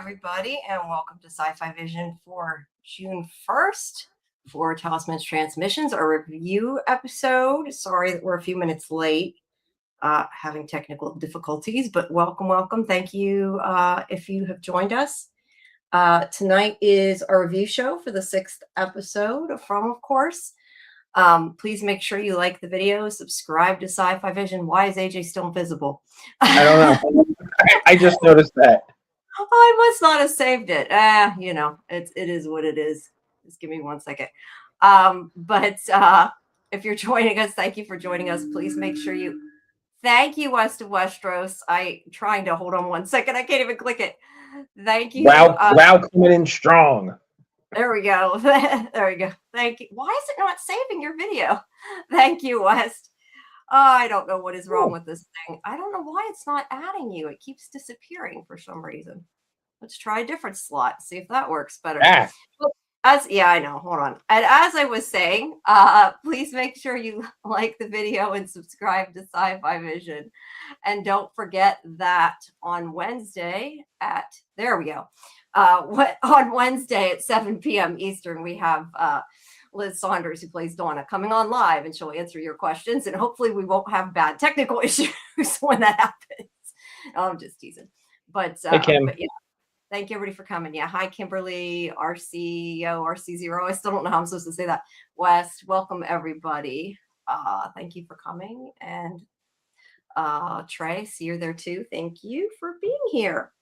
everybody, and welcome to Sci-Fi Vision for June 1st for Talisman's Transmissions, our review episode. Sorry that we're a few minutes late, having technical difficulties, but welcome. Thank you if you have joined us. Tonight is our review show for the 6th episode from, of course. Please make sure you like the video, subscribe to Sci-Fi Vision. Why is AJ still invisible? I don't know. I just noticed that. I must not have saved it. It is what it is. Just give me 1 second. But if you're joining us, thank you for joining us. Please make sure you thank you, West of Westeros. I trying to hold on 1 second. I can't even click it. Thank you. Wow, coming in strong. There we go. There we go. Thank you. Why is it not saving your video? Thank you, West. I don't know what is wrong with this thing. I don't know why it's not adding you. It keeps disappearing for some reason. Let's try a different slot, see if that works better. Well, I know. Hold on. And as I was saying, please make sure you like the video and subscribe to Sci-Fi Vision. And don't forget that on Wednesday on Wednesday at 7 p.m. Eastern, we have Liz Saunders, who plays Donna, coming on live, and she'll answer your questions. And hopefully we won't have bad technical issues when that happens. I'm just teasing. But, hey, Kim. but yeah, thank you everybody for coming. Yeah. Hi, Kimberly, RC0. I still don't know how I'm supposed to say that. West, welcome everybody. Thank you for coming. And Trey, see you're there too. Thank you for being here.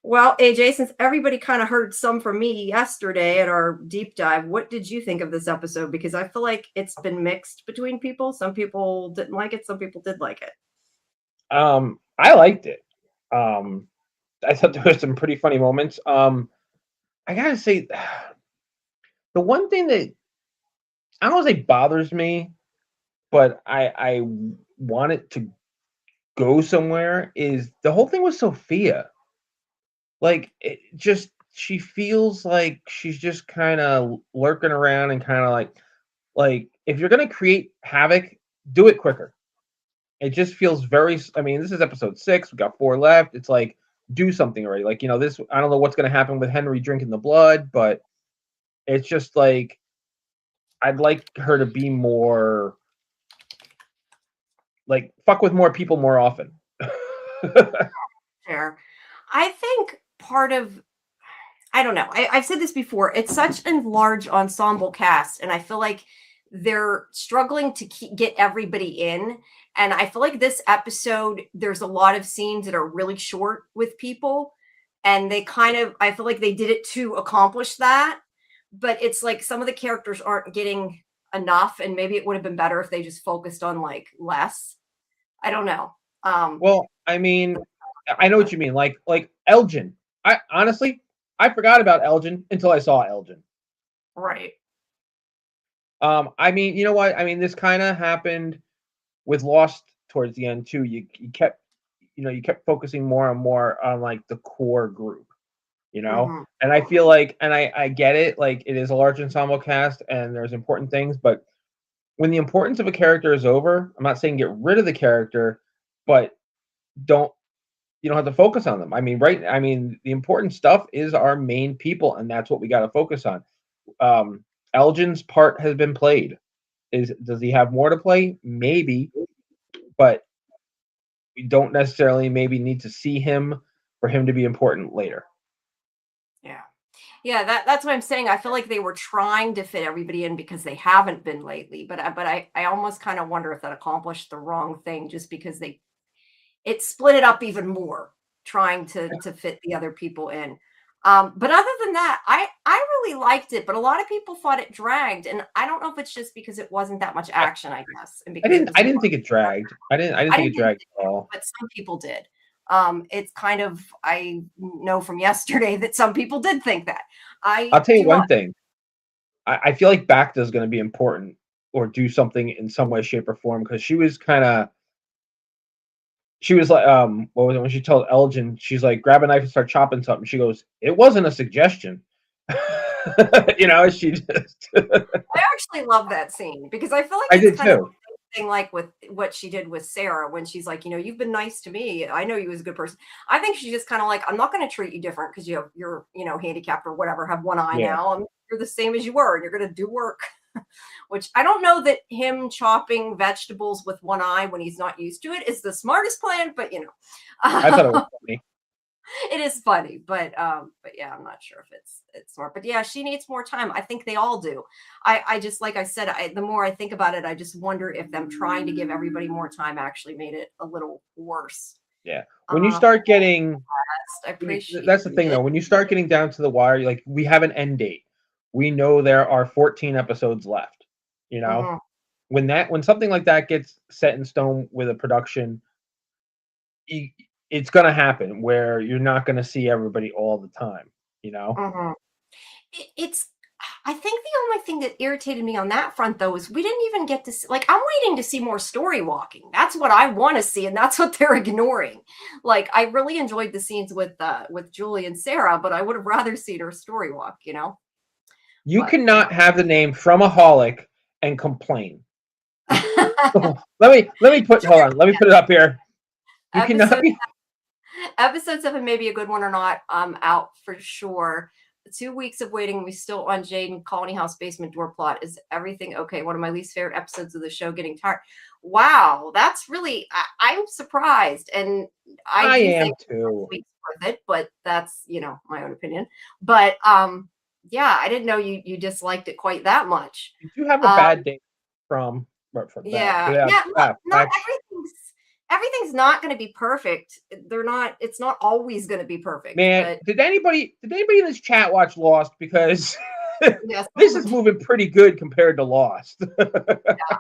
Well, AJ, since everybody kind of heard some from me yesterday at our deep dive, what did you think of this episode? Because I feel like it's been mixed between people. Some people didn't like it. Some people did like it. I liked it. I thought there were some pretty funny moments. I gotta say, the one thing that I don't want to say bothers me, but I want it to go somewhere is the whole thing with Sophia. Like, she feels like she's just kind of lurking around and kind of like if you're going to create havoc, do it quicker. It just feels this is episode 6. We got 4 left. It's like, do something already. Like, this, I don't know what's going to happen with Henry drinking the blood, but it's just like, I'd like her to be more, like, fuck with more people more often. Fair. I think part of, I don't know, I've said this before, it's such a large ensemble cast, and I feel like they're struggling to get everybody in. And I feel like this episode, there's a lot of scenes that are really short with people, and I feel like they did it to accomplish that. But it's like some of the characters aren't getting enough, and maybe it would have been better if they just focused on like less. I don't know. Well, I mean, I know what you mean. Like Elgin. I forgot about Elgin until I saw Elgin. Right. I mean, you know what? I mean, this kind of happened with Lost towards the end too. You kept focusing more and more on like the core group, Mm-hmm. And I feel like, and I get it, like it is a large ensemble cast and there's important things, but when the importance of a character is over, I'm not saying get rid of the character, but you don't have to focus on them. I mean, the important stuff is our main people, and that's what we got to focus on. Elgin's part has been played. Does he have more to play? Maybe, but we don't necessarily maybe need to see him for him to be important later. Yeah, that's what I'm saying. I feel like they were trying to fit everybody in because they haven't been lately, but I almost kind of wonder if that accomplished the wrong thing, just because it split it up even more, trying to fit the other people in. But other than that, I really liked it, but a lot of people thought it dragged, and I don't know if it's just because it wasn't that much action, I guess. And I didn't think it dragged. I didn't think it dragged at all. But some people did. It's kind of, I know from yesterday that some people did think that. I'll tell you one thing. I feel like Bacta is going to be important or do something in some way, shape, or form, because she was like, what was it when she told Elgin, she's like, grab a knife and start chopping something. She goes, it wasn't a suggestion. She just. I actually love that scene because I feel like I did too. thing like with what she did with Sarah when she's like, you've been nice to me. I know you as a good person. I think she's just kind of like, I'm not going to treat you different because you're handicapped or whatever, have one eye Yeah. now. You're the same as you were, and you're going to do work. Which I don't know that him chopping vegetables with one eye when he's not used to it is the smartest plan, but I thought it was funny. it is funny, but yeah, I'm not sure if it's smart. But yeah, she needs more time. I think they all do. I just, like I said, the more I think about it, I just wonder if them trying to give everybody more time actually made it a little worse. Yeah. When you start getting, I appreciate that's the thing though. When you start getting down to the wire, like we have an end date. We know there are 14 episodes left. Mhm. When something like that gets set in stone with a production, it's going to happen where you're not going to see everybody all the time. Mhm. It's I think the only thing that irritated me on that front though is we didn't even get to see, like, I'm waiting to see more story walking. That's what I want to see, and that's what they're ignoring. Like, I really enjoyed the scenes with Julie and Sarah, but I would have rather seen her story walk, You But cannot have the name Fromaholic and complain. Let me put hold on. Let me put it up here. You cannot be. Episode 7 may be a good one or not. I'm out for sure. 2 weeks of waiting. We still on Jade and Colony House basement door plot. Is everything okay? One of my least favorite episodes of the show. Getting tired. Wow, that's really. I'm surprised, and I do am think too. it's worth it. But that's my own opinion. But yeah, I didn't know you disliked it quite that much. Did you have a bad day from that? Yeah. Not everything's not going to be perfect. It's not always going to be perfect. Man, But did anybody in this chat watch Lost? Because yes, this is moving pretty good compared to Lost. yeah.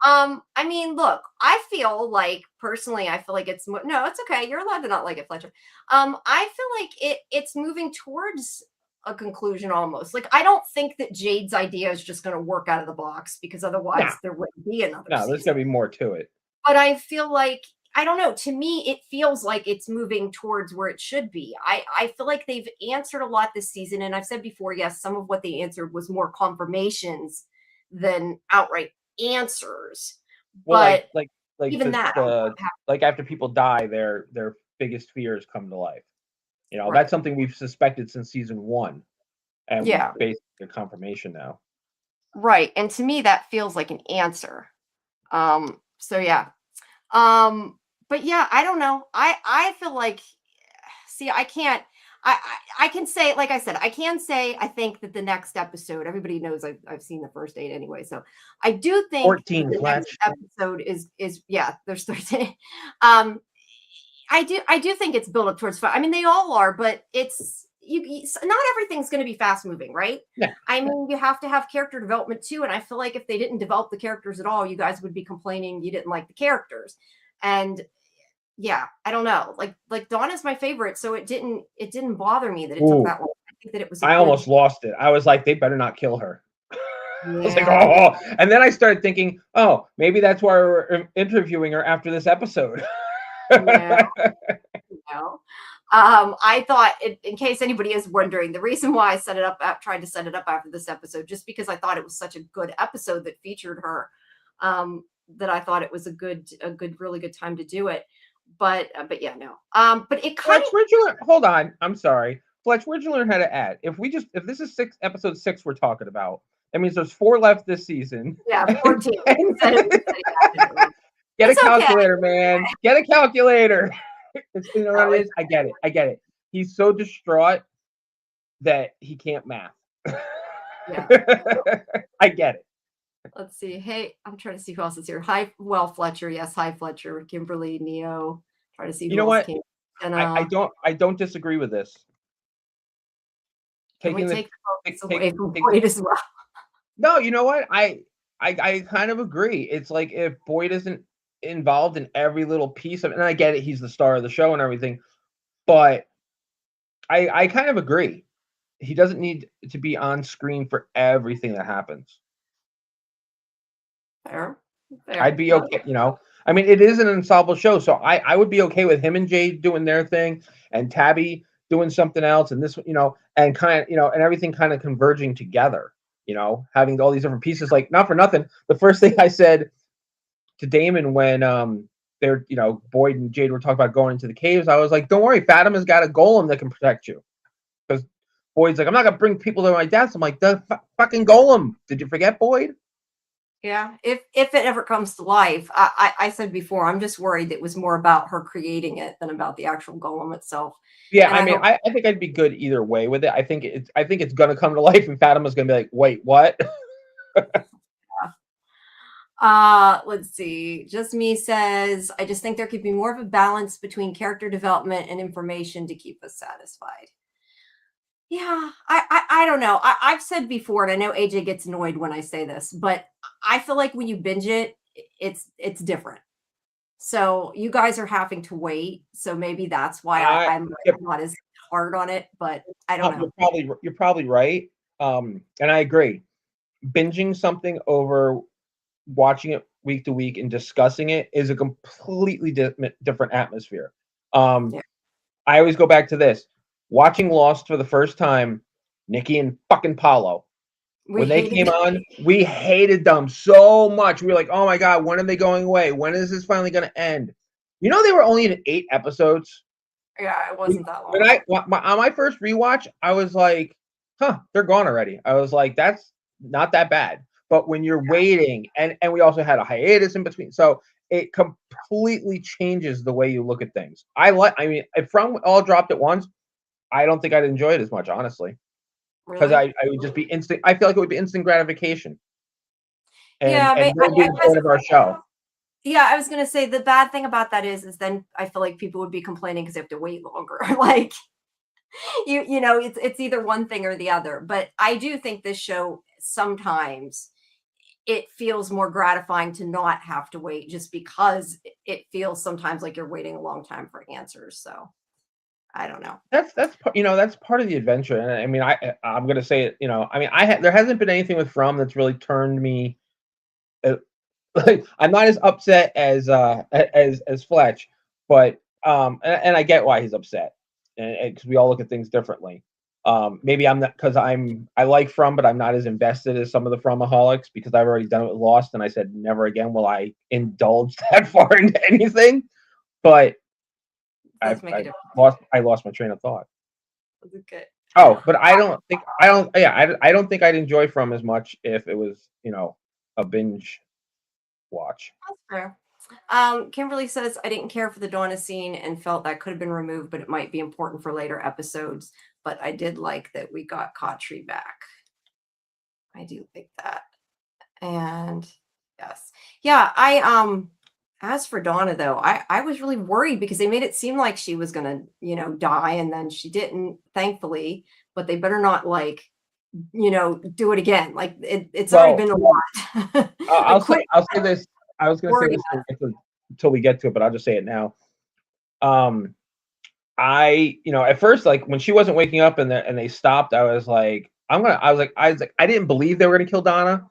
I mean, look, I feel like personally, it's no, it's okay. You're allowed to not like it, Fletcher. I feel like it's moving towards a conclusion almost. Like, I don't think that Jade's idea is just going to work out of the box, because otherwise there wouldn't be another No, there's season. got to be more to it. But I feel like, I don't know, to me it feels like it's moving towards where it should be. I feel like they've answered a lot this season, and I've said before, yes, some of what they answered was more confirmations than outright answers. Well, But like even that, like after people die, their biggest fears come to life. right. That's something we've suspected since season 1, and Yeah, we basically a confirmation now. right. And to me that feels like an answer. So yeah. But yeah, I don't know. I feel like, see, I can't. I can say, like I said, I can say I think that the next episode, everybody knows I've seen the first 8 anyway, so I do think 14 the Fletch. next episode is yeah, there's 13. I do think it's built up towards fun. I mean, they all are, but it's not everything's going to be fast moving, right? Yeah. I mean, you have to have character development too, and I feel like if they didn't develop the characters at all, you guys would be complaining you didn't like the characters. And yeah, I don't know. Like Donna's my favorite, so it didn't bother me that it took that long. I think that it was. I almost lost it. I was like, they better not kill her. Yeah. I was like, oh, and then I started thinking, oh, maybe that's why we're interviewing her after this episode. Yeah. I thought, in case anybody is wondering, the reason why I tried to set it up after this episode, just because I thought it was such a good episode that featured her, that I thought it was a really good time to do it. But yeah, no. But it kind of. Hold on, I'm sorry, Fletch. Where'd you learn how to add? If this is episode 6 we're talking about, that means there's 4 left this season. Yeah, 14. Get a calculator, man. Get a calculator. I get it. He's so distraught that he can't math. Yeah. I get it. Let's see. Hey, I'm trying to see who else is here. Hi, Fletcher. Yes, hi, Fletcher. Kimberly, Neo. Try to see who else came. And I don't disagree with this. Can we take the focus away from Boyd as well? No, you know what? I kind of agree. It's like, if Boyd isn't involved in every little piece of it, and I get it, he's the star of the show and everything, but I kind of agree. He doesn't need to be on screen for everything that happens. Fair. I'd be okay, I mean, it is an ensemble show, so I would be okay with him and Jade doing their thing, and Tabby doing something else, and this, and kind of, and everything kind of converging together, having all these different pieces. Like, not for nothing, the first thing I said to Damon when they're Boyd and Jade were talking about going into the caves. I was like, don't worry, Fatima has got a golem that can protect you. Because Boyd's like, I'm not gonna bring people to my deaths. I'm like, the fucking golem. Did you forget, Boyd? Yeah, if it ever comes to life, I said before, I'm just worried it was more about her creating it than about the actual golem itself. Yeah, And I I mean, hope, I think I'd be good either way with it. I think it's gonna come to life, and Fatima's gonna be like, wait, what? let's see. Just me says, I just think there could be more of a balance between character development and information to keep us satisfied. Yeah, I don't know. I've said before, and I know AJ gets annoyed when I say this, but I feel like when you binge it, it's different. So you guys are having to wait. So maybe that's why I I'm Yep, not as hard on it, but I don't know. you're probably right. And I agree. Binging something over watching it week to week and discussing it is a completely different atmosphere. Um, Yeah. I always go back to this: watching Lost for the first time, Nikki and fucking Paulo. We When they hated came on, we hated them so much. We were like, "Oh my god, when are they going away? When is this finally going to end?" They were only in 8 episodes. Yeah, it When wasn't that when long. I on my first rewatch, I was like, "Huh, they're gone already." I was like, "That's not that bad." But when you're waiting, and we also had a hiatus in between, so it completely changes the way you look at things. I mean, if From all dropped at once, I don't think I'd enjoy it as much, honestly, because Really? I would just be instant. I feel like it would be instant gratification, and Yeah, what would be I the guess point of our show? yeah, I was gonna say the bad thing about that is then I feel like people would be complaining because they have to wait longer. Like it's either one thing or the other. But I do think this show sometimes it feels more gratifying to not have to wait just because it feels sometimes like you're waiting a long time for answers. So I don't know. That's part of the adventure, and I mean, I'm gonna say it. I mean, there hasn't been anything with From that's really turned me. Uh, like, I'm not as upset as Fletch, but and I get why he's upset, and because we all look at things differently. Maybe I'm not because I like From, but I'm not as invested as some of the Fromaholics because I've already done it with Lost, and I said never again will I indulge that far into anything. But It does make a difference. I lost my train of thought. Okay. Oh, but I don't think I'd enjoy From as much if it was a binge watch. That's fair. Kimberly says, I didn't care for the Donna scene and felt that could have been removed, but it might be important for later episodes. But I did like that we got Kotri back. I do like that. And yes. Yeah, as for Donna though, I was really worried because they made it seem like she was gonna, die, and then she didn't, thankfully, but they better not do it again. Like it's already Well, been a lot. Like quit I'll say this. I was going to say worrying. this until we get to it, but I'll just say it now. Um, at first, like when she wasn't waking up and they stopped, I was like, I didn't believe they were going to kill Donna,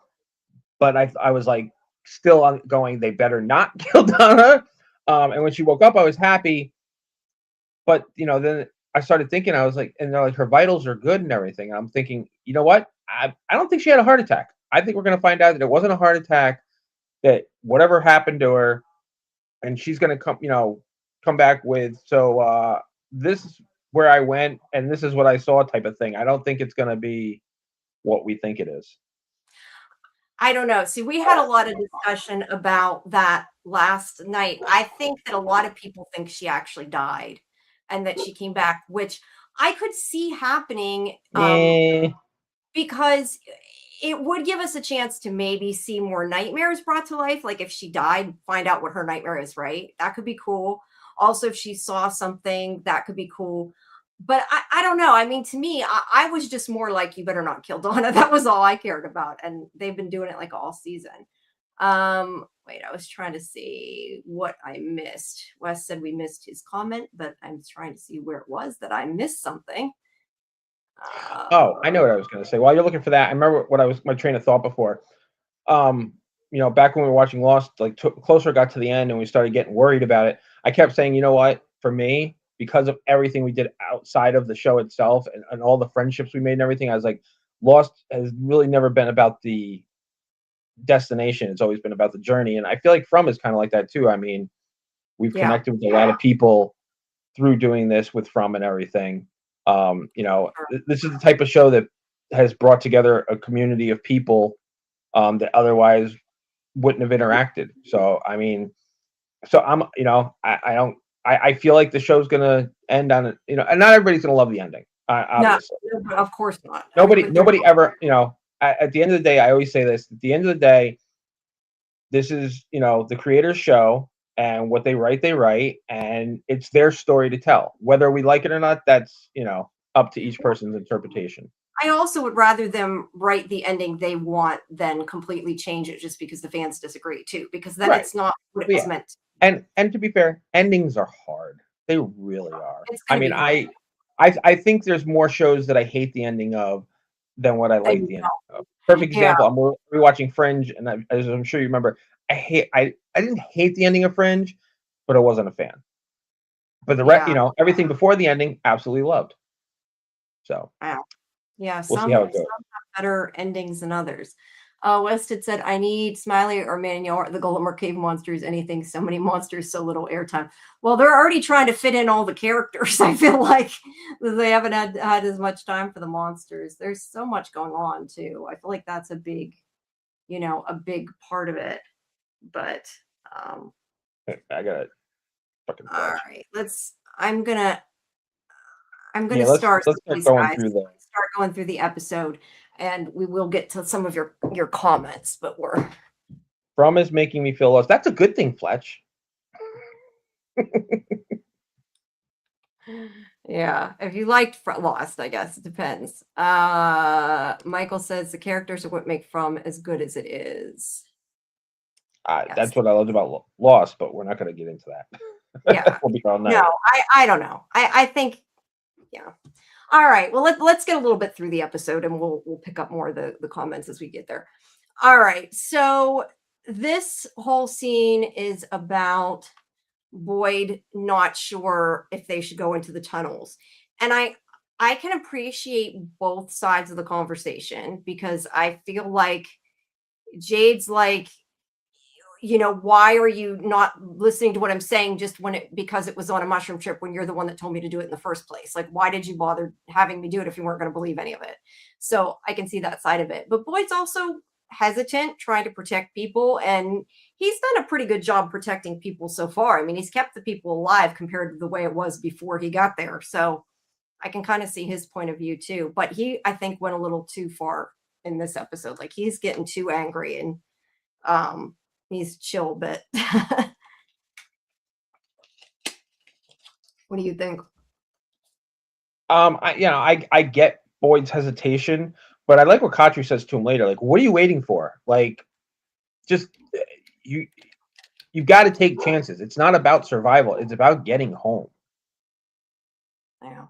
but I was like, still on going, they better not kill Donna. And when she woke up, I was happy, but then I started thinking, I was like, and they're like, her vitals are good and everything. And I'm thinking, you know what? I don't think she had a heart attack. I think we're going to find out that it wasn't a heart attack, that whatever happened to her, and she's going to come back with, so this is where I went and this is what I saw type of thing. I don't think it's going to be what we think it is. I don't know. See, we had a lot of discussion about that last night. I think that a lot of people think she actually died and that she came back, which I could see happening Yeah. because it would give us a chance to maybe see more nightmares brought to life. Like if she died, find out what her nightmare is, right? That could be cool. Also, if she saw something, that could be cool. But I don't know. I mean, to me, I was just more like, you better not kill Donna. That was all I cared about. And they've been doing it like all season. Wait, I was trying to see what I missed. Wes said we missed his comment, but I'm trying to see where it was that I missed something. Oh, I know what I was going to say. While you're looking for that, I remember what I was my train of thought before. Back when we were watching Lost, like closer it got to the end and we started getting worried about it, I kept saying, you know what, for me, because of everything we did outside of the show itself and all the friendships we made and everything, I was like, Lost has really never been about the destination. It's always been about the journey. And I feel like From is kind of like that too. I mean, we've Yeah. connected with a lot of people through doing this with From and everything. Sure. This is the type of show that has brought together a community of people that otherwise wouldn't have interacted. So I mean, so I don't. I feel like the show's gonna end on it, and not everybody's gonna love the ending. No, Obviously, no, of course not. They're nobody ever. At the end of the day, I always say this. At the end of the day, this is the creator's show, and what they write, and it's their story to tell. Whether we like it or not, that's up to each person's interpretation. I also would rather them write the ending they want than completely change it just because the fans disagree too, because then Right. it's not what it But was yeah. meant to. And to be fair, endings are hard. They really are. It's I gonna mean, be hard. I think there's more shows that I hate the ending of than what I Then like you the ending know. of. Perfect Yeah, example, I'm rewatching Fringe, and as I'm sure you remember, I didn't hate the ending of Fringe, but I wasn't a fan. But yeah, everything before the ending, absolutely loved. So wow. Yeah, we'll see how it some goes. have better endings than others. Wested said, "I need Smiley or Manuel or the Golem or Cave Monsters, anything, so many monsters, so little airtime." Well, they're already trying to fit in all the characters. I feel like they haven't had as much time for the monsters. There's so much going on too. I feel like that's a big part of it. But um, I got a fucking all flash. right, I'm Yeah, gonna start let's some of start these going guys. through the Start going through the episode, and we will get to some of your comments. But we're From is making me feel lost. That's a good thing, Fletch. yeah. If you liked Lost, I guess it depends. Michael says the characters are what make From as good as it is. Yes. That's what I loved about Lost, but we're not going to get into that. Yeah. We'll be all night. No, I don't know. I think yeah. All right. Well, let's get a little bit through the episode, and we'll pick up more of the comments as we get there. All right. So this whole scene is about Boyd not sure if they should go into the tunnels. And I can appreciate both sides of the conversation because I feel like Jade's like, why are you not listening to what I'm saying just because it was on a mushroom trip when you're the one that told me to do it in the first place? Like, why did you bother having me do it if you weren't going to believe any of it? So I can see that side of it. But Boyd's also hesitant, trying to protect people. And he's done a pretty good job protecting people so far. I mean, he's kept the people alive compared to the way it was before he got there. So I can kind of see his point of view too. But he, I think, went a little too far in this episode. Like he's getting too angry and he's chill, but what do you think? I get Boyd's hesitation, but I like what Katri says to him later. Like, what are you waiting for? Like, just you've got to take chances. It's not about survival. It's about getting home. Yeah.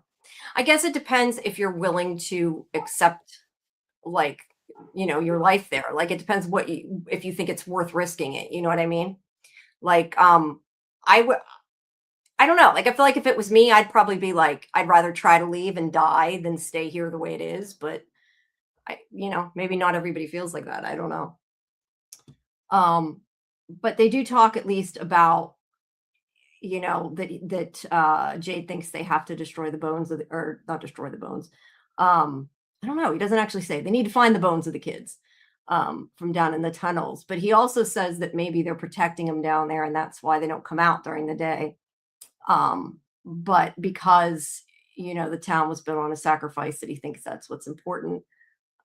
I guess it depends if you're willing to accept like, your life there. Like it depends if you think it's worth risking it, you know what I mean? Like I would I don't know. Like I feel like if it was me, I'd probably be like I'd rather try to leave and die than stay here the way it is, but maybe not everybody feels like that. I don't know. Um but they do talk at least about that Jade thinks they have to destroy the bones or not destroy the bones. I don't know. He doesn't actually say they need to find the bones of the kids from down in the tunnels. But he also says that maybe they're protecting them down there, and that's why they don't come out during the day. But because the town was built on a sacrifice, that he thinks that's what's important.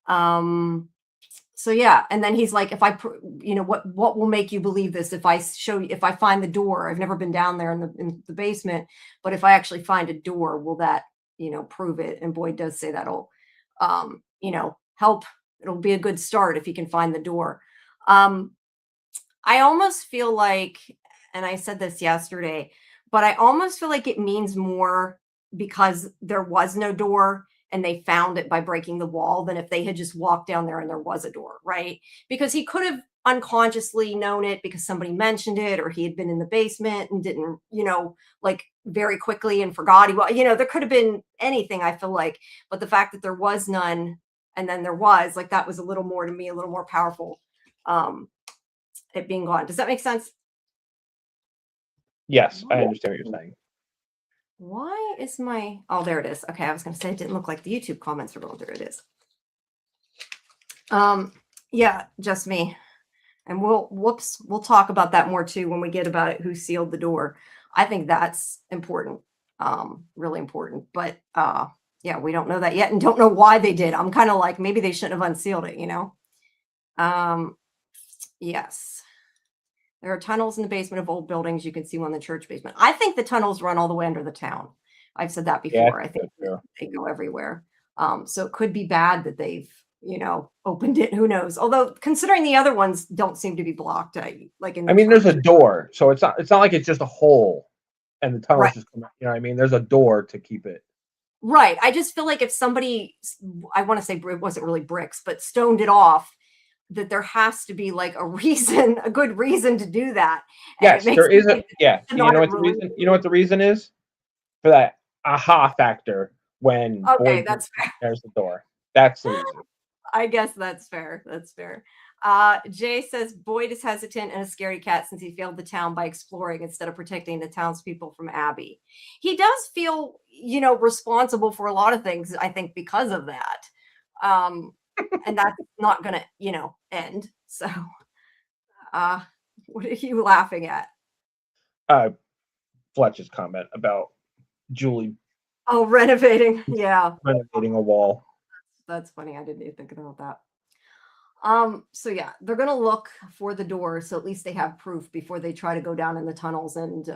So yeah, and then he's like, if what will make you believe this? If I show you, if I find the door, I've never been down there in the basement, but if I actually find a door, will that prove it? And Boyd does say that'll help. It'll be a good start if he can find the door. I almost feel like, and I said this yesterday, but I almost feel like it means more because there was no door and they found it by breaking the wall than if they had just walked down there and there was a door, right? Because he could have unconsciously known it because somebody mentioned it, or he had been in the basement and didn't, like very quickly and forgot there could have been anything, I feel like. But the fact that there was none and then there was, like, that was a little more to me, a little more powerful. it being gone. Does that make sense? Yes, I understand what you're saying. Why is my, oh, there it is. Okay, I was going to say it didn't look like the YouTube comments were going. There it is. Yeah, just me. And we'll talk about that more too when we get about it, who sealed the door. I think that's important. Really important. But yeah, we don't know that yet and don't know why they did. I'm kind of like, maybe they shouldn't have unsealed it, you know? Yes. There are tunnels in the basement of old buildings. You can see one in the church basement. I think the tunnels run all the way under the town. I've said that Yeah, before. I think they go everywhere. So it could be bad that they've, opened it. Who knows? Although considering the other ones don't seem to be blocked, like in the I mean, there's a church. door, so it's not like it's just a hole and the tunnels Right. just come out. You know what I mean? There's a door to keep it. Right. I just feel like if somebody, I want to say it wasn't really bricks, but stoned it off, that there has to be like a good reason to do that. And Yes, it makes there me is a think yeah. that You not know what the really. reason? You know what the reason is? For that aha factor when Okay, Boyd that's fair. there's the door. That's the reason. I guess that's fair. That's fair. Jay says Boyd is hesitant and a scary cat since he failed the town by exploring instead of protecting the townspeople from Abby. He does feel, responsible for a lot of things, I think, because of that. And that's not gonna, end. So what are you laughing at? Fletch's comment about Julie Oh, renovating. Yeah, renovating a wall. that's funny. I didn't even think about that. So yeah, they're gonna look for the door, so at least they have proof before they try to go down in the tunnels and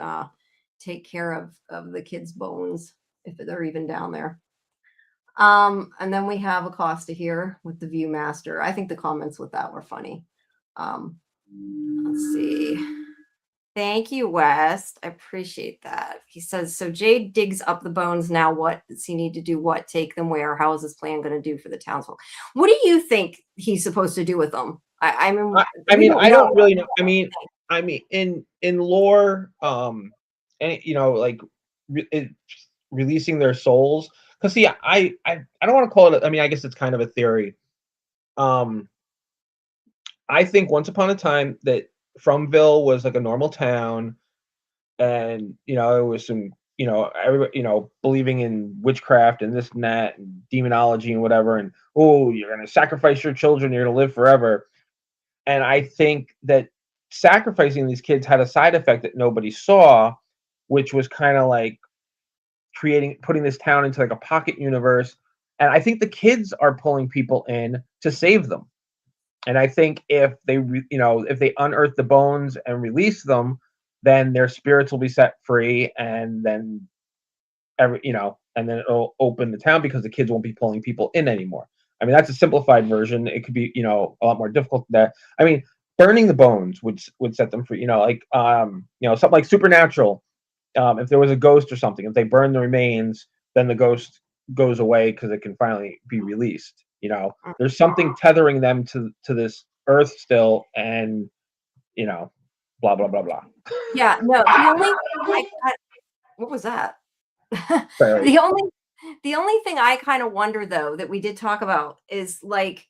take care of the kids' bones if they're even down there. And then we have Acosta here with the Viewmaster. I think the comments with that were funny. Let's see. Thank you, West. I appreciate that. He says, so Jade digs up the bones. Now what does he need to do? What? Take them where? How is this plan going to do for the townsfolk? What do you think he's supposed to do with them? I mean, I don't really know. I mean, in lore, and like releasing their souls. Because see, I don't want to call it. I mean, I guess it's kind of a theory. I think once upon a time that Fromville was like a normal town, and it was some everybody believing in witchcraft and this and that and demonology and whatever, and you're gonna sacrifice your children, you're gonna live forever. And I think that sacrificing these kids had a side effect that nobody saw, which was kind of like putting this town into like a pocket universe. And I think the kids are pulling people in to save them. And I think if they if they unearth the bones and release them, then their spirits will be set free, and then and then it'll open the town because the kids won't be pulling people in anymore. I mean, that's a simplified version. It could be a lot more difficult than that. I mean, burning the bones would set them free. Something like Supernatural. If there was a ghost or something, if they burn the remains, then the ghost goes away because it can finally be released. There's something tethering them to this earth still, and blah blah blah blah. Yeah, no. The only what was that? Sorry. The only thing I kind of wonder though that we did talk about is like,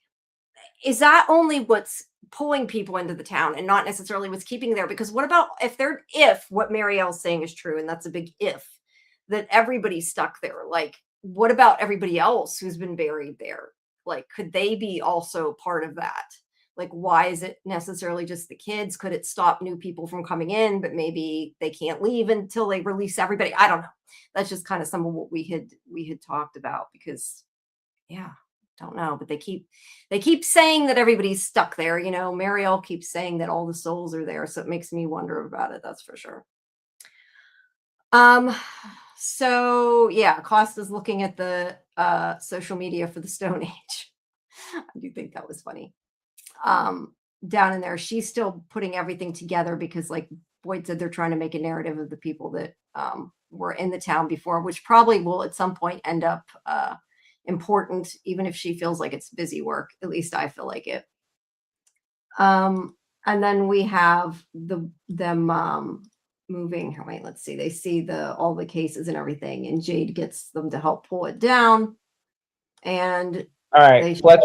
is that only what's pulling people into the town and not necessarily what's keeping there? Because what about if what Marielle's saying is true, and that's a big if, that everybody's stuck there? Like, what about everybody else who's been buried there? Like, could they be also part of that? Like, why is it necessarily just the kids? Could it stop new people from coming in, but maybe they can't leave until they release everybody? I don't know. That's just kind of some of what we had talked about, because yeah, don't know, but they keep saying that everybody's stuck there. Marielle keeps saying that all the souls are there, so it makes me wonder about it. That's for sure. So yeah, Costa's looking at the social media for the Stone Age. I do think that was funny. Down in there, she's still putting everything together because, like Boyd said, they're trying to make a narrative of the people that were in the town before, which probably will at some point end up important, even if she feels like it's busy work. At least I feel like it. And then we have them moving. Wait, let's see. They see all the cases and everything, and Jade gets them to help pull it down. And all right, Fletch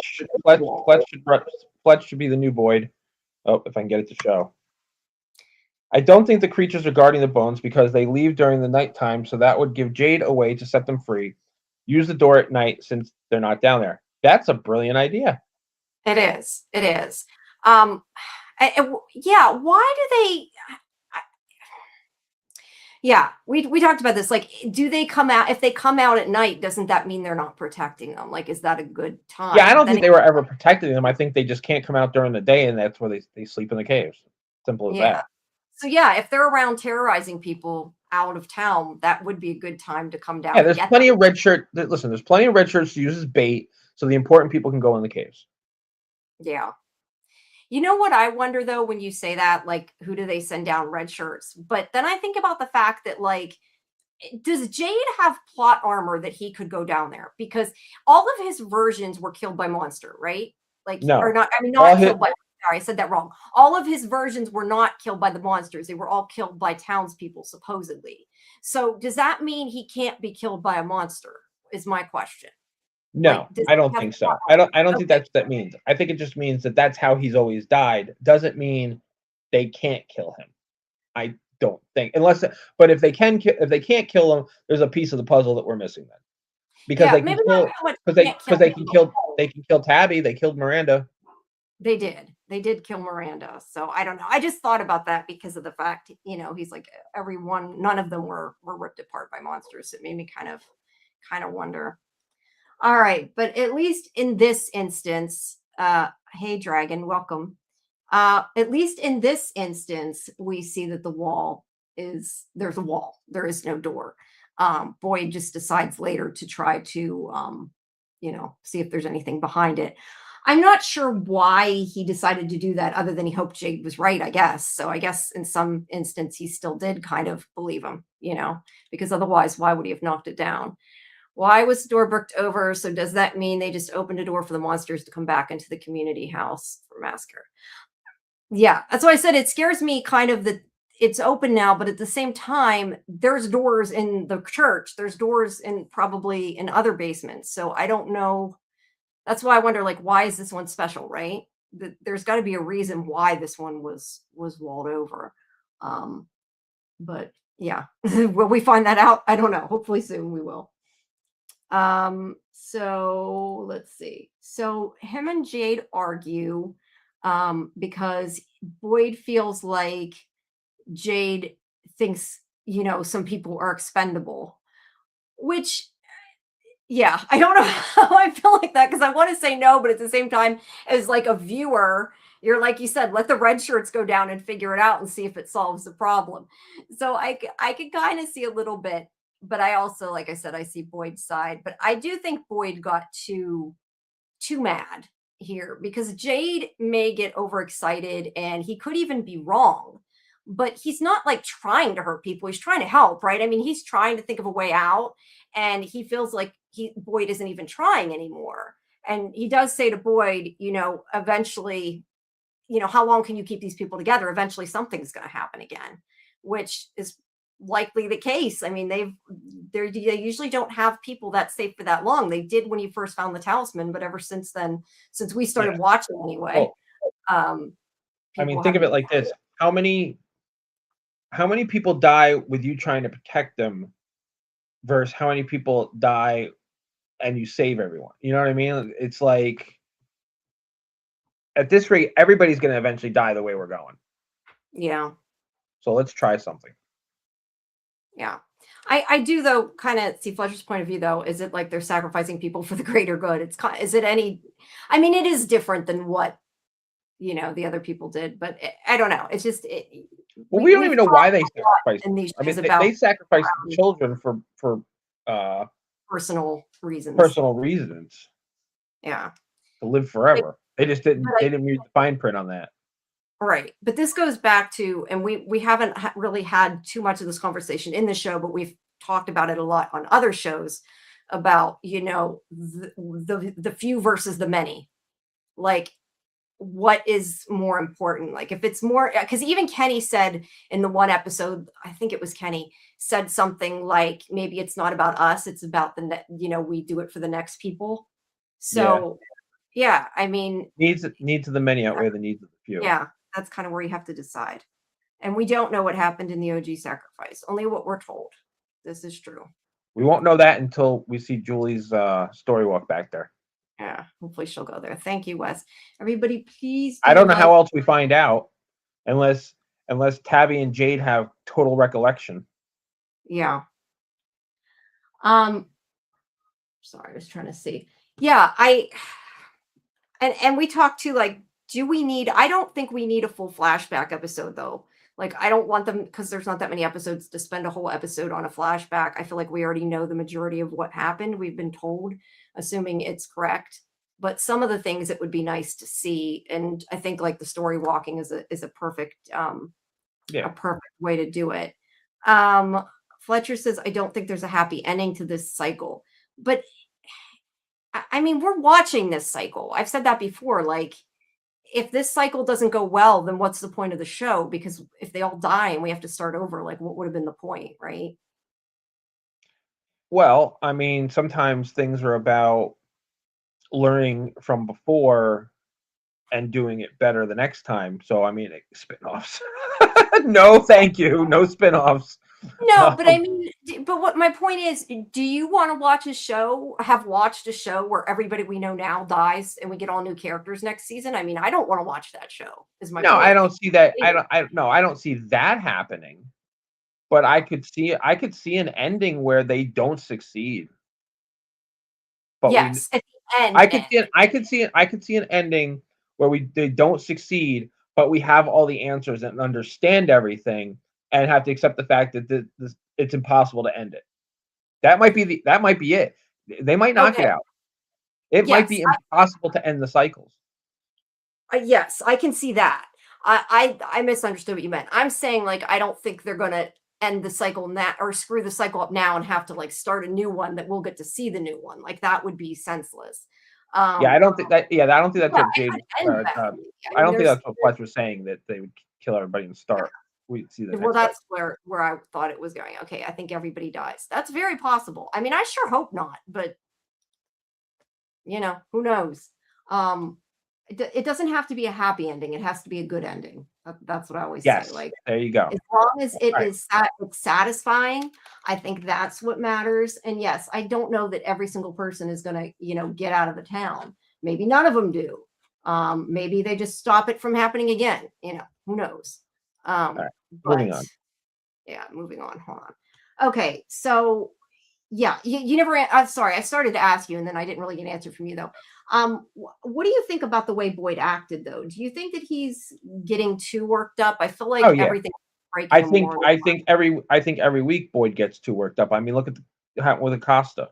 should be the new Boyd. Oh, if I can get it to show. I don't think the creatures are guarding the bones because they leave during the nighttime, so that would give Jade a way to set them free. Use the door at night since they're not down there. That's a brilliant idea. It is. It is. Um, yeah. Why do they? Yeah, we talked about this. Like, do they come out? If they come out at night, doesn't that mean they're not protecting them? Like, is that a good Yeah, I time? don't Then, think they were ever protecting them. I think they just can't come out during the day, and that's where they sleep in the caves. Simple as yeah. that. So yeah, if they're around terrorizing people out of town, that would be a good time to come Yeah, down and there's get plenty them. of red shirt. Listen, there's plenty of red shirts to use as bait, so the important people can go in the caves. Yeah. You know what I wonder though when you say that, like, who do they send down red shirts? But then I think about the fact that, like, does Jade have plot armor that he could go down there? Because all of his versions were killed by monster, right? Like, or No, not, I mean, all not hit. killed by, sorry, I said that wrong. All of his versions were not killed by the monsters. They were all killed by townspeople, supposedly. So does that mean he can't be killed by a monster? Is my question. Like, No, does I he don't have think plot so. I don't armor? think Okay. that's what that means. I think it just means that that's how he's always died. Doesn't mean they can't kill him. I don't think unless, but if they can, if they can't kill him, there's a piece of the puzzle that we're missing then because Yeah, they can maybe not kill so much can't kill because they him. can kill Tabby. They killed Miranda. They did. They did kill Miranda. So I don't know. I just thought about that because of the fact, he's like everyone, none of them were ripped apart by monsters. It made me kind of wonder. All right, but at least in this instance, hey Dragon, welcome. At least in this instance, we see that there's a wall. There is no door. Boyd just decides later to try to see if there's anything behind it. I'm not sure why he decided to do that other than he hoped Jade was right, I guess. So I guess in some instance he still did kind of believe him, because otherwise why would he have knocked it down? Why was the door bricked over? So does that mean they just opened a door for the monsters to come back into the community house for massacre? Yeah, that's why I said it scares me kind of that it's open now, but at the same time, there's doors in the church. There's doors in probably in other basements. So I don't know. That's why I wonder, like, why is this one special, right? There's got to be a reason why this one was walled over. Um, but yeah, will we find that out? I don't know. Hopefully soon we will. So let's see. So him and Jade argue because Boyd feels like Jade thinks, some people are expendable, which, yeah, I don't know how I feel like that because I want to say no, but at the same time, as like a viewer, you're like you said, let the red shirts go down and figure it out and see if it solves the problem. So I could kind of see a little bit, but I also, like I said, I see Boyd's side, but I do think Boyd got too mad here because Jade may get overexcited and he could even be wrong. But he's not like trying to hurt people. He's trying to help, right? I mean, he's trying to think of a way out and he feels like Boyd isn't even trying anymore. And he does say to Boyd, eventually, how long can you keep these people together? Eventually something's going to happen again, which is likely the case. I mean, they usually don't have people that safe for that long. They did when you first found the talisman, but ever since then, since we Yeah. started watching anyway, Well, I mean, people think of haven't. it like this: how many people die with you trying to protect them versus how many people die and you save everyone? You know what I mean? It's like at this rate, everybody's going to eventually die the way we're going. Yeah. So let's try something. Yeah. I do though kind of see Fletcher's point of view though. Is it like they're sacrificing people for the greater good? Is it any, I mean, it is different than what, the other people did, but I don't know. It's just, Well, we don't we've even know talked why they a lot sacrificed in them. these I shows mean, about they sacrificed the children for personal reasons. personal reasons Yeah. to live But forever. They just didn't. but They didn't use the fine print on that. right. But this goes back to, and we haven't really had too much of this conversation in the show, but we've talked about it a lot on other shows about, the few versus the many. Like, what is more important? Like, if it's more, because even Kenny said in the one episode, I think it was Kenny, said something like, maybe it's not about us, it's about we do it for the next people. Yeah, So, yeah, I mean, needs of the many outweigh the needs of the few. yeah, that's kind of where you have to decide. And we don't know what happened in the OG sacrifice, only what we're told. This is true. We won't know that until we see Julie's story walk back there. Yeah, hopefully she'll go there. Thank you, Wes. Everybody, please I do don't know like. how else we find out unless Tabby and Jade have total recollection. Yeah. Sorry, I was trying to see. Yeah, and we talked to like, do we need? I don't think we need a full flashback episode though. Like, I don't want them because there's not that many episodes to spend a whole episode on a flashback. I feel like we already know the majority of what happened. We've been told, assuming it's correct. But some of the things it would be nice to see, and I think like the story walking is a perfect Yeah. way to do it. Fletcher says, I don't think there's a happy ending to this cycle. But I mean, we're watching this cycle. I've said that before. Like, if this cycle doesn't go well, then what's the point of the show? Because if they all die and we have to start over, like, what would have been the point, right? Well, I mean, sometimes things are about learning from before and doing it better the next time. So, I mean, spin-offs. No, thank you. No spin-offs. No, but I mean, but what my point is, do you want to watch a show, have watched a show where everybody we know now dies and we get all new characters next season? I mean, I don't want to watch that show, is my No, point. I don't see that. I don't see that happening. But I could see an ending where they don't succeed. But Yes, at the end. I could see an ending where they don't succeed, but we have all the answers and understand everything and have to accept the fact that it's impossible to end it. That might be it. They might knock it Okay. out. It might be impossible to end the cycles. Yes, I can see that. I misunderstood what you meant. I'm saying like I don't think they're gonna end the cycle now or screw the cycle up now and have to like start a new one that we'll get to see the new one. Like that would be senseless. Yeah, I don't think that. Yeah, I don't think that's Yeah, what it Jade. could end badly. I don't think There's that's what Fletch was saying, that they would kill everybody and start. We'd see the well, next. that's where I thought it was going. Okay, I think everybody dies. That's very possible. I mean, I sure hope not, but who knows? It doesn't have to be a happy ending. It has to be a good ending. That's what I always say. Yes, Like, there you go. as long as it Right. is it's satisfying, I think that's what matters. And yes, I don't know that every single person is going to, get out of the town. Maybe none of them do. Maybe they just stop it from happening again. Who knows? Right. But Moving on. yeah, moving on. Hold on. Okay, so yeah, you never. I'm sorry, I started to ask you, and then I didn't really get an answer from you though. What do you think about the way Boyd acted, though? Do you think that he's getting too worked up? I feel like Oh, yeah. everything. I think every week Boyd gets too worked up. I mean, look at what happened with Acosta.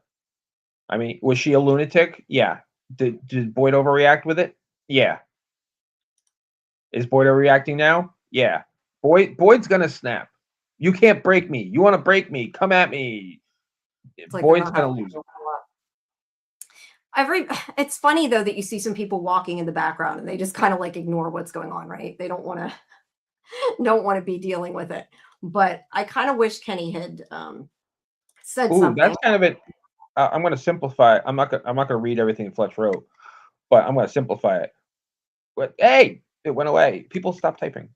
I mean, was she a lunatic? Yeah. Did Boyd overreact with it? Yeah. Is Boyd overreacting now? Yeah. Boyd's gonna snap. You can't break me. You want to break me? Come at me. like Boyd's gonna lose it. It's funny though that you see some people walking in the background and they just kind of like ignore what's going on, right? They don't want to be dealing with it. But I kind of wish Kenny had said something. That's kind of it. I'm going to simplify. I'm not going to read everything Fletch wrote, but I'm going to simplify it. But hey, it went away. People stop typing.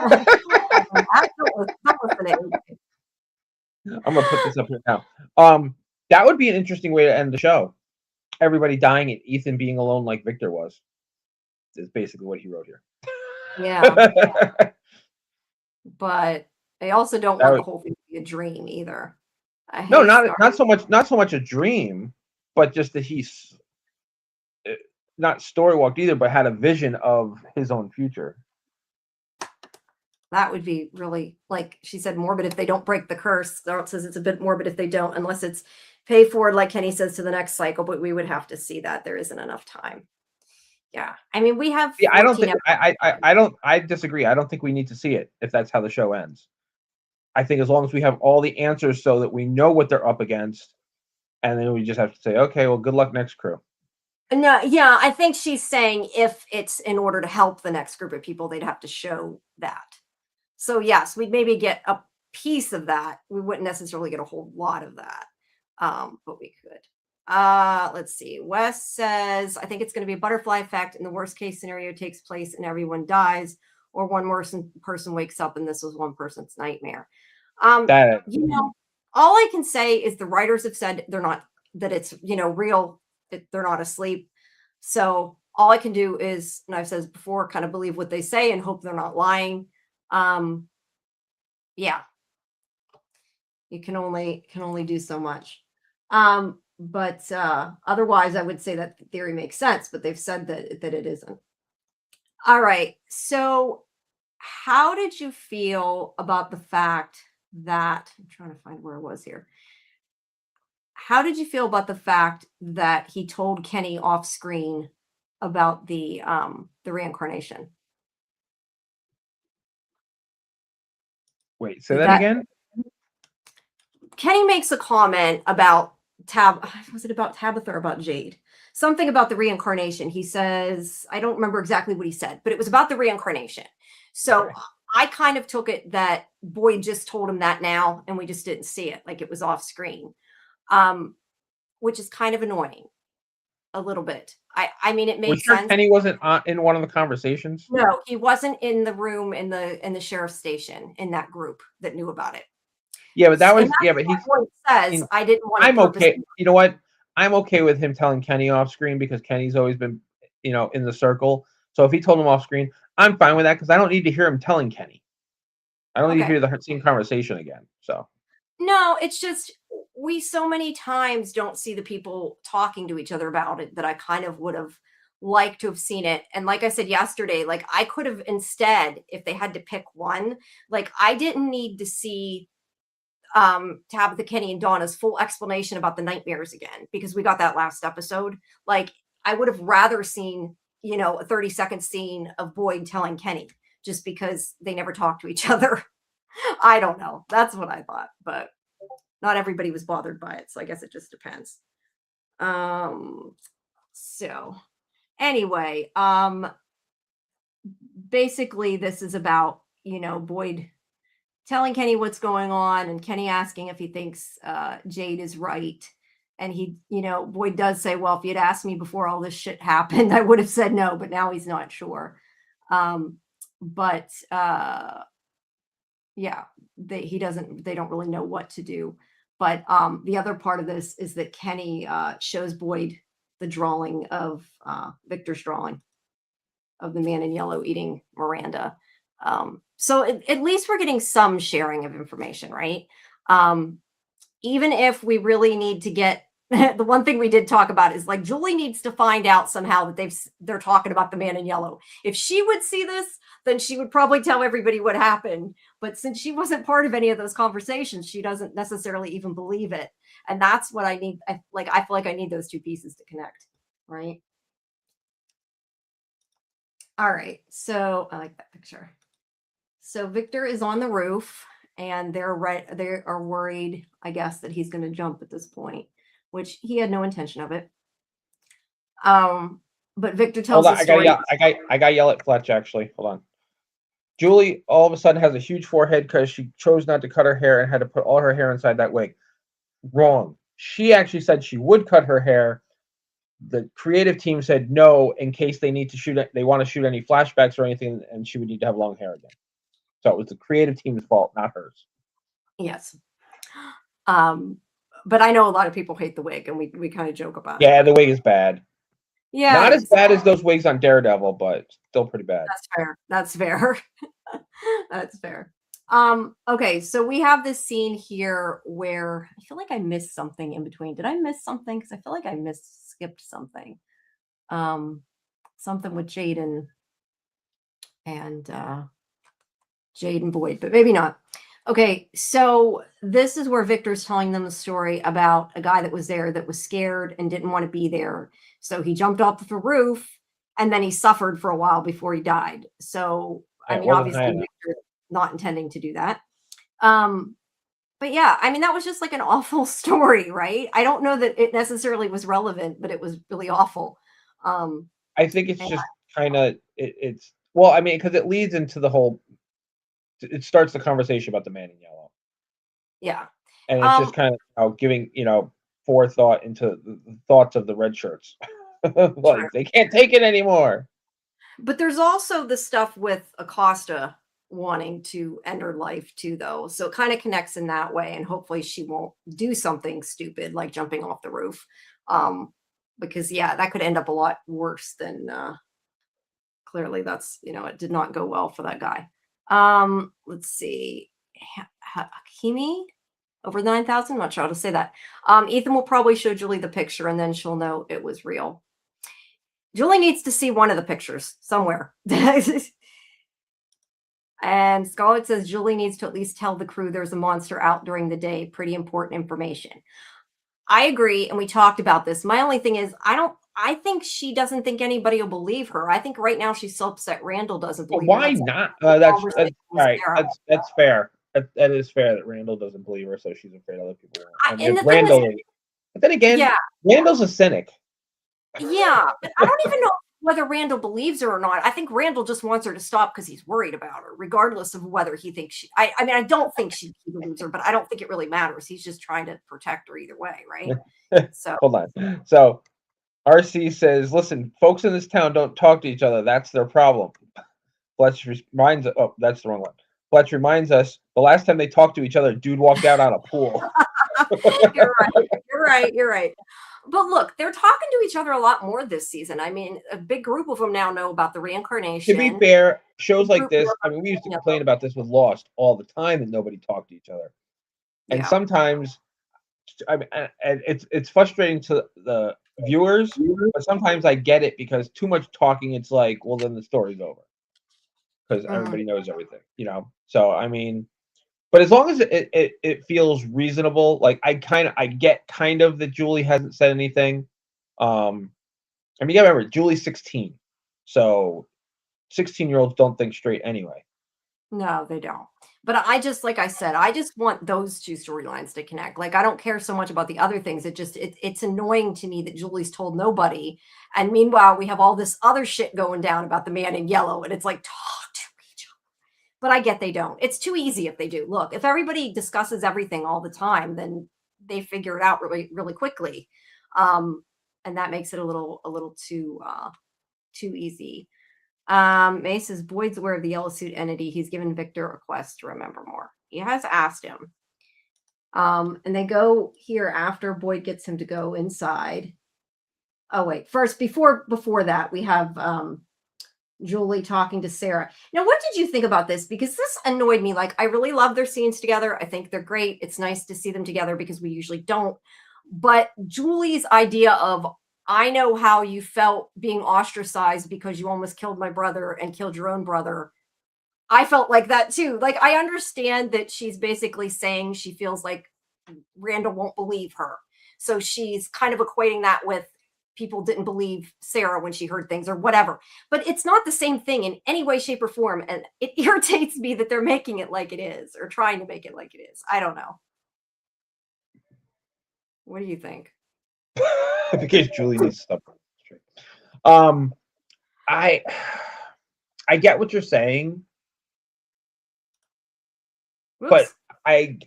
I'm gonna put this up here now. That would be an interesting way to end the show. Everybody dying and Ethan being alone like Victor was. Is basically what he wrote here. Yeah. But I also don't want the whole thing to be a dream either. No, not so much a dream, but just that he's not story walked either, but had a vision of his own future. That would be really, like she said, morbid if they don't break the curse. Daryl says it's a bit morbid if they don't, unless it's pay forward, like Kenny says, to the next cycle. But we would have to see that. There isn't enough time. Yeah, I mean, we have. Yeah, I don't think. I disagree. I don't think we need to see it if that's how the show ends. I think as long as we have all the answers so that we know what they're up against, and then we just have to say, okay, well, good luck next crew. No, yeah, I think she's saying if it's in order to help the next group of people, they'd have to show that. So yes, we'd maybe get a piece of that. We wouldn't necessarily get a whole lot of that, but we could. Let's see. Wes says, I think it's going to be a butterfly effect, and the worst case scenario takes place and everyone dies, or one person wakes up and this was one person's nightmare. That All I can say is the writers have said they're not, that it's, real, they're not asleep. So all I can do is, and I've said this before, kind of believe what they say and hope they're not lying. Yeah, you can only do so much. But otherwise, I would say that the theory makes sense, but they've said that it isn't. All right. So, how did you feel about the fact that I'm trying to find where I was here? How did you feel about the fact that he told Kenny off screen about the reincarnation? Wait, say Did that that again? Kenny makes a comment about was it about Tabitha or about Jade? Something about the reincarnation. He says, I don't remember exactly what he said, but it was about the reincarnation. So Okay. I kind of took it that Boyd just told him that now, and we just didn't see it, like it was off screen, um, which is kind of annoying a little bit. I mean, it We're made sure sense. Kenny wasn't in one of the conversations? No, he wasn't in the room in the sheriff's station in that group that knew about it. Yeah, but that And was that's but he's what Boyd says. in I didn't want to I'm okay. purposely. You know what? I'm okay with him telling Kenny off screen because Kenny's always been, in the circle. So if he told him off screen, I'm fine with that because I don't need to hear him telling Kenny. I don't need to Okay. hear the same conversation again. So No, it's just we so many times don't see the people talking to each other about it that I kind of would have liked to have seen it. And like I said yesterday, like I could have instead, if they had to pick one, like I didn't need to see Tabitha, Kenny, and Donna's full explanation about the nightmares again because we got that last episode. Like I would have rather seen, a 30-second scene of Boyd telling Kenny just because they never talk to each other. I don't know. That's what I thought, but not everybody was bothered by it. So I guess it just depends. So anyway, basically this is about, Boyd telling Kenny what's going on and Kenny asking if he thinks Jade is right. And he, Boyd does say, well, if you'd asked me before all this shit happened, I would have said no, but now he's not sure. But yeah, they don't really know what to do. But the other part of this is that Kenny shows Boyd the drawing of Victor's drawing of the man in yellow eating Miranda. So at least we're getting some sharing of information, right? Even if we really need to get the one thing we did talk about is like Julie needs to find out somehow that they're talking about the man in yellow. If she would see this, then she would probably tell everybody what happened. But since she wasn't part of any of those conversations, she doesn't necessarily even believe it. And that's what I need. I feel like I need those two pieces to connect, right? All right. So I like that picture. So Victor is on the roof and they are worried, I guess, that he's going to jump at this point, which he had no intention of it. But Victor tells hold on, the story. I got to yell at Fletch actually. Hold on. Julie all of a sudden has a huge forehead because she chose not to cut her hair and had to put all her hair inside that wig. Wrong. She actually said she would cut her hair. The creative team said no in case they need to shoot it. They want to shoot any flashbacks or anything, and she would need to have long hair again. So it was the creative team's fault, not hers. Yes. But I know a lot of people hate the wig, and we kind of joke about it. Yeah, the wig is bad. Yeah, not as bad as those wigs on Daredevil, but still pretty bad. That's fair. That's fair. That's fair. Okay, so we have this scene here where I feel like I missed something in between. Did I miss something? Because I feel like I skipped something. Something with Jade and Jade and Boyd, but maybe not. Okay, so this is where Victor's telling them the story about a guy that was there that was scared and didn't want to be there. So he jumped off the roof and then he suffered for a while before he died. So, I mean, obviously, Victor not intending to do that. But yeah, I mean, that was just like an awful story, right? I don't know that it necessarily was relevant, but it was really awful. I think it's just kind of, it's, well, I mean, because it leads into the whole, it starts the conversation about the man in yellow. Yeah. And it's just kind of giving, forethought into the thoughts of the red shirts. True. Like they can't take it anymore. But there's also the stuff with Acosta wanting to end her life too, though. So it kind of connects in that way. And hopefully she won't do something stupid like jumping off the roof. Um, because yeah, that could end up a lot worse than clearly that's, it did not go well for that guy. Let's see. Hakimi over 9,000. Not sure how to say that. Ethan will probably show Julie the picture and then she'll know it was real. Julie needs to see one of the pictures somewhere. And Scarlett says Julie needs to at least tell the crew there's a monster out during the day. Pretty important information. I agree, and we talked about this. My only thing is, I think she doesn't think anybody will believe her. I think right now she's so upset Randall doesn't But believe her. why That's not? a That's conversation all with right. Sarah. That's fair. That is fair that Randall doesn't believe her, so she's afraid other people won't. I mean, And if the thing is, but then again, yeah, Randall's a cynic. yeah, but I don't even know whether Randall believes her or not. I think Randall just wants her to stop because he's worried about her, regardless of whether he thinks she. I mean, I don't think he believes her, but I don't think it really matters. He's just trying to protect her either way, right? So Hold on. So RC says, "Listen, folks in this town don't talk to each other. That's their problem." Fletch reminds. Oh, that's the wrong one. Fletch reminds us the last time they talked to each other, dude walked out on a pool. you're right. You're right. You're right. But look, they're talking to each other a lot more this season. I mean, a big group of them now know about the To reincarnation. be fair, shows like Group this. more I mean, we used to about complain about this with Lost all the time that nobody talked to each other, and yeah. sometimes, I mean, and it's frustrating to the viewers, but sometimes I get it because too much talking. It's like, well, then the story's over because everybody knows everything, you know. So I mean, but as long as it feels reasonable, like I get kind of that Julie hasn't said anything. I mean, you gotta remember, Julie's 16, so 16-year-olds don't think straight anyway. No, they don't. But I just, like I said, I just want those two storylines to connect. Like, I don't care so much about the other things. It's annoying to me that Julie's told nobody. And meanwhile, we have all this other shit going down about the man in yellow. And it's like, talk to each other. But I get they don't. It's too easy if they do. Look, if everybody discusses everything all the time, then they figure it out really, really quickly. And that makes it a little too easy. May says Boyd's aware of the yellow suit entity. He's given Victor a quest to remember more. He has asked him. And they go here after Boyd gets him to go inside. Oh, wait. First, before that, we have Julie talking to Sarah. Now, what did you think about this? Because this annoyed me. Like, I really love their scenes together. I think they're great. It's nice to see them together because we usually don't. But Julie's idea of, I know how you felt being ostracized because you almost killed my brother and killed your own brother. I felt like that too. Like, I understand that she's basically saying she feels like Randall won't believe her. So she's kind of equating that with people didn't believe Sarah when she heard things or whatever. But it's not the same thing in any way, shape, or form. And it irritates me that they're making it like it is or trying to make it like it is. I don't know. What do you think? Because Julie needs to stop. Um, I get what you're saying, but Whoops. I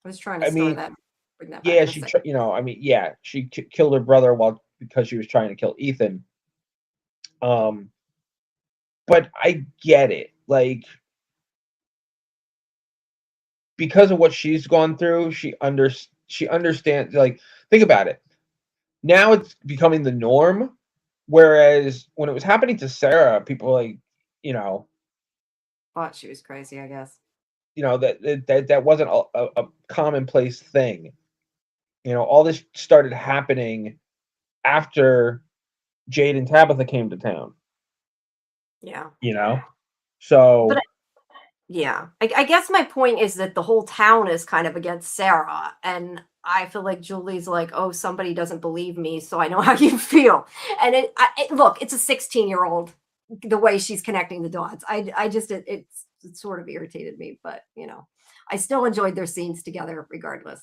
was trying to I store mean, that. Bring that back yeah, in a second. I mean, yeah, she killed her brother because she was trying to kill Ethan. But I get it, like because of what she's gone through, she understands. Like, think about it. Now it's becoming the norm, whereas when it was happening to Sarah, people were like, you know, Thought she was crazy, I guess. that wasn't a commonplace thing. You know, all this started happening after Jade and Tabitha came to town. Yeah. You know, so But yeah, I guess my point is that the whole town is kind of against Sarah. And I feel like Julie's like, oh, somebody doesn't believe me. So I know how you feel. And look, it's a 16-year-old, the way she's connecting the dots. I just, it sort of irritated me, but I still enjoyed their scenes together regardless.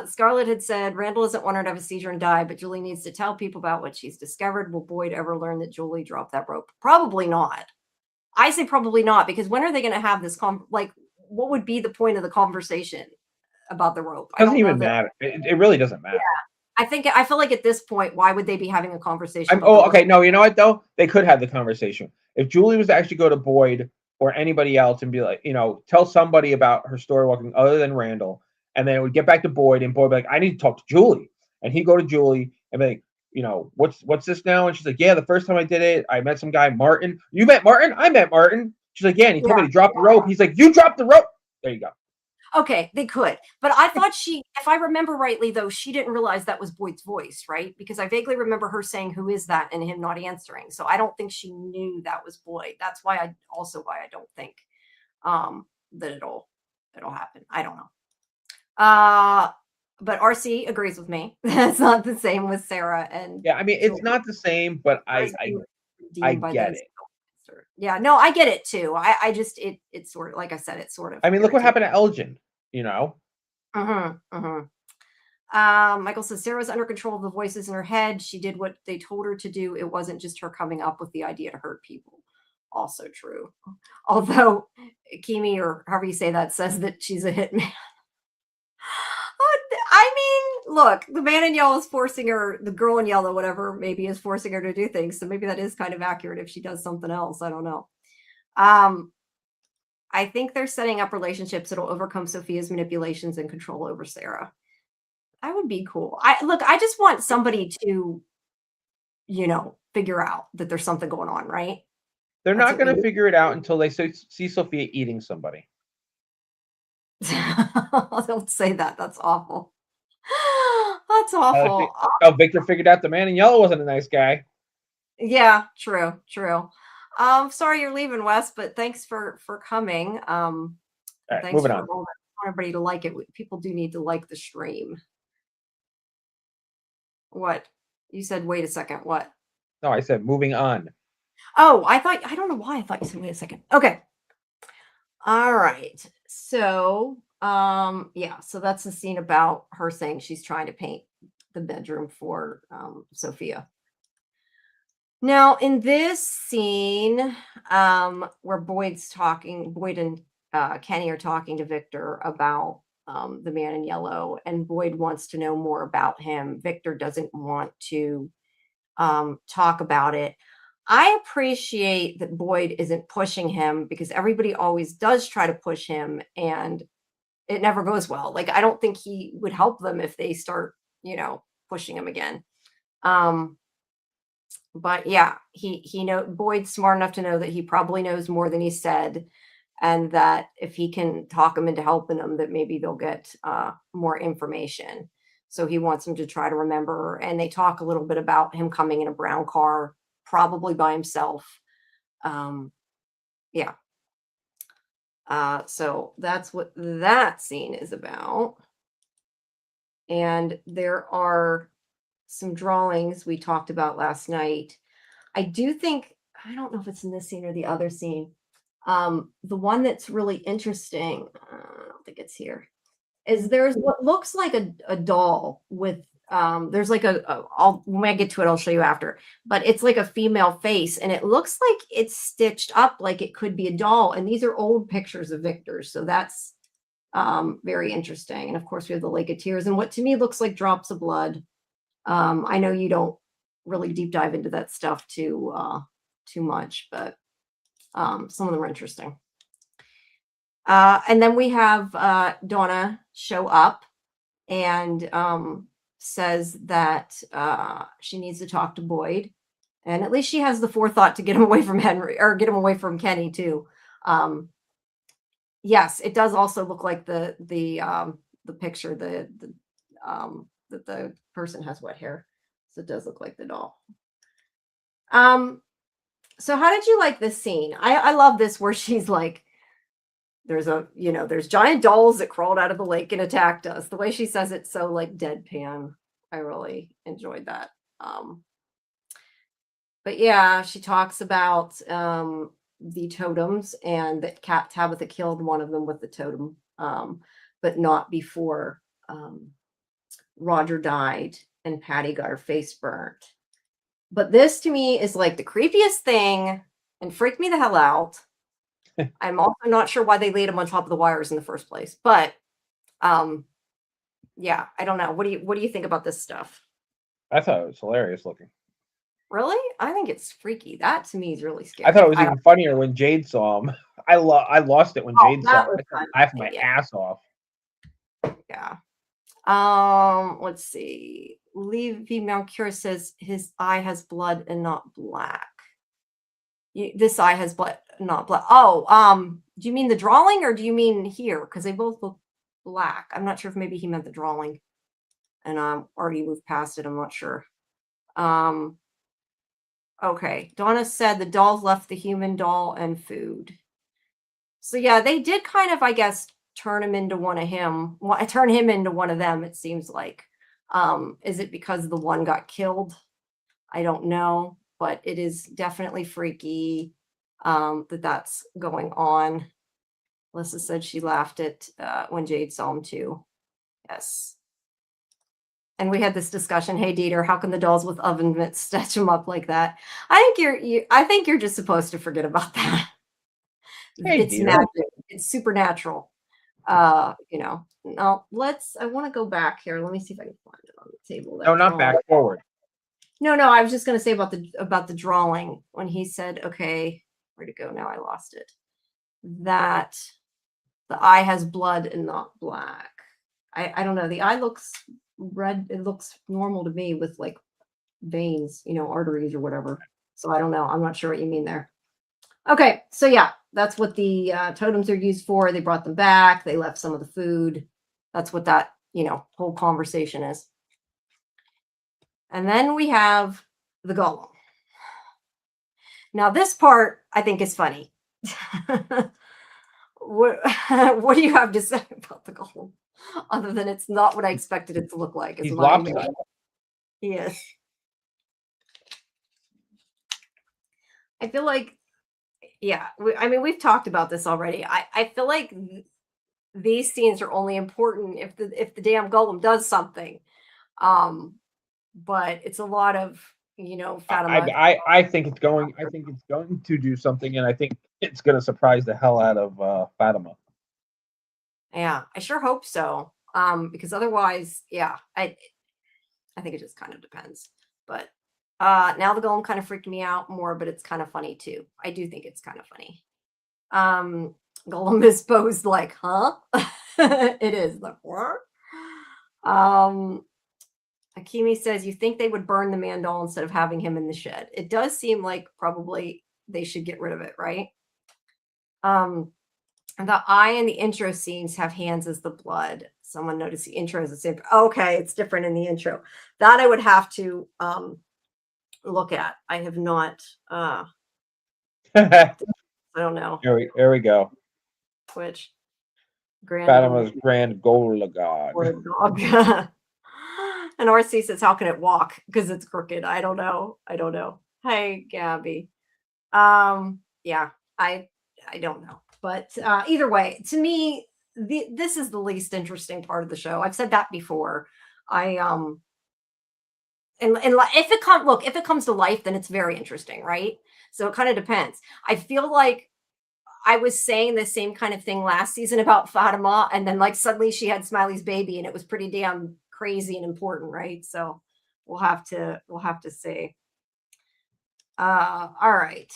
Scarlett had said Randall doesn't want her to have a seizure and die, but Julie needs to tell people about what she's discovered. Will Boyd ever learn that Julie dropped that rope? Probably not. I say probably not, because when are they going to have this? Like, what would be the point of the conversation? about the rope. I Doesn't don't know even that. matter. It really doesn't Yeah, matter. I feel like at this point, why would they be having a conversation I'm about the oh, rope? okay, no, you know what, though? They could have the conversation. If Julie was to actually go to Boyd or anybody else and be like, tell somebody about her story walking other than Randall, and then it would get back to Boyd, and Boyd would be like, "I need to talk to Julie." And he'd go to Julie and be like, "What's this now?" And she's like, "Yeah, the first time I did it, I met some guy, Martin. You met Martin? I met Martin." She's like, "Yeah, and he told me Yeah. to drop the rope." He's like, "You dropped the rope." There you go. Okay, they could. But I thought if I remember rightly, though, she didn't realize that was Boyd's voice, right? Because I vaguely remember her saying, "Who is that?" and him not answering. So I don't think she knew that was Boyd. That's why I don't think that it'll happen. I don't know. But RC agrees with me. That's not the same with Sarah and Yeah, I mean, it's Julie. not the same, but Sarah's I being I redeemed by get them. it. Yeah, no, I get it too. I just it's sort of like I said, it's sort of I mean, look what irritating. happened to Elgin, you know? Michael says Sarah was under control of the voices in her head. She did what they told her to do. It wasn't just her coming up with the idea to hurt people. Also true. Although Kimi, or however you say that, says that she's a hitman. I mean, look, the man in yellow is forcing her, the girl in yellow, whatever, maybe is forcing her to do things. So maybe that is kind of accurate if she does something else. I don't know. Um, I think they're setting up relationships that'll overcome Sophia's manipulations and control over Sarah. That would be cool. I just want somebody to, figure out that there's something going on, right? They're That's not what we gonna need. figure it out until they see Sophia eating somebody. Don't say that. That's awful. That's Uh, awful. Victor figured out the man in yellow wasn't a nice guy. Yeah, true, true. Sorry you're leaving, Wes, but thanks for coming. All And right, thanks moving for on. all for everybody to like it. People do need to like the stream. What? You said wait a second. What? No, I said moving on. Oh, I don't know why I thought you said wait a second. Okay. All right. So, yeah, so that's the scene about her saying she's trying to paint the bedroom for Sophia. Now, in this scene, where Boyd and Kenny are talking to Victor about the man in yellow, and Boyd wants to know more about him. Victor doesn't want to talk about it. I appreciate that Boyd isn't pushing him because everybody always does try to push him and it never goes well. Like, I don't think he would help them if they start, pushing him again. Um, but yeah, Boyd's smart enough to know that he probably knows more than he said, and that if he can talk him into helping them, that maybe they'll get more information. So he wants him to try to remember. And they talk a little bit about him coming in a brown car, probably by himself. Yeah. So that's what that scene is about. And there are some drawings we talked about last night. I do think, I don't know if it's in this scene or the other scene. The one that's really interesting, I don't think it's here, is there's what looks like a doll with there's like when I get to it, I'll show you after, but it's like a female face and it looks like it's stitched up like it could be a doll. And these are old pictures of Victor's. So that's very interesting. And of course, we have the Lake of Tears and what to me looks like drops of blood. I know you don't really deep dive into that stuff too much, but some of them are interesting. And then we have Donna show up and says that she needs to talk to Boyd. And at least she has the forethought to get him away from Henry or get him away from Kenny too. Yes, it does also look like the picture, that the person has wet hair. So it does look like the doll. So how did you like this scene? I love this where she's like, there's giant dolls that crawled out of the lake and attacked us. The way she says it so like deadpan. I really enjoyed that. But yeah, she talks about the totems and that Tabitha killed one of them with the totem, but not before Roger died and Patty got her face burnt. But this to me is like the creepiest thing and freaked me the hell out. I'm also not sure why they laid him on top of the wires in the first place, but Yeah, I don't know. What do you think about this stuff? I thought it was hilarious looking. Really? I think it's freaky. That to me is really I thought it scary. was even funnier when Jade saw him. I lost it when Oh, Jade saw that him. was I started fun. laughing my Yeah, ass off. yeah. Let's see. Levy Malcure says his eye has blood and not black. This eye has blood, not black. Oh, do you mean the drawing or do you mean here? Because they both look black. I'm not sure if maybe he meant the drawing, and already moved past it. I'm not sure. Um, okay. Donna said the dolls left the human doll and food. So yeah, they did kind of, I guess, turn him into one of him. Turn him into one of them. It seems like. Is it because the one got killed? I don't know, but it is definitely freaky that that's going on. Alyssa said she laughed at when Jade saw him too. Yes. And we had this discussion. Hey, Dieter, how can the dolls with oven mitts stitch them up like that? I think you're just supposed to forget about that. Hey, It's Dieter. magic. It's supernatural. Now I want to go back here. Let me see if I can find it on the table. No, That not drawing. back, forward. No, I was just going to say about the drawing when he said, okay, where'd it go? Now I lost it. That the eye has blood and not black. I don't know. The eye looks red. It looks normal to me with like veins, arteries or whatever. So I don't know. I'm not sure what you mean there. Okay, so yeah, that's what the totems are used for. They brought them back. They left some of the food. That's what that whole conversation is. And then we have the golem. Now this part I think is funny. what what do you have to say about the golem? Other than it's not what I expected it to look like. Is He's what I mean. lopsided. Yes. I feel like, yeah, I mean, we've talked about this already. I feel like these scenes are only important if the damn golem does something. Um, but it's a lot of Fatima. I think it's going. I think it's going to do something, and I think it's going to surprise the hell out of Fatima. Yeah, I sure hope so. Because otherwise, yeah, I think it just kind of depends. But now the golem kind of freaked me out more, but it's kind of funny too. I do think it's kind of funny. Golem is posed like, huh? It is like what? Akimi says, you think they would burn the man doll instead of having him in the shed. It does seem like probably they should get rid of it, right? The eye in the intro scenes have hands as the blood. Someone noticed the intro is the same. Okay, it's different in the intro. That I would have to look at. I have not. I don't know Here we go. which grand Fatima's grand Golagod. dog. And RC says, "How can it walk? Because it's crooked." I don't know. Hey, Gabby. Yeah, I don't know. But either way, to me, this is the least interesting part of the show. I've said that before. I and if it comes to life, then it's very interesting, right? So it kind of depends. I feel like I was saying the same kind of thing last season about Fatima, and then like suddenly she had Smiley's baby, and it was pretty damn crazy and important, right? So we'll have to see. All right.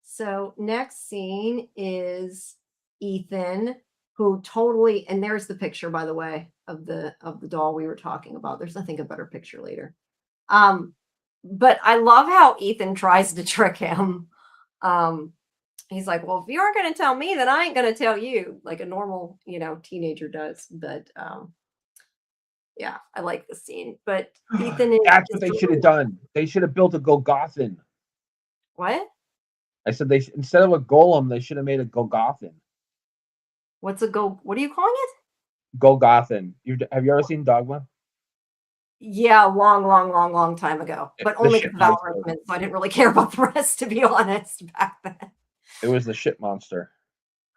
So next scene is Ethan, who totally, and there's the picture, by the way, of the doll we were talking about. There's nothing a better picture later. But I love how Ethan tries to trick him. He's like, well, if you aren't going to tell me, then I ain't going to tell you, like a normal, teenager does. But yeah, I like the scene. But Ethan That's what they should have done. They should have built a Golgothan. What? I said instead of a golem, they should have made a Golgothan. What are you calling it? Golgothan. Have you ever seen Dogma? Yeah, long time ago. But only because of algorithms, so I didn't really care about the rest, to be honest, back then. It was the shit monster.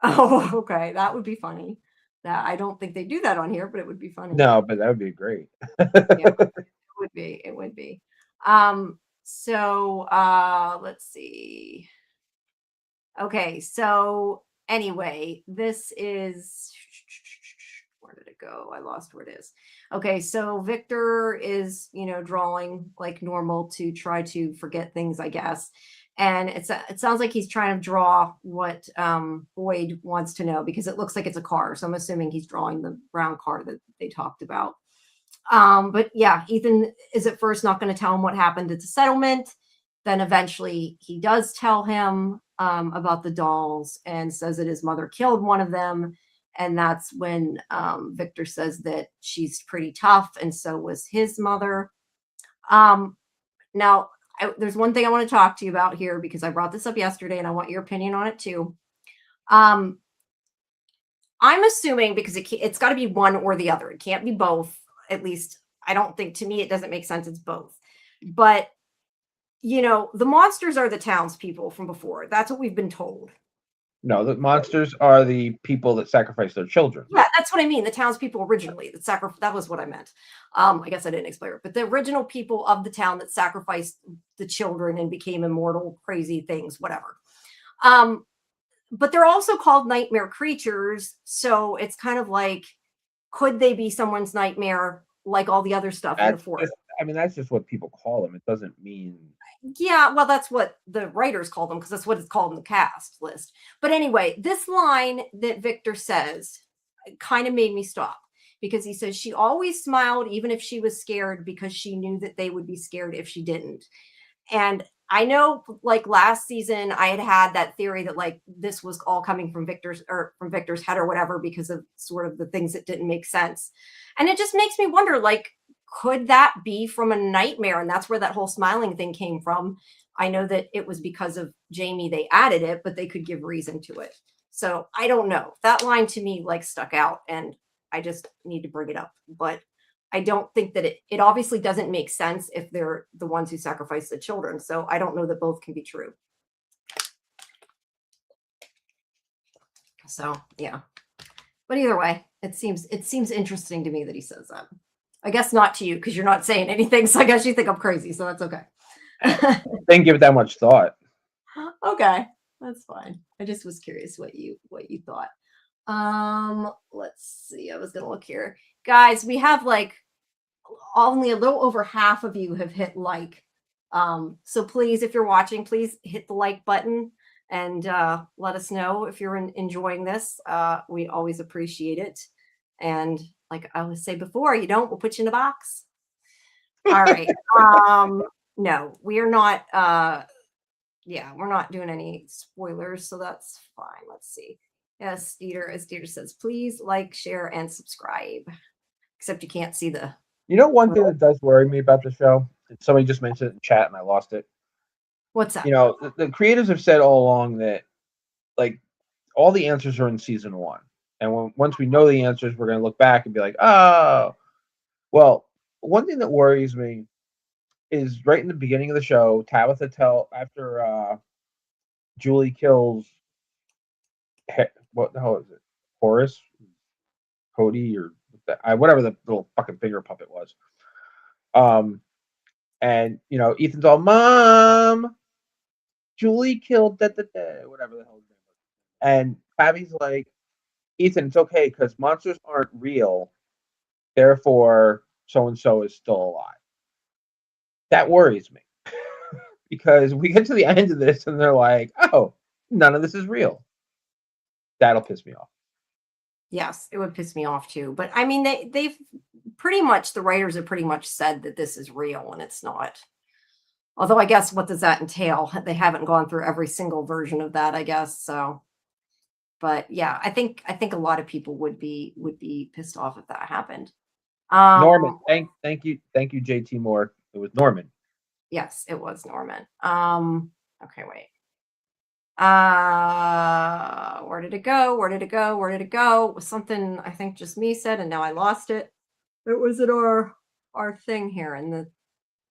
Oh, okay. That would be funny. That I don't think they do that on here, but it would be funny. No, but that would be great. Yeah, it would be. So let's see. Okay, so anyway, this is Where did it go? I lost where it is. Okay, so Victor is, drawing like normal to try to forget things, I guess. And it sounds like he's trying to draw what Boyd wants to know because it looks like it's a car. So I'm assuming he's drawing the brown car that they talked about. But yeah, Ethan is at first not going to tell him what happened at the settlement. Then eventually he does tell him about the dolls and says that his mother killed one of them. And that's when Victor says that she's pretty tough, and so was his mother. Now, there's one thing I want to talk to you about here because I brought this up yesterday and I want your opinion on it too. I'm assuming because it's got to be one or the other. It can't be both. At least I don't think, to me, it doesn't make sense. It's both. But, the monsters are the townspeople from before. That's what we've been told. No, the monsters are the people that sacrifice their children. Yeah, that's what I mean. The townspeople originally that was what I meant. I guess I didn't explain it, but the original people of the town that sacrificed the children and became immortal, crazy things, whatever. But they're also called nightmare creatures. So it's kind of like, could they be someone's nightmare like all the other stuff in the forest? That's just what people call them. It doesn't mean. Yeah, well, that's what the writers call them because that's what it's called in the cast list. But anyway, this line that Victor says kind of made me stop because he says she always smiled even if she was scared because she knew that they would be scared if she didn't. And I know, like last season, I had that theory that like this was all coming from Victor's head or whatever because of sort of the things that didn't make sense. And it just makes me wonder, like, could that be from a nightmare? And that's where that whole smiling thing came from. I know that it was because of Jamie they added it, but they could give reason to it. So I don't know. That line to me like stuck out, and I just need to bring it up. But I don't think that it obviously doesn't make sense if they're the ones who sacrifice the children. So I don't know that both can be true. So yeah. But either way, it seems interesting to me that he says that. I guess not to you because you're not saying anything. So I guess you think I'm crazy. So that's okay. Didn't give it that much thought. Okay, that's fine. I just was curious what you thought. Let's see. I was gonna look here, guys. We have like only a little over half of you have hit like. So please, if you're watching, please hit the like button and let us know if you're enjoying this. We always appreciate it. And like I always say before, we'll put you in a box. All right. No, we are not. We're not doing any spoilers, so that's fine. Let's see. Yes, Dieter, as Dieter says, please like, share, and subscribe. Except you can't see the. One thing that does worry me about the show, somebody just mentioned it in chat and I lost it. What's that? The creators have said all along that, like, all the answers are in season 1. And once we know the answers, we're going to look back and be like, oh. Well, one thing that worries me is right in the beginning of the show, Tabitha after Julie kills, what the hell is it? Horace? Cody? Or whatever the little fucking finger puppet was. And, Ethan's all, Mom, Julie killed whatever the hell his name was. And Abby's like, Ethan, it's okay because monsters aren't real. Therefore, so-and-so is still alive. That worries me because we get to the end of this and they're like, oh, none of this is real. That'll piss me off. Yes, it would piss me off too. But I mean, they've pretty much, the writers have pretty much said that this is real and it's not. Although I guess what does that entail? They haven't gone through every single version of that, I guess. So, but yeah, I think a lot of people would be pissed off if that happened. Norman, thank you, JT Moore. It was Norman. Yes, it was Norman. Okay, wait. Where did it go? Where did it go? Where did it go? It was something I think just me said, and now I lost it. It was in our thing here in the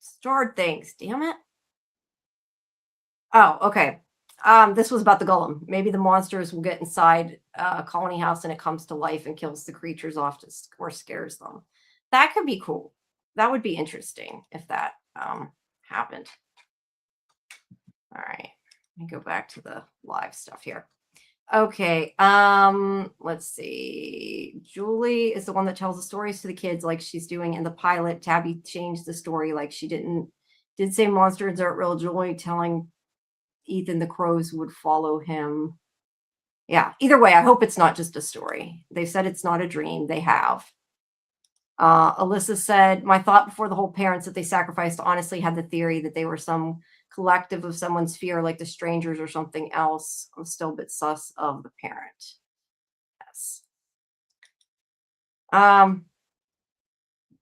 starred things. Damn it. Oh, okay. This was about the golem. Maybe the monsters will get inside a colony house and it comes to life and kills the creatures off or scares them. That could be cool. That would be interesting if that happened. All right. Let me go back to the live stuff here. Okay. Let's see. Julie is the one that tells the stories to the kids like she's doing in the pilot. Tabby changed the story like she did say monsters aren't real. Julie telling Ethan the crows would follow him. Yeah. Either way, I hope it's not just a story. They said it's not a dream. They have. Alyssa said, my thought before the whole parents that they sacrificed honestly had the theory that they were some collective of someone's fear, like the strangers or something else. I'm still a bit sus of the parent. Yes. Um,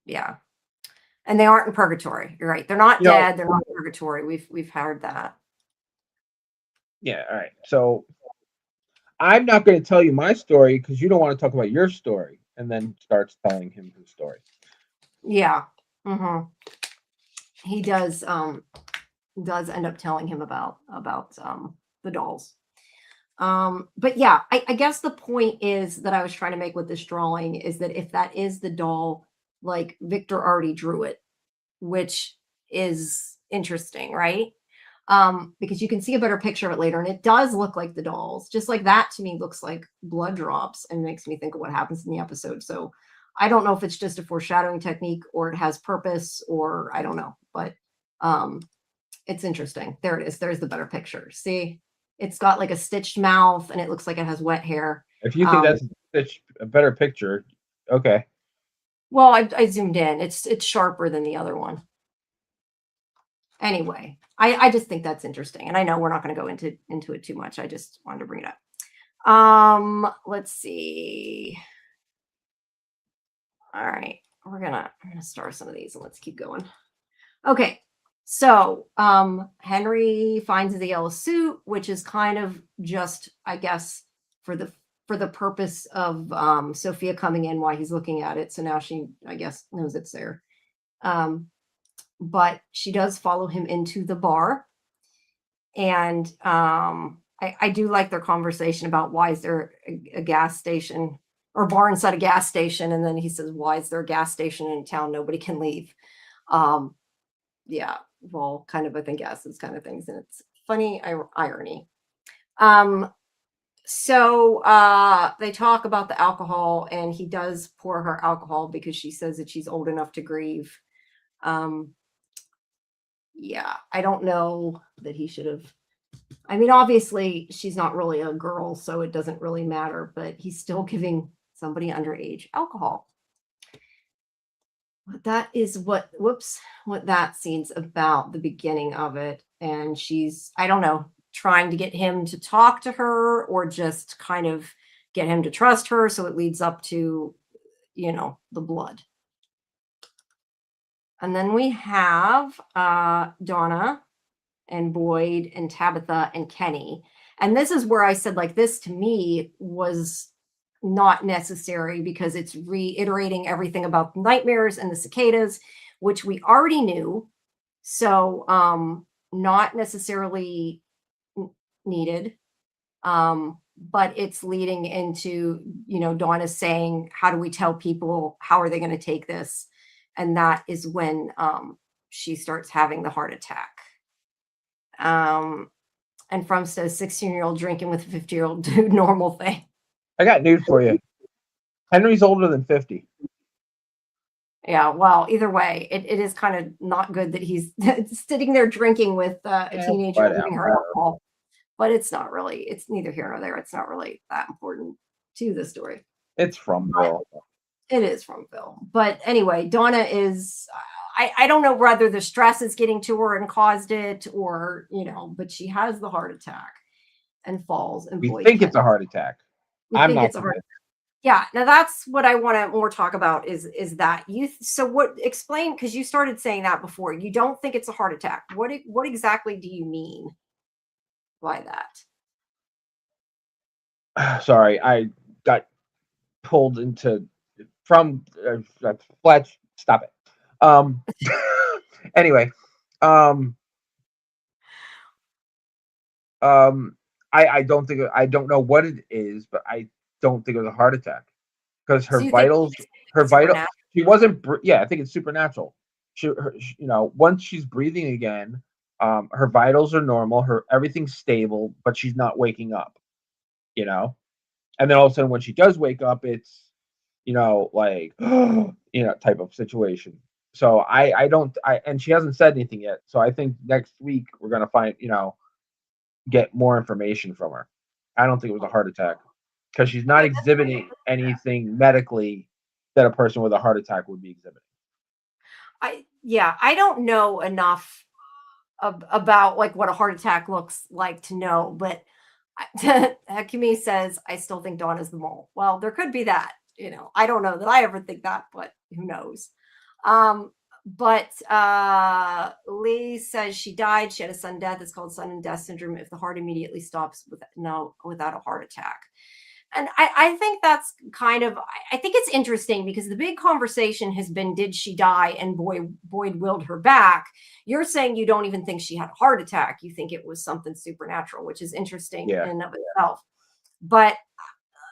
yeah. And they aren't in purgatory. You're right. They're not You know, dead. They're not in purgatory. We've heard that. yeah, all right. So I'm not going to tell you my story because you don't want to talk about your story, and then starts telling him his story. Yeah. Hmm. He does end up telling him about the dolls. But yeah, I guess the point is that I was trying to make with this drawing is that if that is the doll, like Victor already drew it, which is interesting, right? Because you can see a better picture of it later, and it does look like the dolls. Just like that to me looks like blood drops and makes me think of what happens in the episode. So I don't know if it's just a foreshadowing technique or it has purpose, or I don't know, but um it's interesting. There it is. There's the better picture. See, it's got like a stitched mouth and it looks like it has wet hair. If you think Um, that's a better picture, okay. well, I zoomed in. It's sharper than the other one. Anyway, I just think that's interesting. And I know we're not going to go into it too much. I just wanted to bring it up. Let's see. All right. I'm gonna star some of these and let's keep going. Okay. So Henry finds the yellow suit, which is kind of just, I guess, for the purpose of Sophia coming in while he's looking at it. So now she, I guess, knows it's there. But she does follow him into the bar. And I do like their conversation about why is there a gas station or bar inside a gas station. And then he says, why is there a gas station in a town nobody can leave? Um, yeah, well, kind of, I think, gases kind of things. And it's funny irony. Um, so they talk about the alcohol, and he does pour her alcohol because she says that she's old enough to grieve. Um, yeah, I don't know that he should have. I mean, obviously, she's not really a girl, so it doesn't really matter, but he's still giving somebody underage alcohol. That is what that scene's about, the beginning of it. And she's, I don't know, trying to get him to talk to her or just kind of get him to trust her. So it leads up to, the blood. And then we have Donna and Boyd and Tabitha and Kenny. And this is where I said, like, this to me was not necessary because it's reiterating everything about nightmares and the cicadas, which we already knew. So, not necessarily needed. But it's leading into, Dawn is saying, how do we tell people? How are they going to take this? And that is when she starts having the heart attack. And From says 16-year-old drinking with a 50-year-old dude, normal thing. I got news for you. Henry's older than 50. Yeah, well, either way, it is kind of not good that he's sitting there drinking with a teenager giving her alcohol. But it's not really, it's neither here nor there. It's not really that important to the story. It's from Bill. It is from Phil. But anyway, Donna is, I don't know whether the stress is getting to her and caused it or, but she has the heart attack and falls. And We think it's a heart attack. I'm think not it's a heart attack. Yeah. Now that's what I want to more talk about is that you. So what explain, because you started saying that before, you don't think it's a heart attack. What exactly do you mean by that? Sorry, I got pulled into from Fletch. Stop it. Anyway, I don't think I don't know what it is, but I don't think it was a heart attack because her vitals, she wasn't. Yeah, I think it's supernatural. Once she's breathing again, her vitals are normal. Everything's stable, but she's not waking up. you know. And then all of a sudden, when she does wake up, it's like type of situation. So I don't I and she hasn't said anything yet. So I think next week we're gonna get more information from her. I don't think it was a heart attack because she's not Okay, that's great. exhibiting anything medically that a person with a heart attack would be exhibiting. I don't know enough about like what a heart attack looks like to know, but Hakimi says, I still think Dawn is the mole. Well, there could be that, I don't know that I ever think that, but who knows? But Lee says she died. She had a sudden death. It's called sudden death syndrome if the heart immediately stops without a heart attack. And I think that's kind of, I think it's interesting because the big conversation has been, did she die and Boyd willed her back? You're saying you don't even think she had a heart attack. You think it was something supernatural, which is interesting Yeah. in and of itself. But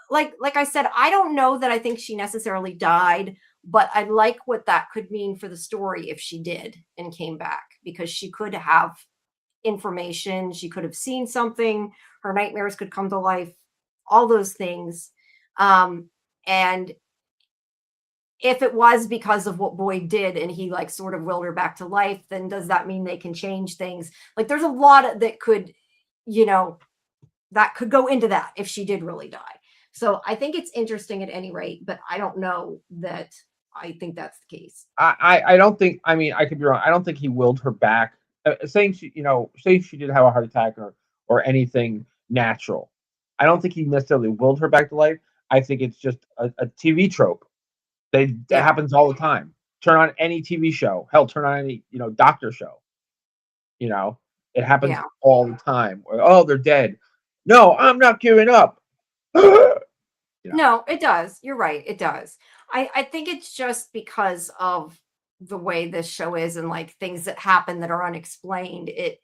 like I said, I don't know that I think she necessarily died, but I like what that could mean for the story if she did and came back, because she could have information. She could have seen something. Her nightmares could come to life, all those things. And if it was because of what Boyd did and he like sort of willed her back to life, then does that mean they can change things? Like there's a lot that could, that could go into that if she did really die. So I think it's interesting at any rate, but I don't know that I think that's the case. I don't think. I mean, I could be wrong. I don't think he willed her back. Saying she did have a heart attack or anything natural. I don't think he necessarily willed her back to life. I think it's just a TV trope. That Yeah. happens all the time. Turn on any TV show. Hell, turn on any doctor show. It happens Yeah. all the time. Oh, they're dead. No, I'm not giving up. No, it does. You're right. It does. I think it's just because of the way this show is and like things that happen that are unexplained. It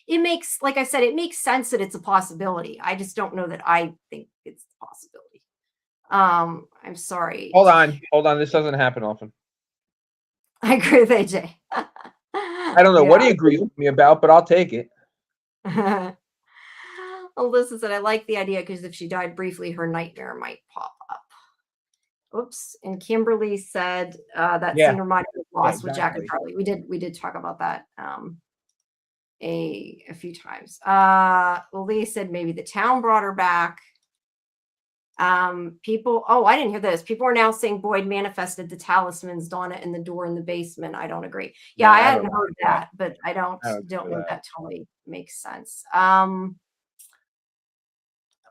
makes, like I said, it makes sense that it's a possibility. I just don't know that I think it's a possibility. I'm sorry. Hold on. This doesn't happen often. I agree with AJ. I don't know what he agrees with me about, but I'll take it. Alyssa said, I like the idea because if she died briefly, her nightmare might pop up. Oops. And Kimberly said that scene reminded me of Lost with Jack and Charlie. We did talk about that a few times. Lee said maybe the town brought her back. People, I didn't hear this. People are now saying Boyd manifested the talismans, Donna, in the door in the basement. I don't agree. Yeah, I hadn't heard that, but I don't know that totally makes sense.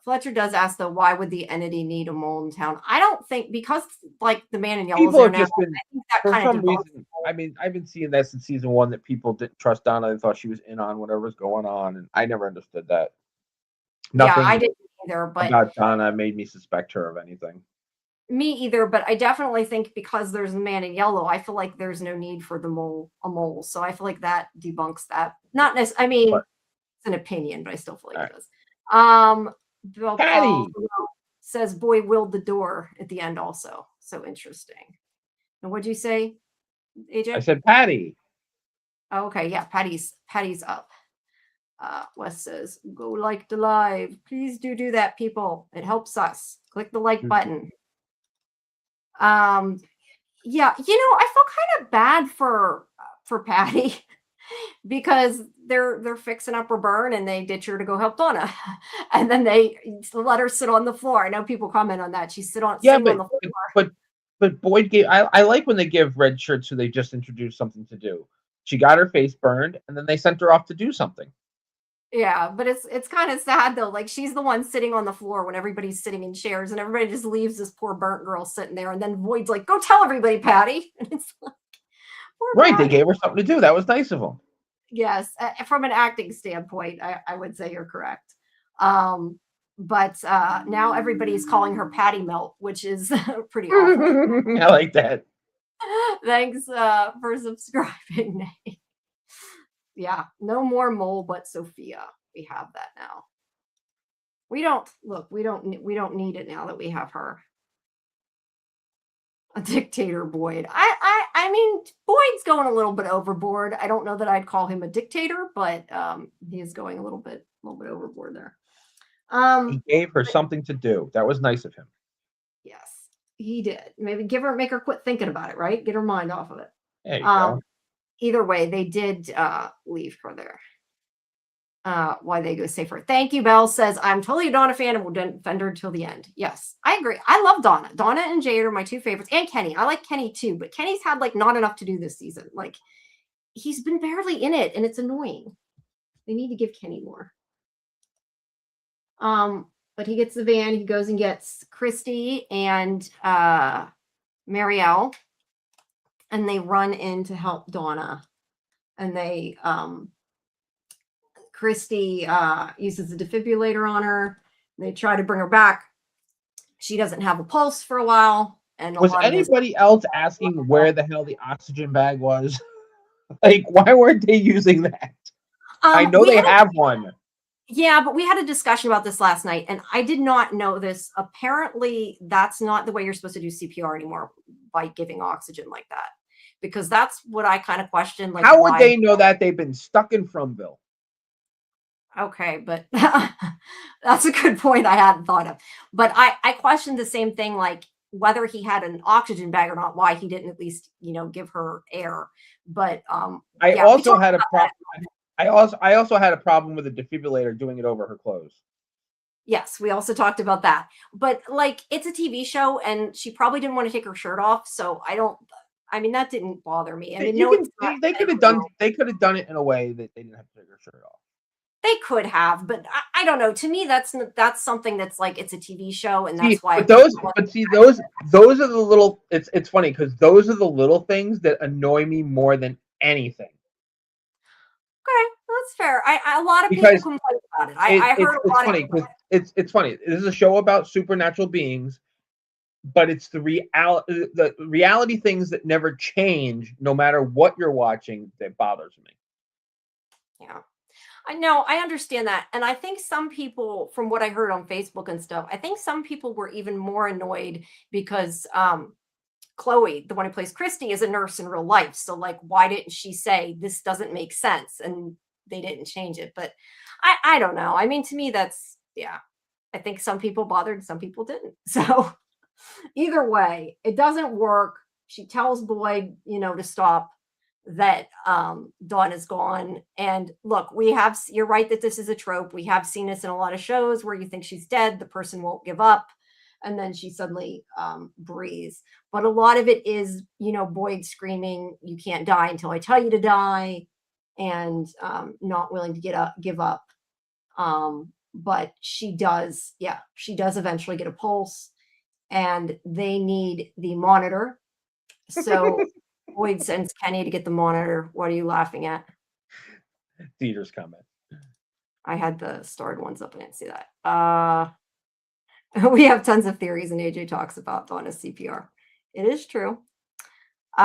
Fletcher does ask though, why would the entity need a mole in town? I don't think, because like the man in yellow. People have just been, for some reason. I mean, I've been seeing that since season 1 that people didn't trust Donna. They thought she was in on whatever was going on, and I never understood that. Nothing I didn't either, but about Donna made me suspect her of anything. Me either, but I definitely think because there's a man in yellow, I feel like there's no need for a mole. So I feel like that debunks that. Not necessarily. I mean, it's an opinion, but I still feel like it does. Bill Paul says Boyd willed the door at the end also. So interesting. And what'd you say, AJ? I said Patty. Oh, okay. Yeah, Patty's up. Wes says, go like the live. Please do that, people. It helps us. Click the like button. Yeah, I feel kind of bad for Patty because they're fixing up her burn and they ditch her to go help Donna, and then they let her sit on the floor. I know people comment on that. She's sitting on the floor. But Boyd gave. I like when they give red shirts who they just introduced something to do. She got her face burned, and then they sent her off to do something. Yeah, but it's kind of sad though. Like she's the one sitting on the floor when everybody's sitting in chairs, and everybody just leaves this poor burnt girl sitting there. And then Boyd's like, "Go tell everybody, Patty." And it's like, right? Patty. They gave her something to do. That was nice of them. Yes, from an acting standpoint, I would say you're correct. But now everybody's calling her Patty Melt, which is pretty awful. I like that. Thanks for subscribing, Nate. Yeah, no more mole but Sophia. We have that now. We don't need it now that we have her. A dictator, Boyd. I mean, Boyd's going a little bit overboard. I don't know that I'd call him a dictator, but he is going a little bit overboard there. He Um, gave her something to do. That was nice of him. yes, he did. Maybe make her quit thinking about it, right? Get her mind off of it. There you Um, go. Either way, they did leave her there. Why they go safer. Thank you, Belle says, I'm totally a Donna fan and will defend her until the end. Yes, I agree. I love Donna. Donna and Jade are my two favorites, and Kenny. I like Kenny too, but Kenny's had like not enough to do this season. Like he's been barely in it, and it's annoying. They need to give Kenny more. But he gets the van, he goes and gets Christy and Marielle, and they run in to help Donna. And they Christy uses a defibrillator on her. They try to bring her back. She doesn't have a pulse for a while. And a Was lot of this. anybody else asking where the hell the oxygen bag was? Like, why weren't they using that? I know they have one. Yeah, but we had a discussion about this last night, and I did not know this. Apparently, that's not the way you're supposed to do CPR anymore, by giving oxygen like that. Because that's what I kind of questioned. Like, how would they know that? They've been stuck in Fromville. Okay, but that's a good point I hadn't thought of. But I questioned the same thing, like whether he had an oxygen bag or not, why he didn't at least, give her air. But I yeah, also had a problem. I also had a problem with the defibrillator doing it over her clothes. Yes, we also talked about that. But like it's a TV show and she probably didn't want to take her shirt off, so I mean that didn't bother me. I mean, They could have done it in a way that they didn't have to take her shirt off. They could have, but I don't know. To me, that's something that's like it's a TV show, and that's why. But those are the little. It's funny because those are the little things that annoy me more than anything. Okay, that's fair. A lot of people complain about it. I heard a lot. Funny because it's funny. This is a show about supernatural beings, but it's the reality things that never change, no matter what you're watching, that bothers me. Yeah. I know, I understand that. And I think some people, from what I heard on Facebook and stuff, I think some people were even more annoyed because Chloe, the one who plays Christy, is a nurse in real life. So, like, why didn't she say this doesn't make sense? And they didn't change it. But I don't know. I mean, to me, that's, yeah. I think some people bothered, some people didn't. So, either way, it doesn't work. She tells Boyd, to stop, that Dawn is gone. And look, you're right that this is a trope. We have seen this in a lot of shows where you think she's dead, the person won't give up, and then she suddenly breathes. But a lot of it is, Boyd screaming, "You can't die until I tell you to die," and not willing to give up. But she does eventually get a pulse, and they need the monitor. So Boyd sends Kenny to get the monitor. What are you laughing at? Theater's comment. I had the starred ones up. I didn't see that. We have tons of theories, and AJ talks about Donna's CPR. It is true. We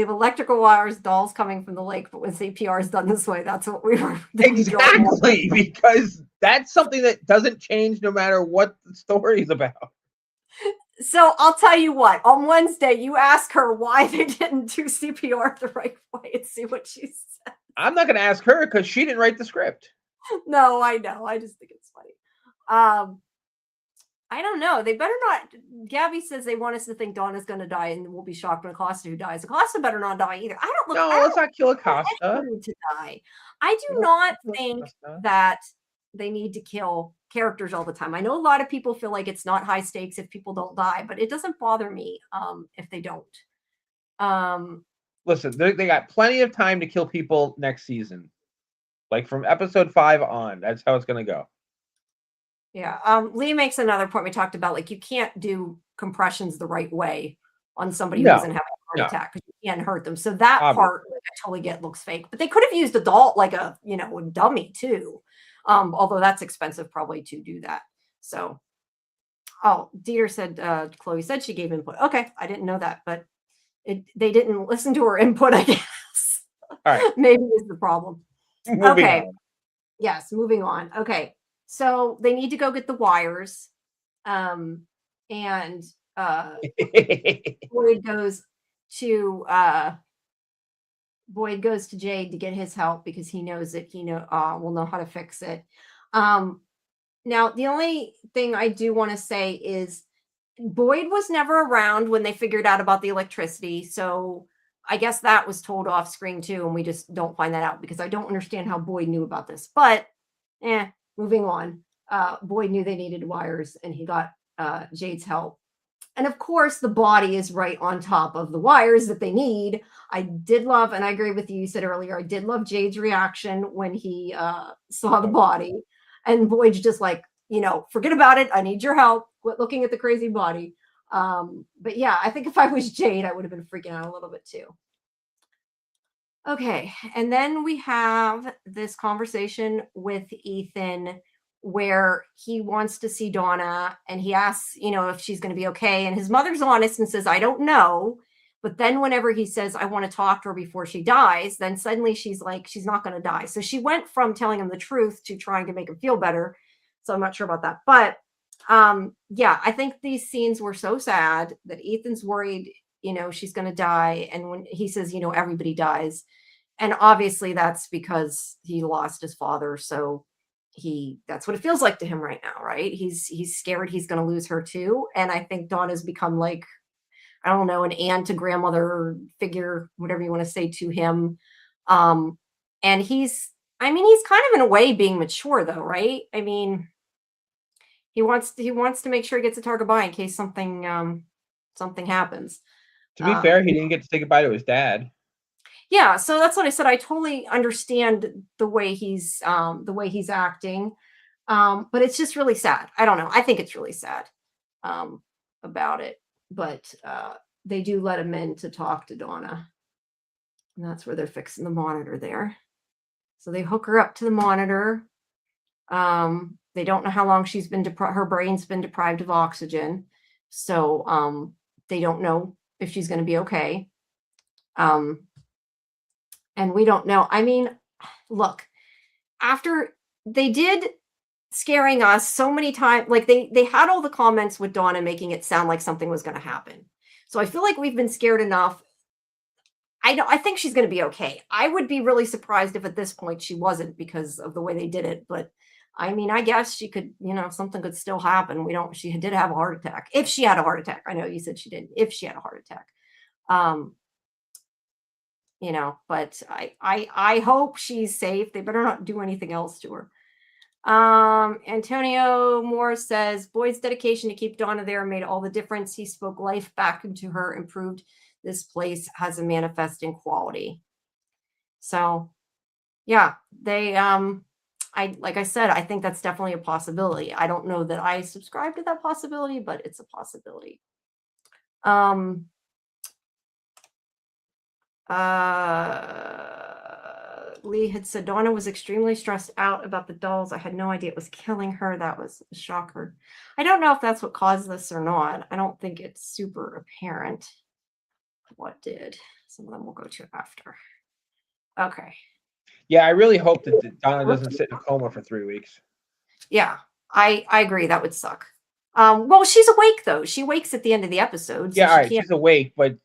have electrical wires, dolls coming from the lake, but when CPR is done this way, that's what we were. Exactly, because that's something that doesn't change no matter what the story is about. So I'll tell you what, on Wednesday, you ask her why they didn't do CPR the right way and see what she says. I'm not going to ask her because she didn't write the script. No, I know. I just think it's funny. I don't know. They better not. Gabby says they want us to think Donna's going to die and we'll be shocked when Acosta who dies. Acosta better not die either. Let's not kill Acosta. To die. I do not think that they need to kill characters all the time. I know a lot of people feel like it's not high stakes if people don't die, but it doesn't bother me if they don't. Listen, they got plenty of time to kill people next season. Like from episode 5 on. That's how it's going to go. Yeah. Lee makes another point we talked about, like you can't do compressions the right way on somebody who doesn't have a heart attack because you can't hurt them. So that part I totally get looks fake. But they could have used a doll, like a dummy too. Although that's expensive probably to do that. So Dieter said Chloe said she gave input. Okay, I didn't know that, but they didn't listen to her input, I guess. All right. Maybe is the problem. Moving on. Yes, moving on. Okay. So they need to go get the wires. And Boyd goes to Boyd goes to Jade to get his help because he knows that he will know how to fix it. Now, the only thing I do want to say is Boyd was never around when they figured out about the electricity. So I guess that was told off screen too. And we just don't find that out because I don't understand how Boyd knew about this. But moving on. Boyd knew they needed wires and he got Jade's help. And of course, the body is right on top of the wires that they need. I did love, and I agree with you, you said earlier, I did love Jade's reaction when he saw the body. And Boyd's just like, forget about it. I need your help. Quit looking at the crazy body. But yeah, I think if I was Jade, I would have been freaking out a little bit too. Okay. And then we have this conversation with Ethan where he wants to see Donna and he asks, if she's going to be okay. And his mother's honest and says, I don't know. But then whenever he says, I want to talk to her before she dies, then suddenly she's like, she's not going to die. So she went from telling him the truth to trying to make him feel better. So I'm not sure about that. But yeah, I think these scenes were so sad that Ethan's worried, she's going to die. And when he says, everybody dies. And obviously that's because he lost his father. So that's what it feels like to him right now, right? He's scared he's going to lose her too. And I think Donna's become like, I don't know, an aunt to grandmother figure, whatever you want to say to him. And he's kind of in a way being mature though, right? I mean, he wants to make sure he gets a tar goodbye in case something happens. To be fair, he didn't get to say goodbye to his dad. Yeah, so that's what I said. I totally understand the way he's acting. But it's just really sad. I don't know. I think it's really sad about it. But they do let him in to talk to Donna. And that's where they're fixing the monitor there. So they hook her up to the monitor. They don't know how long she's been her brain's been deprived of oxygen. So they don't know if she's going to be okay. And we don't know. I mean, look, after they did scaring us so many times, like they had all the comments with Donna making it sound like something was going to happen. So I feel like we've been scared enough. I think she's going to be okay. I would be really surprised if at this point she wasn't because of the way they did it. But I mean, I guess she could, something could still happen. She did have a heart attack. If she had a heart attack. I know you said she didn't. If she had a heart attack. But I hope she's safe. They better not do anything else to her. Antonio Moore says Boyd's dedication to keep Donna there made all the difference. He spoke life back into her and proved this place has a manifesting quality. So yeah, they like I said, I think that's definitely a possibility. I don't know that I subscribe to that possibility, but it's a possibility. Lee had said Donna was extremely stressed out about the dolls. I had no idea it was killing her. That was a shocker. I don't know if that's what caused this or not. I don't think it's super apparent what did. Some of them we'll go to after. Okay. Yeah, I really hope that Donna doesn't sit in a coma for 3 weeks. Yeah, I agree. That would suck. Well, she's awake though. She wakes at the end of the episode. So yeah, all right, she's awake, but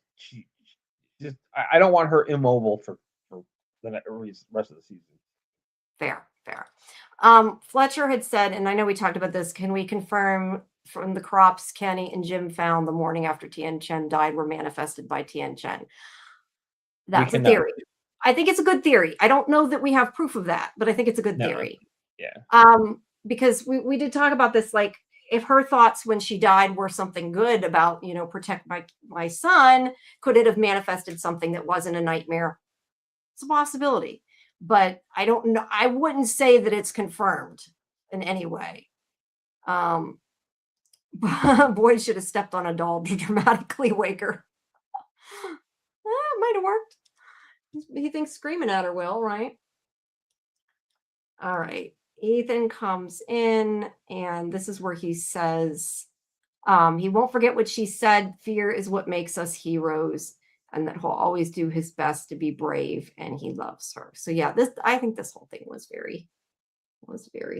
I don't want her immobile for the rest of the season. Fair. Fletcher had said, and I know we talked about this, can we confirm from the crops Kenny and Jim found the morning after Tien Chen died were manifested by Tien Chen? That's a theory. I think it's a good theory. I don't know that we have proof of that, but I think it's a good theory. Yeah. Because we did talk about this, like if her thoughts when she died were something good about, protect my son, could it have manifested something that wasn't a nightmare? It's a possibility, but I don't know. I wouldn't say that it's confirmed in any way. Boyd should have stepped on a doll to dramatically wake her. It might have worked. He thinks screaming at her will, right? All right. Ethan comes in, and this is where he says, he won't forget what she said. Fear is what makes us heroes, and that he'll always do his best to be brave, and he loves her. So yeah, I think this whole thing was very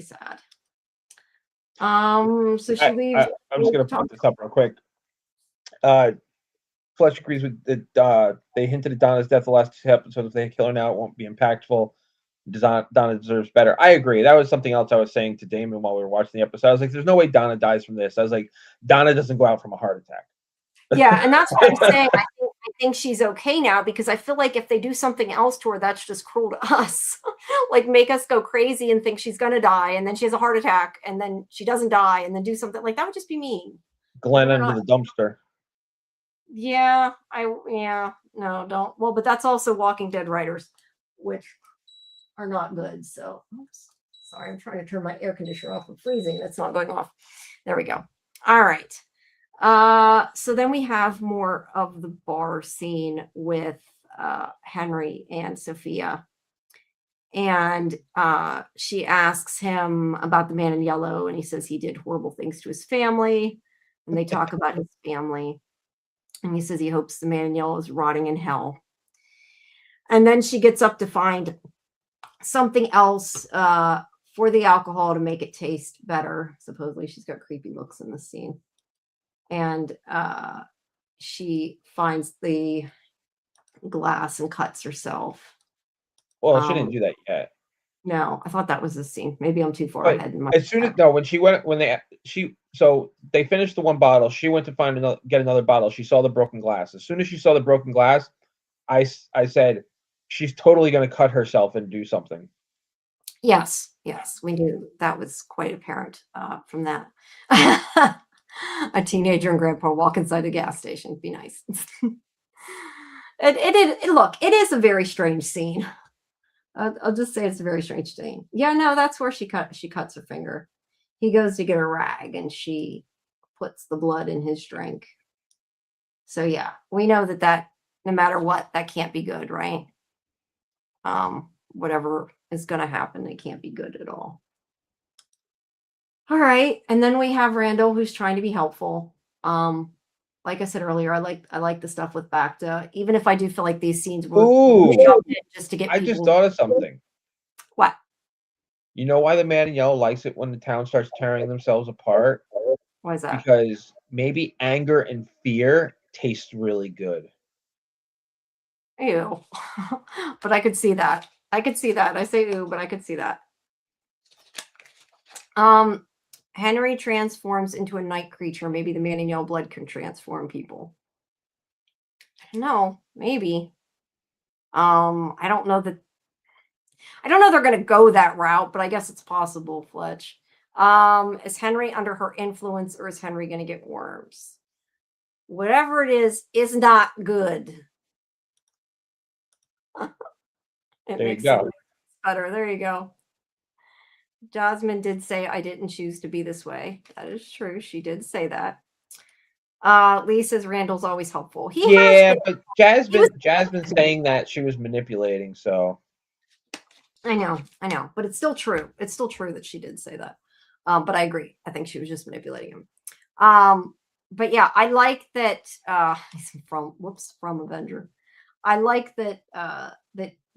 sad. So she leaves. I'm just gonna put this up real quick. Fletch agrees with that. They hinted at Donna's death the last episode. If they kill her now, it won't be impactful. Donna deserves better. I agree. That was something else I was saying to Damon while we were watching the episode. I was like, "There's no way Donna dies from this." I was like, "Donna doesn't go out from a heart attack." Yeah, and that's what I'm saying. I think she's okay now because I feel like if they do something else to her, that's just cruel to us. Like make us go crazy and think she's gonna die, and then she has a heart attack, and then she doesn't die, and then do something like that would just be mean. Glenn We're under not. the dumpster. Yeah, no, don't. Well, but that's also Walking Dead writers, which are not good. So, oops, sorry, I'm trying to turn my air conditioner off. I'm freezing. That's not going off. There we go. All right. So then we have more of the bar scene with Henry and Sophia. And she asks him about the man in yellow, and he says he did horrible things to his family. And they talk about his family. And he says he hopes the man in yellow is rotting in hell. And then she gets up to find something else for the alcohol to make it taste better. Supposedly she's got creepy looks in the scene. And she finds the glass and cuts herself. Well, she didn't do that yet. No, I thought that was the scene. Maybe I'm too far But ahead in my. as soon as they finished the one bottle, she went to get another bottle. She saw the broken glass. As soon as she saw the broken glass, I said, she's totally going to cut herself and do something. Yes, we knew that was quite apparent from that. A teenager and grandpa walk inside a gas station. Be nice. Look, it is a very strange scene. I'll just say it's a very strange scene. Yeah, no, that's where she cuts her finger. He goes to get a rag and she puts the blood in his drink. So yeah, we know that no matter what, that can't be good, right? Whatever is going to happen, it can't be good at all. All right, and then we have Randall who's trying to be helpful. Like I said earlier, I like the stuff with Bacta, even if I do feel like these scenes were just to get. I just thought of something. What? You know why the man in yellow likes it when the town starts tearing themselves apart? Why is that? Because maybe anger and fear taste really good. Ew. But I could see that. I say ew, but I could see that. Henry transforms into a night creature. Maybe the man in yellow blood can transform people. No, maybe. I don't know they're going to go that route, but I guess it's possible, Fletch. Is Henry under her influence, or is Henry going to get worms? Whatever it is not good. There you go. Better. There you go. Jasmine did say, I didn't choose to be this way. That is true. She did say that. Lee says Randall's always helpful. But Jasmine's saying that she was manipulating, so. I know. But it's still true. It's still true that she did say that. But I agree. I think she was just manipulating him. But yeah, I like that from Avenger. I like that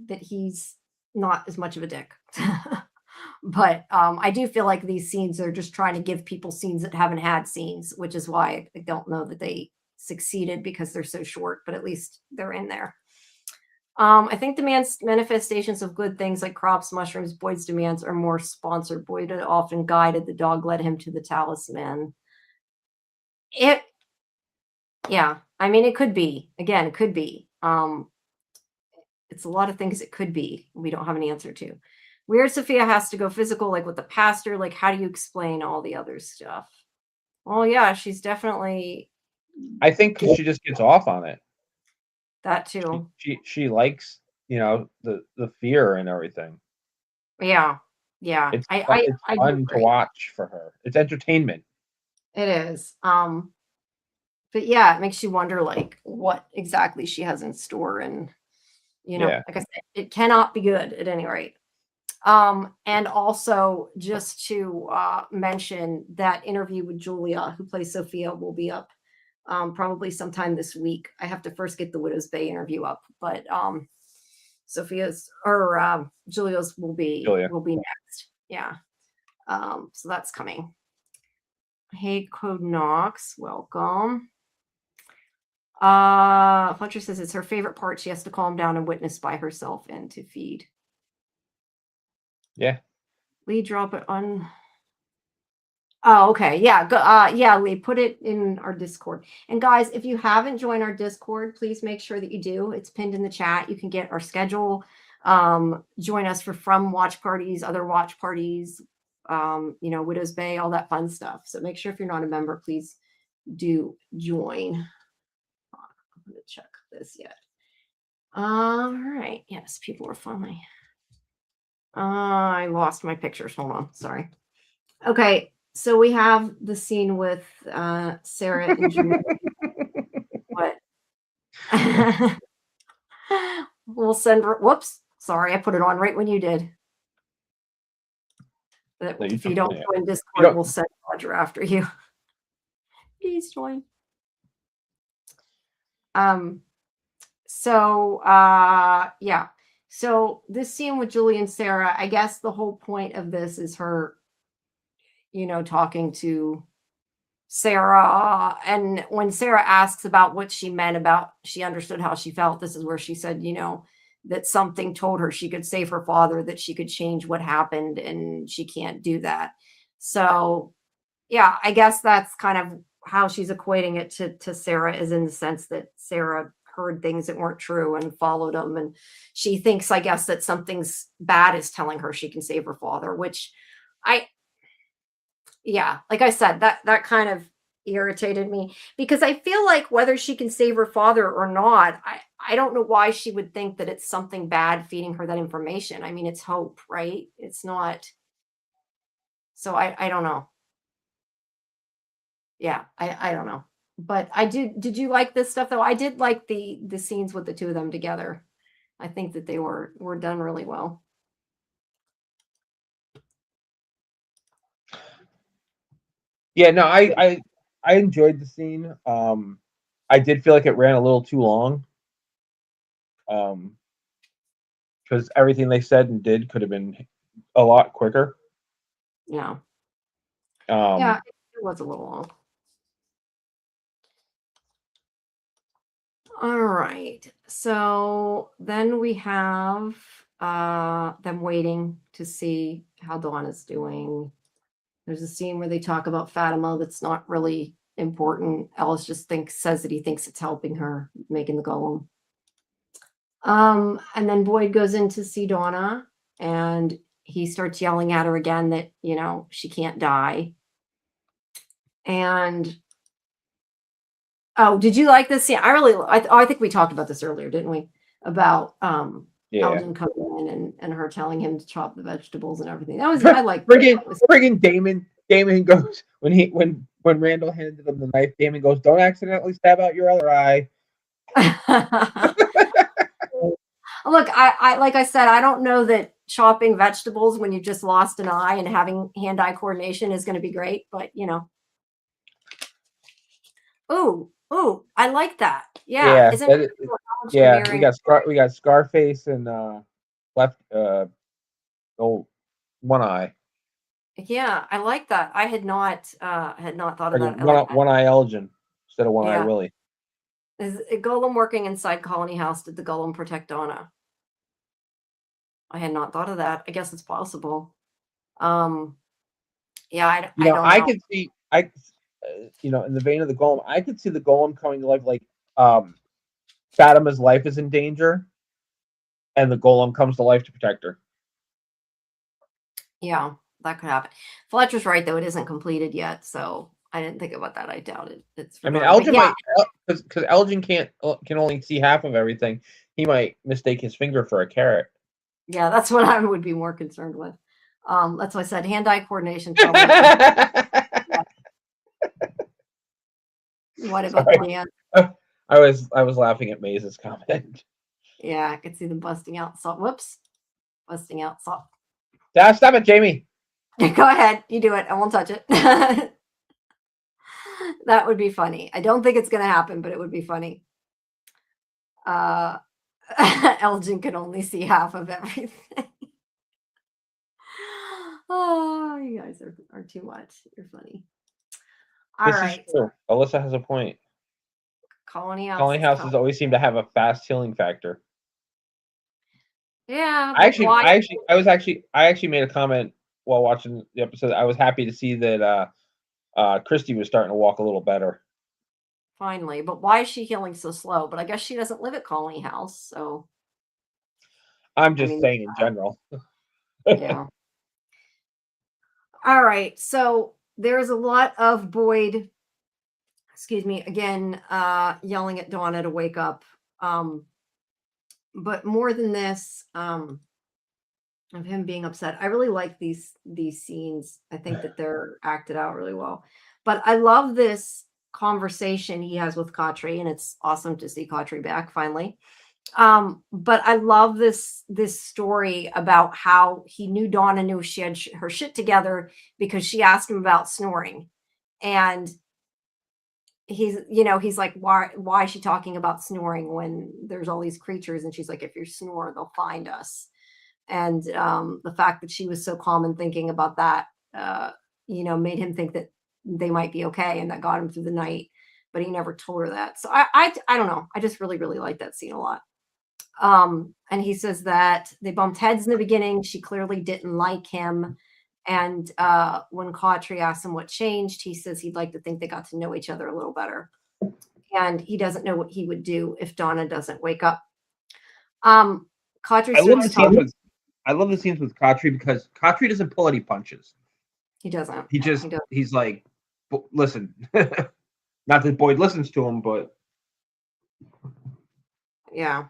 that he's not as much of a dick. But I do feel like these scenes are just trying to give people scenes that haven't had scenes, which is why I don't know that they succeeded because they're so short, but at least they're in there. I think the manifestations of good things like crops, mushrooms, Boyd's demands are more sponsored. Boyd often guided, the dog led him to the talisman. Yeah, I mean, it could be. Again, it could be. It's a lot of things it could be. We don't have an answer to. Weird Sophia has to go physical, like with the pastor. Like, how do you explain all the other stuff? Well, yeah, she's definitely. I think she just gets off on it. That too. She likes, the fear and everything. Yeah. It's fun to watch for her. It's entertainment. It is. But yeah, it makes you wonder, like, what exactly she has in store, and like I said, it cannot be good at any rate. And also just to mention that interview with Julia, who plays Sophia, will be up probably sometime this week. I have to first get the Widow's Bay interview up, but Julia's will be next. Yeah. So that's coming. Hey, Code Knox, welcome. Fletcher says it's her favorite part. She has to calm down and witness by herself and to feed. Yeah. Lee, drop it on. Oh, okay. Yeah. Go, yeah, Lee, put it in our Discord. And guys, if you haven't joined our Discord, please make sure that you do. It's pinned in the chat. You can get our schedule. Join us for From watch parties, other watch parties, Widow's Bay, all that fun stuff. So make sure if you're not a member, please do join. I'm going to check this yet. All right. Yes, people are finally. I lost my pictures. Hold on. Sorry. Okay. So we have the scene with Sarah and Julie. What? We'll send. Whoops. Sorry, I put it on right when you did. But if you don't join Discord, we'll send Roger after you. Please join. Yeah. So this scene with Julie and Sarah, I guess the whole point of this is her, talking to Sarah. And when Sarah asks about what she meant about, she understood how she felt. This is where she said, that something told her she could save her father, that she could change what happened, and she can't do that. So, yeah, I guess that's kind of how she's equating it to Sarah, is in the sense that Sarah heard things that weren't true and followed them. And she thinks, I guess, that something's bad is telling her she can save her father, which like I said, that kind of irritated me, because I feel like whether she can save her father or not, I don't know why she would think that it's something bad feeding her that information. I mean, it's hope, right? It's not. So I don't know. Yeah, I don't know. But did you like this stuff though? I did like the scenes with the two of them together. I think that they were done really well. Yeah, no, I enjoyed the scene. I did feel like it ran a little too long. Because everything they said and did could have been a lot quicker. Yeah. Yeah, it was a little long. All right. So then we have them waiting to see how Dawn is doing. There's a scene where they talk about Fatima that's not really important. Ellis just says that he thinks it's helping her making the golem. And then Boyd goes in to see Donna, and he starts yelling at her again that, she can't die. And did you like this scene? I think we talked about this earlier, didn't we? About Elgin coming in and her telling him to chop the vegetables and everything. I like friggin' Damon. Damon goes when Randall handed him the knife, Damon goes, "Don't accidentally stab out your other eye." Look, I like I said, I don't know that chopping vegetables when you just lost an eye and having hand-eye coordination is going to be great, but Oh, I like that. Yeah, we got Scarface and left one eye. Yeah, I like that. I had not thought of that. One eye Elgin instead of one eye Willie. Is a golem working inside Colony House? Did the golem protect Donna? I had not thought of that. I guess it's possible. Yeah, I don't know. I could see, in the vein of the golem, I could see the golem coming to life, like Fatima's life is in danger, and the golem comes to life to protect her. Yeah, that could happen. Fletcher's right, though. It isn't completed yet, so I didn't think about that. I doubt it. Elgin might, because Elgin can only see half of everything. He might mistake his finger for a carrot. Yeah, that's what I would be more concerned with. That's why I said hand-eye coordination. What about the dance? I was laughing at Maze's comment. Yeah, I could see them busting out salt. Whoops, busting out salt. Stop it, Jamie. Go ahead, you do it. I won't touch it. That would be funny. I don't think it's going to happen, but it would be funny. Elgin can only see half of everything. Oh, you guys are too much. You're funny. All right. Alyssa has a point. Colony House Colony is tough. houses always seem to have a fast healing factor. Yeah, I but actually, why? I actually, I was actually, I actually made a comment while watching the episode. I was happy to see that Christy was starting to walk a little better. Finally, but why is she healing so slow? But I guess she doesn't live at Colony House, so I'm I just mean, saying in general. yeah. All right, so there's a lot of Boyd, excuse me, again, yelling at Donna to wake up. But more than this, of him being upset, I really like these scenes. I think that they're acted out really well. But I love this conversation he has with Katri, and it's awesome to see Katri back finally. But I love this story about how he knew Donna knew she had her shit together because she asked him about snoring, and he's like, why is she talking about snoring when there's all these creatures? And she's like, if you snore, they'll find us. And the fact that she was so calm and thinking about that, made him think that they might be okay, and that got him through the night. But he never told her that. So I don't know. I just really really like that scene a lot. And he says that they bumped heads in the beginning. She clearly didn't like him. And when Katri asked him what changed, he says he'd like to think they got to know each other a little better. And he doesn't know what he would do if Donna doesn't wake up. Katri I love the starts talking. I love the scenes with Katri because Katri doesn't pull any punches. He doesn't. He's like, listen, not that Boyd listens to him, but Yeah.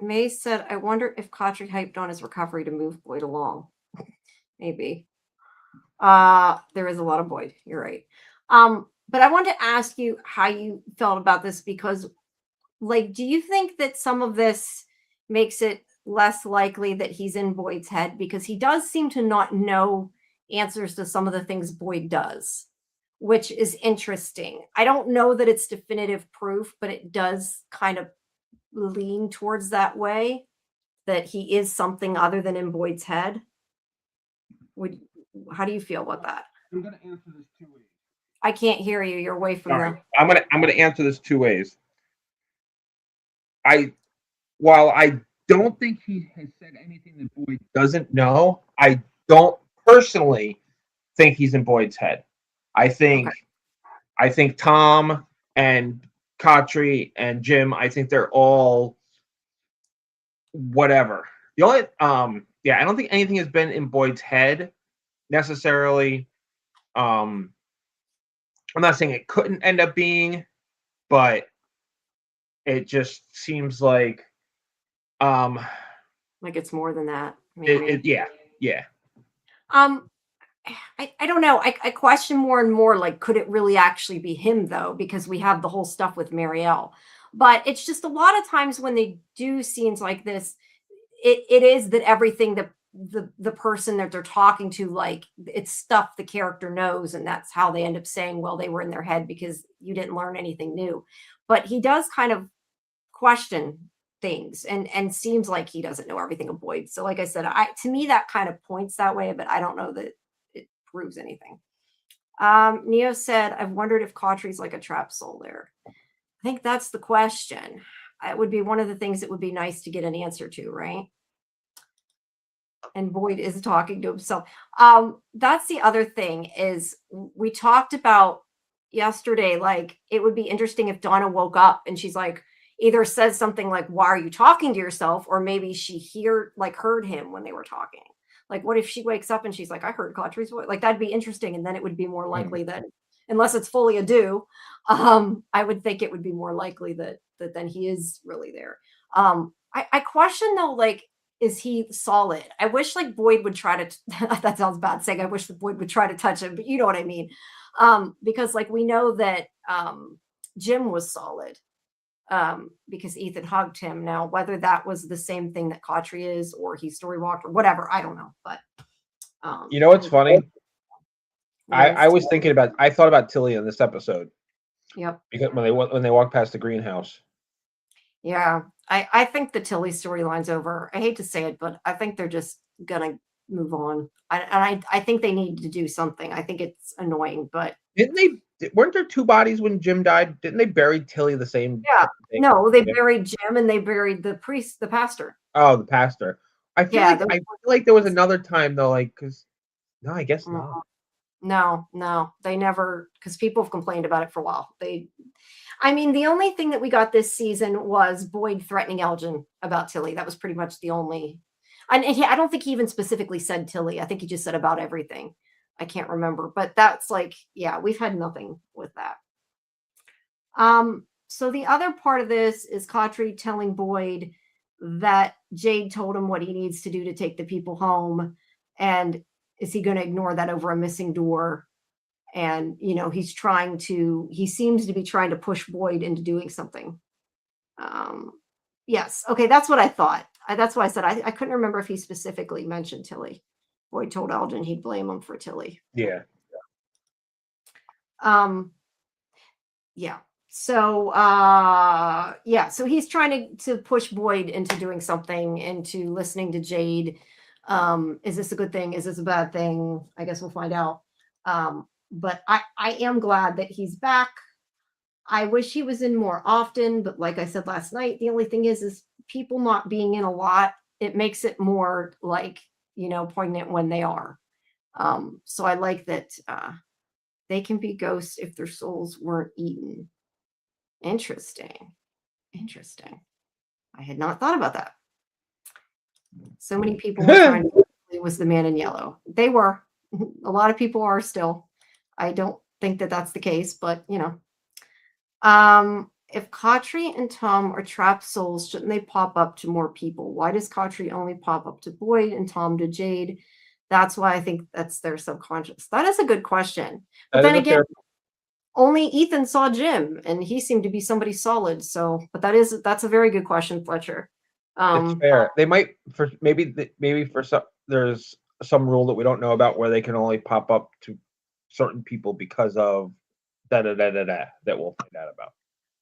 May said, I wonder if Katri hyped on his recovery to move Boyd along. Maybe. There is a lot of Boyd. You're right. But I wanted to ask you how you felt about this because, like, do you think that some of this makes it less likely that he's in Boyd's head? Because he does seem to not know answers to some of the things Boyd does, which is interesting. I don't know that it's definitive proof, but it does kind of lean towards that way, that he is something other than in Boyd's head. How do you feel about that? I'm gonna answer this two ways. I can't hear you. You're away from Sorry. I'm gonna answer this two ways. While I don't think he has said anything that Boyd doesn't know, I don't personally think he's in Boyd's head. I think Okay. I think Tom and Katri and Jim, I think they're all whatever. The only I don't think anything has been in Boyd's head necessarily. I'm not saying it couldn't end up being, but it just seems like Like it's more than that, maybe. Yeah. Um, I don't know. I question more and more, like, could it really actually be him though? Because we have the whole stuff with Marielle. But it's just a lot of times when they do scenes like this, it is that everything that the person that they're talking to, like, it's stuff the character knows, and that's how they end up saying, well, they were in their head because you didn't learn anything new. But he does kind of question things and seems like he doesn't know everything of Boyd. So like I said, to me that kind of points that way, but I don't know that it proves anything. Neo said, I've wondered if Cautry's like a trap soul there. I think that's the question. It would be one of the things that would be nice to get an answer to, right? And Boyd is talking to himself. That's the other thing is we talked about yesterday, like it would be interesting if Donna woke up and she's like, either says something like, why are you talking to yourself? Or maybe she heard him when they were talking. Like, what if she wakes up and she's like, I heard Cautry's voice? Like, that'd be interesting. And then it would be more likely that, unless it's fully a do, I would think it would be more likely that then he is really there. I question though, like, is he solid? I wish like Boyd would try to, that sounds bad saying I wish that Boyd would try to touch him, but you know what I mean? Because like we know that Jim was solid. Because Ethan hugged him. Now, whether that was the same thing that Cautry is, or he story walked, or whatever, I don't know. But you know what's funny? I was thinking thinking I thought about Tilly in this episode. Yep. Because when they walk past the greenhouse. Yeah, I think the Tilly storyline's over. I hate to say it, but I think they're just gonna move on. I think they need to do something. I think it's annoying, but Didn't they? Weren't there two bodies when Jim died? Didn't they bury Tilly the same yeah. day? No, they Yeah. buried Jim and they buried the priest, the pastor. Oh, the pastor. Yeah, I feel like there was another time though, like because no, I guess mm, not. no, no, they never, because people have complained about it for a while. I mean, the only thing that we got this season was Boyd threatening Elgin about Tilly. That was pretty much the only. And I don't think he even specifically said Tilly. I think he just said about everything. I can't remember, but that's like, yeah, we've had nothing with that. So the other part of this is Cautry telling Boyd that Jade told him what he needs to do to take the people home, and is he going to ignore that over a missing door? And he seems to be trying to push Boyd into doing something. Um, yes, okay, that's what I thought. That's why I said I couldn't remember if he specifically mentioned Tilly. Boyd told Elgin he'd blame him for Tilly. Yeah. Um, yeah. So so he's trying to push Boyd into doing something, into listening to Jade. Is this a good thing? Is this a bad thing? I guess we'll find out. But I am glad that he's back. I wish he was in more often, but like I said last night, the only thing is people not being in a lot, it makes it more like, poignant when they are. So I like that they can be ghosts if their souls weren't eaten. Interesting. Interesting. I had not thought about that. So many people were trying to it was the man in yellow. They were. A lot of people are still. I don't think that that's the case, but if Cautry and Tom are trapped souls, shouldn't they pop up to more people? Why does Cautry only pop up to Boyd and Tom to Jade? That's why I think that's their subconscious. That is a good question. But then again, only Ethan saw Jim, and he seemed to be somebody solid. So, but that's a very good question, Fletcher. It's fair. They might maybe for some there's some rule that we don't know about where they can only pop up to certain people because of da da da da da that we'll find out about.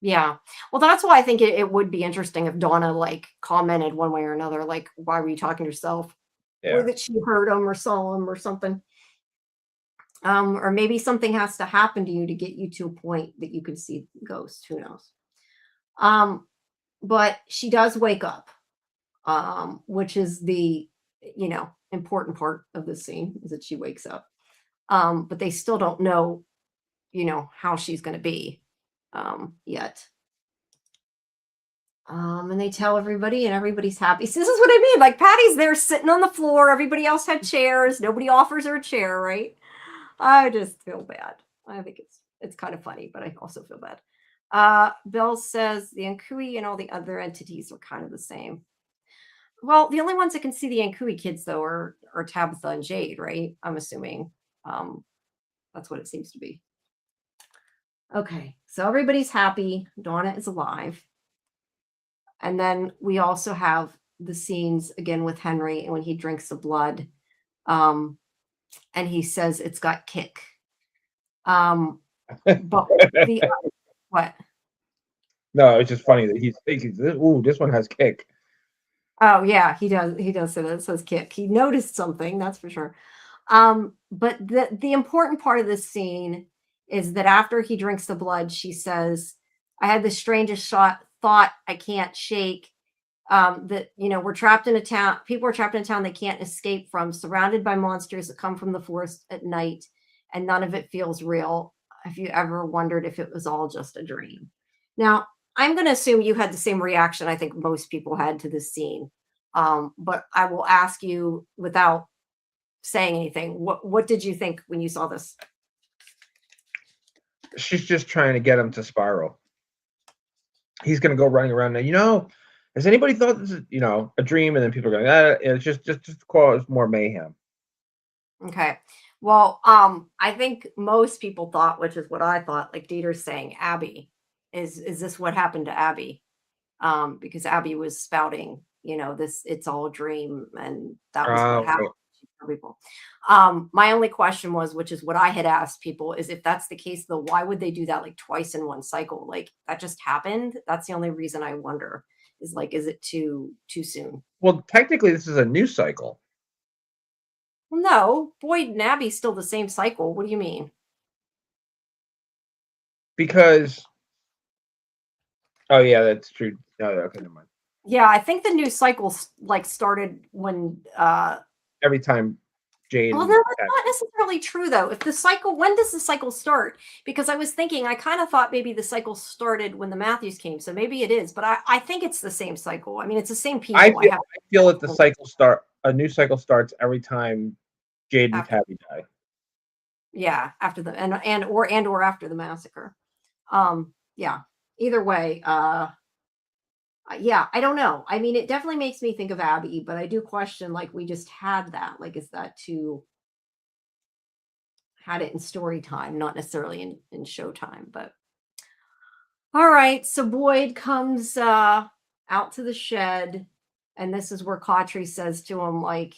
Yeah. Well, that's why I think it would be interesting if Donna like commented one way or another, like, why were you talking to yourself? Yeah. Or that she heard him or saw him or something. Or maybe something has to happen to you to get you to a point that you can see ghosts. Who knows? But she does wake up, which is the important part of the scene, is that she wakes up. But they still don't know, how she's going to be yet. And they tell everybody, and everybody's happy. So this is what I mean. Like, Patty's there sitting on the floor. Everybody else had chairs. Nobody offers her a chair, right? I just feel bad. I think it's kind of funny, but I also feel bad. Bill says the Ankui and all the other entities are kind of the same. Well, the only ones that can see the Ankui kids, though, are Tabitha and Jade, right? I'm assuming. That's what it seems to be. Okay, so everybody's happy. Donna is alive. And then we also have the scenes again with Henry when he drinks the blood. And he says it's got kick. But what? No, it's just funny that he's thinking, ooh, this one has kick. Oh yeah, he does. He does say that. It says kick. He noticed something, that's for sure. But the important part of this scene is that after he drinks the blood, she says, I had the strangest thought I can't shake. That we're trapped in a town. People are trapped in a town they can't escape from, surrounded by monsters that come from the forest at night, and none of it feels real. Have you ever wondered if it was all just a dream? Now, I'm going to assume you had the same reaction I think most people had to this scene. But I will ask you without saying anything. What did you think when you saw this? She's just trying to get him to spiral. He's going to go running around now. Has anybody thought this is, a dream? And then people are going, it's just cause more mayhem. Okay. Well, I think most people thought, which is what I thought, like Dieter's saying, Abby, is this what happened to Abby? Because Abby was spouting, this, it's all a dream, and that was what happened to people. My only question was, which is what I had asked people, is if that's the case, though, why would they do that like twice in one cycle? Like, that just happened. That's the only reason I wonder, is like, is it too soon? Well, technically, this is a new cycle. Well, no, Boyd and Abby's still the same cycle. What do you mean? Because oh yeah, that's true. Oh, yeah, okay, never mind. Yeah, I think the new cycle like started when Every time Jade well, and no, that's Kat, not necessarily true though. If the cycle, when does the cycle start? Because I was thinking, I kind of thought maybe the cycle started when the Matthews came, so maybe it is, but I think it's the same cycle. I mean, it's the same people. I have I feel that the cycle start a new cycle starts every time Jade and after, Tabby die. yeah, after the and or after the massacre. Yeah. Either way, yeah, I don't know. I mean, it definitely makes me think of Abby, but I do question, like, we just had that. Like, is that too had it in story time, not necessarily in showtime, but all right. So Boyd comes out to the shed, and this is where Cautry says to him, like,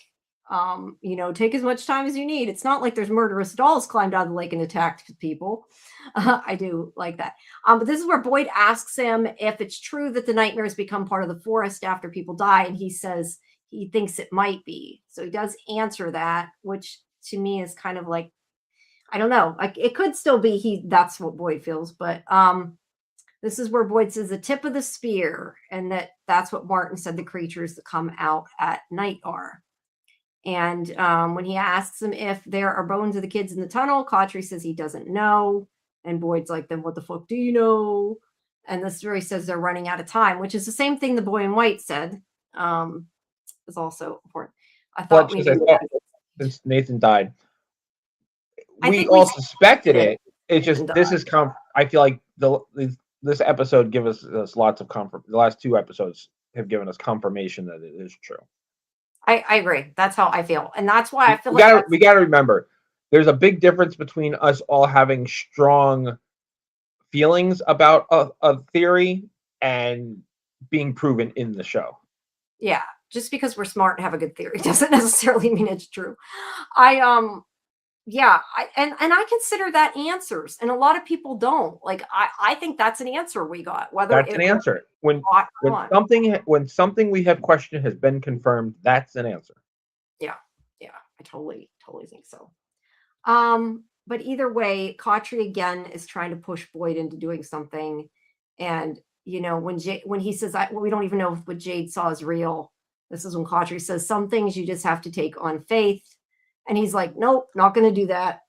take as much time as you need. It's not like there's murderous dolls climbed out of the lake and attacked people. I do like that. But this is where Boyd asks him if it's true that the nightmares become part of the forest after people die, and he says he thinks it might be. So he does answer that, which to me is kind of like, I don't know. Like, it could still be that's what Boyd feels, but this is where Boyd says the tip of the spear, and that's what Martin said the creatures that come out at night are. And when he asks him if there are bones of the kids in the tunnel, Cautry says he doesn't know. And Boyd's like, then what the fuck do you know? And this story says they're running out of time, which is the same thing the boy in white said. Is also important. I Well, thought because maybe I thought since Nathan died, I we think we all suspected did. it. It's just this is I feel like this episode give us lots of comfort. The last two episodes have given us confirmation that it is true. I agree. That's how I feel. And that's why I feel We gotta remember there's a big difference between us all having strong feelings about a theory and being proven in the show. Yeah, just because we're smart and have a good theory doesn't necessarily mean it's true. I yeah, and I consider that answers, and a lot of people don't. Like, I think that's an answer we got, whether That's it an was answer. When hot or not. something we have questioned has been confirmed, that's an answer. Yeah, yeah, I totally think so. But either way, Cautry again is trying to push Boyd into doing something, and when he says we don't even know if what Jade saw is real. This is when Cautry says some things you just have to take on faith, and he's like, nope, not going to do that.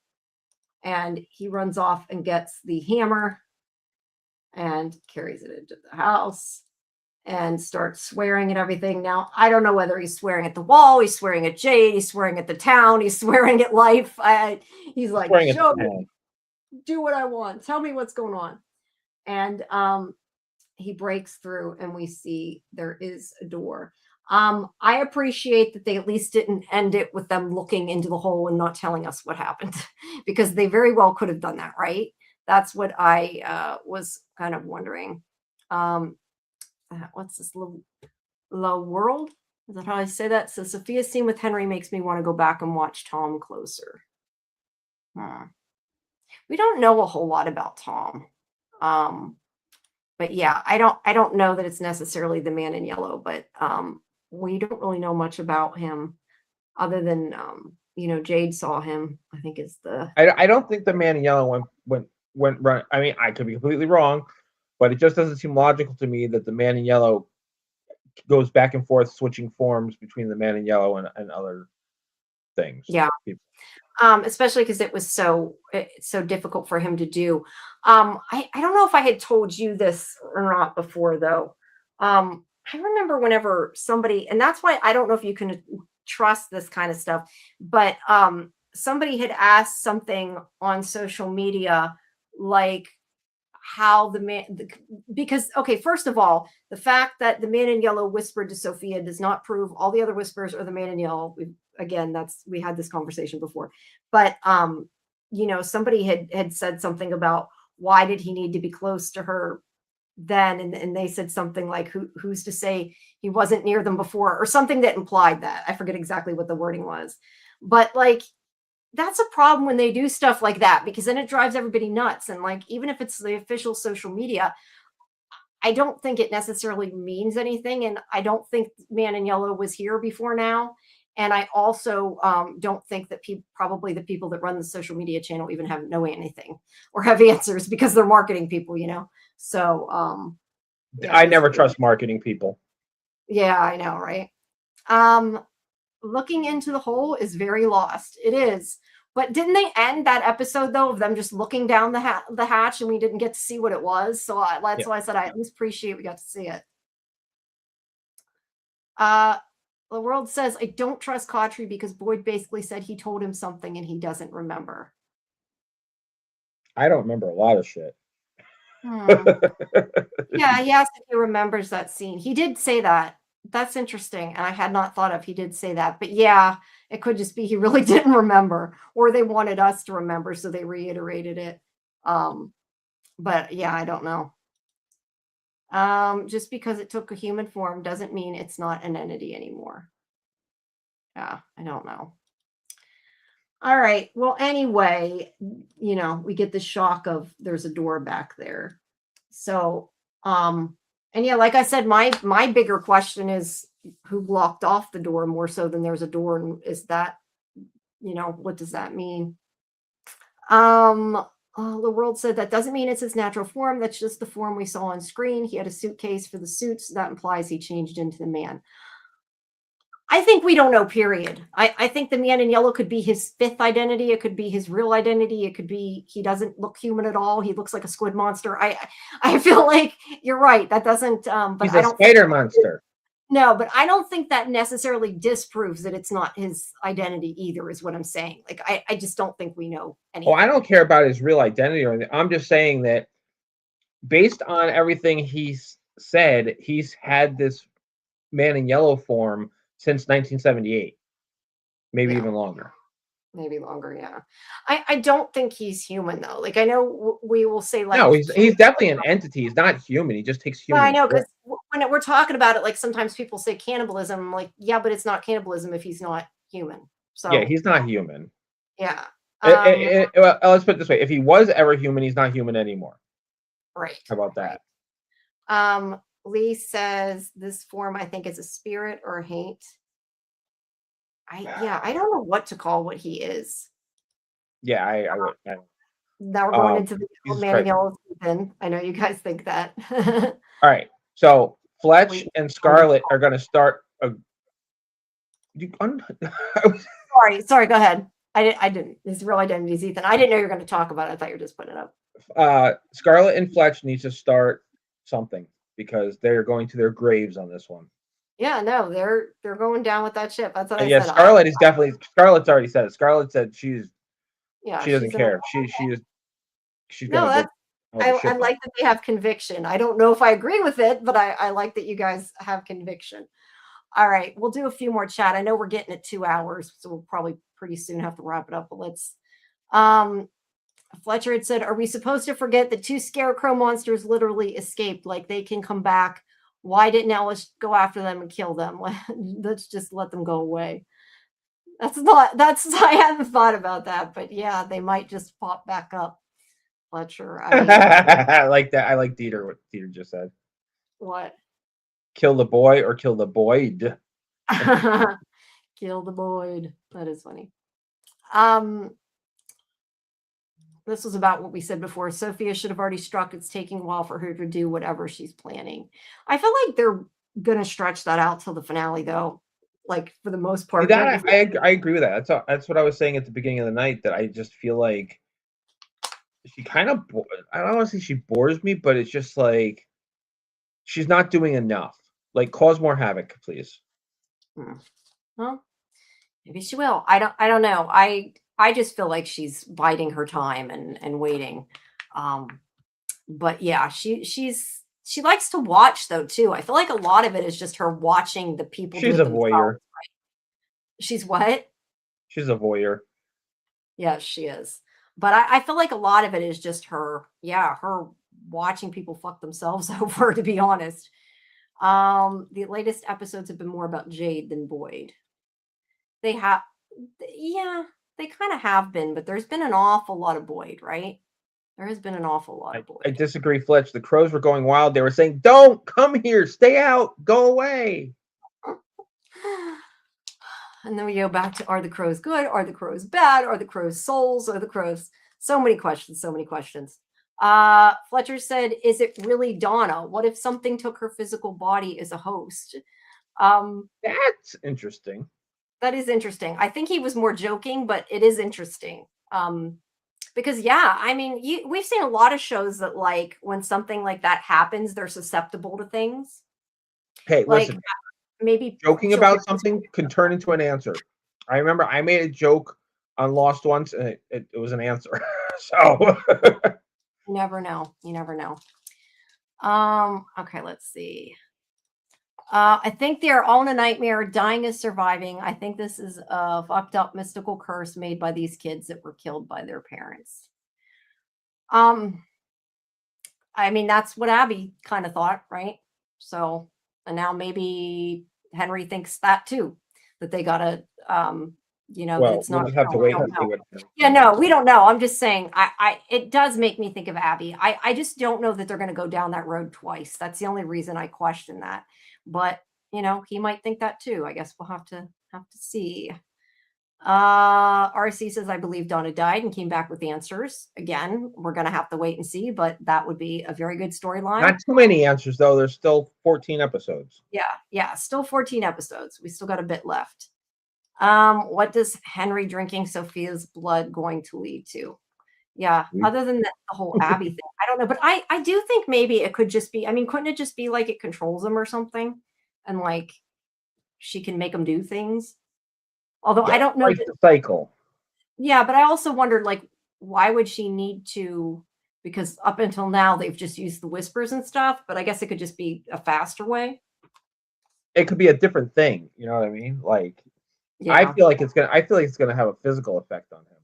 And he runs off and gets the hammer and carries it into the house and starts swearing at everything. Now, I don't know whether he's swearing at the wall, he's swearing at Jade, he's swearing at the town, he's swearing at life. He's like, show me, do what I want, tell me what's going on. And he breaks through, and we see there is a door. I appreciate that they at least didn't end it with them looking into the hole and not telling us what happened, because they very well could have done that, right? That's what I was kind of wondering. What's this La World? Is that how I say that? So Sophia's scene with Henry makes me want to go back and watch Tom closer. We don't know a whole lot about Tom. But yeah, I don't know that it's necessarily the man in yellow, but we don't really know much about him other than Jade saw him, I think is the I don't think the man in yellow went run. I mean, I could be completely wrong, but it just doesn't seem logical to me that the man in yellow goes back and forth switching forms between the man in yellow and other things. Yeah. People. Especially because it was so difficult for him to do. I don't know if I had told you this or not before, though. I remember whenever somebody, and that's why I don't know if you can trust this kind of stuff, but somebody had asked something on social media, like how because, okay, first of all, the fact that the man in yellow whispered to Sophia does not prove all the other whispers are the man in yellow. Again, we had this conversation before, but somebody had said something about why did he need to be close to her then, and they said something like who's to say he wasn't near them before, or something that implied that. I forget exactly what the wording was, but like, that's a problem when they do stuff like that, because then it drives everybody nuts. And like, even if it's the official social media, I don't think it necessarily means anything, and I don't think man in yellow was here before now. And I also don't think that probably the people that run the social media channel even know anything or have answers because they're marketing people, So, yeah, I never trust marketing people. yeah, I know, right? Um, looking into the hole is very lost. It is. But didn't they end that episode though of them just looking down the hatch and we didn't get to see what it was? So that's why I said I at least appreciate we got to see it. The world says I don't trust Cautry because Boyd basically said he told him something and he doesn't remember. I don't remember a lot of shit. Yeah, he asked if he remembers that scene. He did say that. That's interesting, and I had not thought of he did say that. But yeah, it could just be he really didn't remember, or they wanted us to remember, so they reiterated it. But yeah, I don't know. Just because it took a human form doesn't mean it's not an entity anymore. Yeah, I don't know. All right. Well, anyway, we get the shock of there's a door back there. So, and yeah, like I said, my bigger question is who blocked off the door more so than there's a door, and is that, what does that mean? The world said that doesn't mean it's his natural form. That's just the form we saw on screen. He had a suitcase for the suits. So that implies he changed into the man. I think we don't know, period. I think the man in yellow could be his fifth identity. It could be his real identity. It could be he doesn't look human at all. He looks like a squid monster. I feel like you're right. That doesn't, but he's I a don't spider monster. No, but I don't think that necessarily disproves that it's not his identity either, is what I'm saying. Like, I just don't think we know anything. Oh, I don't care about his real identity or anything. I'm just saying that based on everything he's said, he's had this man in yellow form since 1978, maybe even longer. Maybe longer, yeah. I don't think he's human though. Like I know we will say like no, he's definitely an entity. He's not human. He just takes human. I know because when we're talking about it, like sometimes people say cannibalism. I'm like, yeah, but it's not cannibalism if he's not human. So yeah, he's not human. Yeah. Well, let's put it this way: if he was ever human, he's not human anymore. Right. How about that? Right. Lee says this form I think is a spirit or a hate. I don't know what to call what he is. Yeah, I would. Now we're going into the old man in yellow season. I know you guys think that. All right. So Fletch and Scarlet are going to start. Sorry. Go ahead. I didn't. His real identity is Ethan. I didn't know you were going to talk about it. I thought you were just putting it up. Scarlet and Fletch need to start something because they're going to their graves on this one. Yeah, no, they're going down with that ship. That's what I said. Scarlet is definitely. Scarlet's already said it. Scarlet said she doesn't care. She's no. That's I like that they have conviction. I don't know if I agree with it, but I like that you guys have conviction. All right, we'll do a few more chat. I know we're getting at 2 hours, so we'll probably pretty soon have to wrap it up. But let's. Fletcher had said, "Are we supposed to forget that 2 scarecrow monsters literally escaped? Like they can come back. Why didn't Ellis go after them and kill them? Let's just let them go away." I hadn't thought about that, but yeah, they might just pop back up. Fletcher. I like that. I like Dieter, what Dieter just said. What? Kill the boy or kill the Boyd. Kill the Boyd. That is funny. This was about what we said before. Sophia should have already struck. It's taking a while for her to do whatever she's planning. I feel like they're going to stretch that out till the finale, though. Like, for the most part. I agree with that. That's what I was saying at the beginning of the night, that I just feel like she kind of, I don't want to say she bores me, but it's just like she's not doing enough. Like, cause more havoc, please. Well, maybe she will. I don't know. I just feel like she's biding her time and waiting. But yeah, she likes to watch though too. I feel like a lot of it is just her watching the people. She's a voyeur. Right? She's what? She's a voyeur. Yes, she is. But I feel like a lot of it is just her watching people fuck themselves over, to be honest. The latest episodes have been more about Jade than Boyd. They kind of have been, but there's been an awful lot of Boyd, right? There has been an awful lot of Boyd. I disagree, Fletch. The crows were going wild. They were saying, "Don't come here, stay out, go away." And then we go back to, are the crows good? Are the crows bad? Are the crows souls? Are the crows? So many questions, so many questions. Fletcher said, is it really Donna? What if something took her physical body as a host? That's interesting. That is interesting. I think he was more joking, but it is interesting. Because yeah, I mean, we've seen a lot of shows that like when something like that happens, they're susceptible to things. Hey, Like listen, maybe joking children. about something can turn into an answer. I remember I made a joke on Lost once, and it was an answer. So You never know. You never know. Okay, let's see. I think they are all in a nightmare. Dying is surviving. I think this is a fucked up mystical curse made by these kids that were killed by their parents. I mean, that's what Abby kind of thought, right? So, and now maybe Henry thinks that too, that they gotta, that well, it's we'll not just have to real. We wait don't and see know. what. Yeah, no, we don't know. I'm just saying, it does make me think of Abby. I just don't know that they're going to go down that road twice. That's the only reason I question that. But he might think that too. I guess we'll have to see. RC says, I believe Donna died and came back with answers. Again, we're going to have to wait and see, but that would be a very good storyline. Not too many answers though. There's still 14 episodes. Yeah, still 14 episodes. We still got a bit left. What does Henry drinking Sophia's blood going to lead to? Yeah, other than the whole Abby thing, I don't know, but I do think maybe it could just be, I mean, couldn't it just be like it controls him or something? And like she can make him do things? Although I don't know. Break the cycle. Yeah, but I also wondered, like, why would she need to? Because up until now, they've just used the whispers and stuff, but I guess it could just be a faster way. It could be a different thing. You know what I mean? Like, Yeah. I feel like it's gonna have a physical effect on him.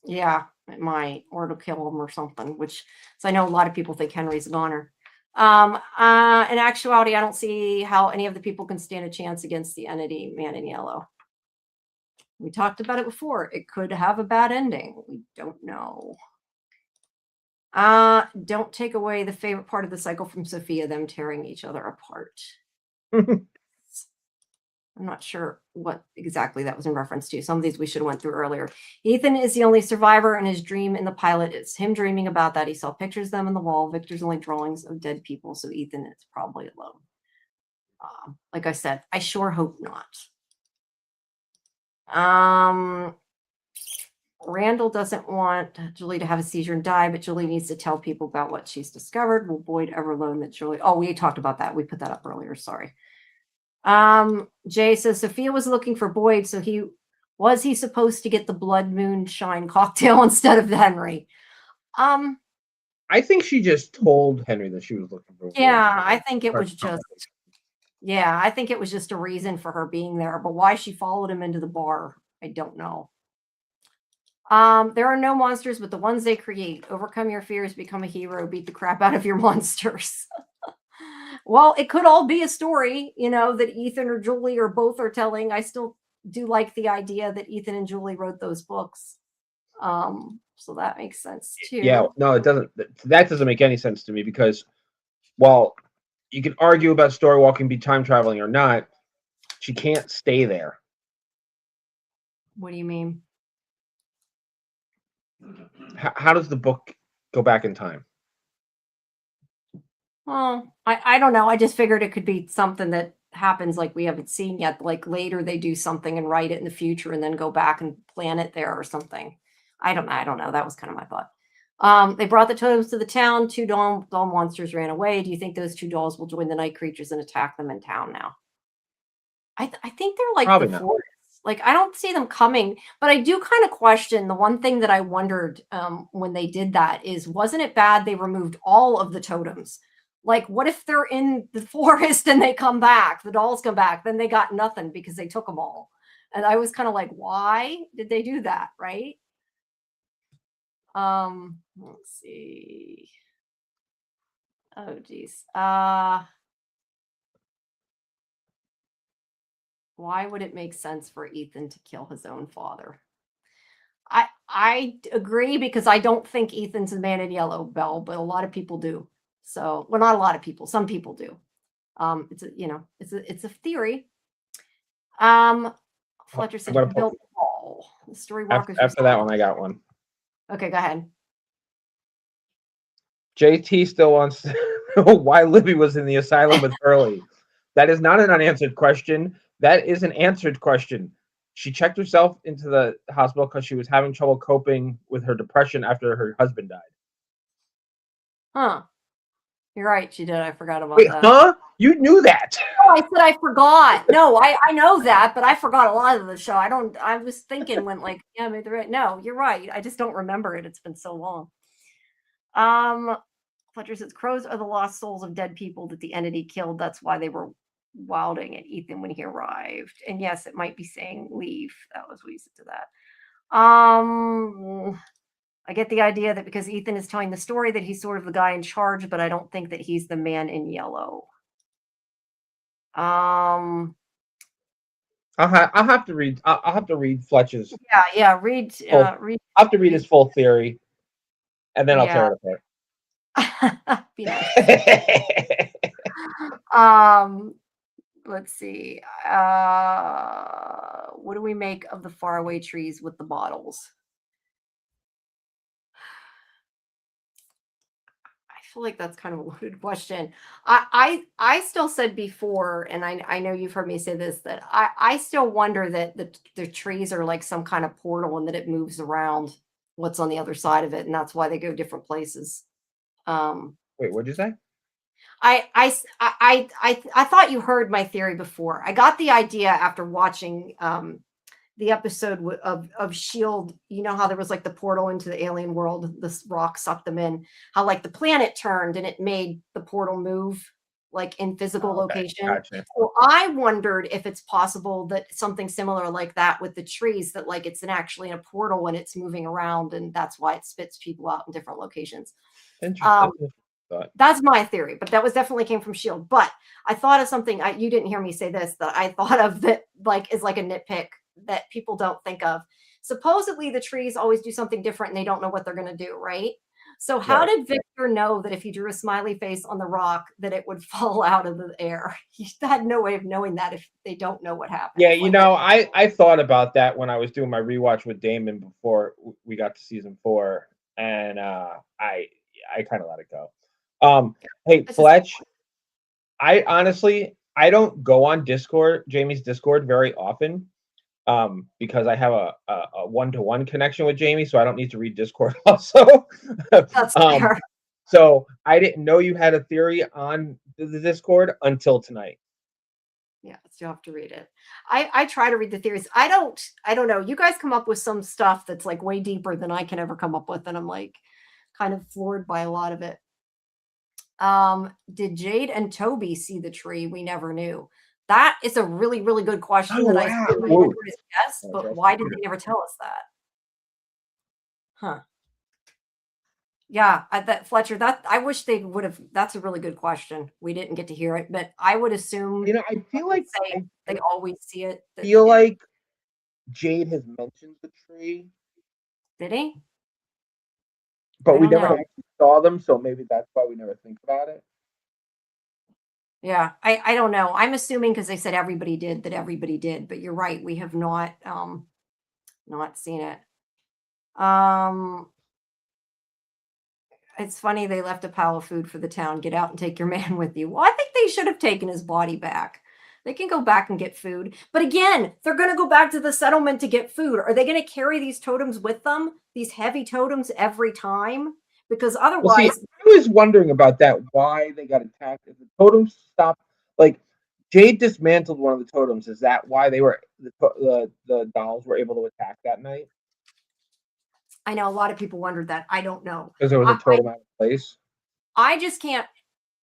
Yeah, it might, or it'll kill him or something, which, so I know a lot of people think Henry's a goner. In actuality, I don't see how any of the people can stand a chance against the entity man in yellow. We talked about it before. It could have a bad ending. We don't know. Don't take away the favorite part of the cycle from Sophia, them tearing each other apart. I'm not sure what exactly that was in reference to. Some of these we should have went through earlier. Ethan is the only survivor, and his dream in the pilot is him dreaming about that. He saw pictures of them on the wall. Victor's only drawings of dead people, so Ethan is probably alone. Like I said, I sure hope not. Randall doesn't want Julie to have a seizure and die, but Julie needs to tell people about what she's discovered. Will Boyd ever learn that Julie? Oh, we talked about that. We put that up earlier. Sorry. Jay says Sophia was looking for Boyd, so he supposed to get the blood moonshine cocktail instead of Henry? I think she just told Henry that she was looking for Boyd. Yeah, I think it was just. Yeah, I think it was just a reason for her being there, but why she followed him into the bar, I don't know. There are no monsters, but the ones they create. Overcome your fears, become a hero, beat the crap out of your monsters. Well, it could all be a story, that Ethan or Julie or both are telling. I still do like the idea that Ethan and Julie wrote those books. So that makes sense too. Yeah, no, it doesn't. That doesn't make any sense to me because, while you can argue about story walking be time traveling or not, she can't stay there. What do you mean? How does the book go back in time? Well, I don't know. I just figured it could be something that happens like we haven't seen yet. Like later they do something and write it in the future and then go back and plan it there or something. I don't know. That was kind of my thought. They brought the totems to the town. 2 doll monsters ran away. Do you think those 2 dolls will join the night creatures and attack them in town now? I think they're like Probably the not. forest. Like I don't see them coming, but I do kind of question the one thing that I wondered when they did that is, wasn't it bad they removed all of the totems? Like, what if they're in the forest and they come back, the dolls come back, then they got nothing because they took them all. And I was kind of like, why did they do that? Right. Let's see. Oh, geez. Why would it make sense for Ethan to kill his own father? I agree because I don't think Ethan's the man in yellow, Belle, but a lot of people do. So, well, not a lot of people. Some people do. It's a theory. Fletcher I'm said gonna he built the wall. The story walkers. after that one, I got one. Okay, go ahead. JT still wants to know why Libby was in the asylum with Hurley. That is not an unanswered question. That is an answered question. She checked herself into the hospital because she was having trouble coping with her depression after her husband died. Huh. You're right, she did. I forgot about Wait, that. huh? You knew that? Oh, I said I forgot. No, I know that, but I forgot a lot of the show. I was thinking when like, yeah, maybe they're right. No, you're right. I just don't remember it. It's been so long. Fletcher says crows are the lost souls of dead people that the entity killed. That's why they were wilding at Ethan when he arrived. And yes, it might be saying leave. That was what he said to that. I get the idea that because Ethan is telling the story that he's sort of the guy in charge, but I don't think that he's the man in yellow. I'll have to read. I'll have to read Fletcher's. Yeah. Read. I'll have to read his full theory, and then I'll tear it apart. Be nice. Let's see. What do we make of the faraway trees with the bottles? I feel like that's kind of a loaded question. I still said before, and I know you've heard me say this, that I still wonder that the trees are like some kind of portal and that it moves around what's on the other side of it, and that's why they go different places. Wait, what'd you say? I thought you heard my theory before. I got the idea after watching the episode of Shield. You know how there was like the portal into the alien world. This rock sucked them in. How like the planet turned and it made the portal move like in physical location. Gotcha. So I wondered if it's possible that something similar like that with the trees, that like it's actually in a portal when it's moving around, and that's why it spits people out in different locations. Interesting. That's my theory, but that was definitely came from Shield. But I thought of something. You didn't hear me say this, that I thought of that like is like a nitpick that people don't think of. Supposedly the trees always do something different and they don't know what they're going to do, right? So how did Victor know that if he drew a smiley face on the rock that it would fall out of the air? He had no way of knowing that if they don't know what happened. Yeah, you know, I thought about that when I was doing my rewatch with Damon before we got to season 4, and I kind of let it go. Hey, Fletch, I honestly don't go on Discord, Jamie's Discord, very often, because I have a one-to-one connection with Jamie, so I don't need to read Discord also. That's fair. So I didn't know you had a theory on the Discord until tonight. Yeah, so you have to read it. I try to read the theories. I don't know. You guys come up with some stuff that's like way deeper than I can ever come up with, and I'm like kind of floored by a lot of it. Did Jade and Toby see the tree? We never knew. That is a really, really good question that I still remember as yes, but why did they never tell us that? Huh. Yeah, that Fletcher, that I wish they would have. That's a really good question. We didn't get to hear it, but I would assume, You know, I feel like they always see it. Feel like Jade has mentioned the tree. Did he? But we never actually saw them, so maybe that's why we never think about it. Yeah, I don't know. I'm assuming because they said everybody did that everybody did, but you're right. We have not seen it. It's funny they left a pile of food for the town. Get out and take your man with you. Well, I think they should have taken his body back. They can go back and get food. But again, they're going to go back to the settlement to get food. Are they going to carry these totems with them? These heavy totems every time? Because otherwise... Well, see, I was wondering about that, why they got attacked. If the totems stopped... Like, Jade dismantled one of the totems. Is that why they were the dolls were able to attack that night? I know a lot of people wondered that. I don't know. Because there was a totem out of place? I just can't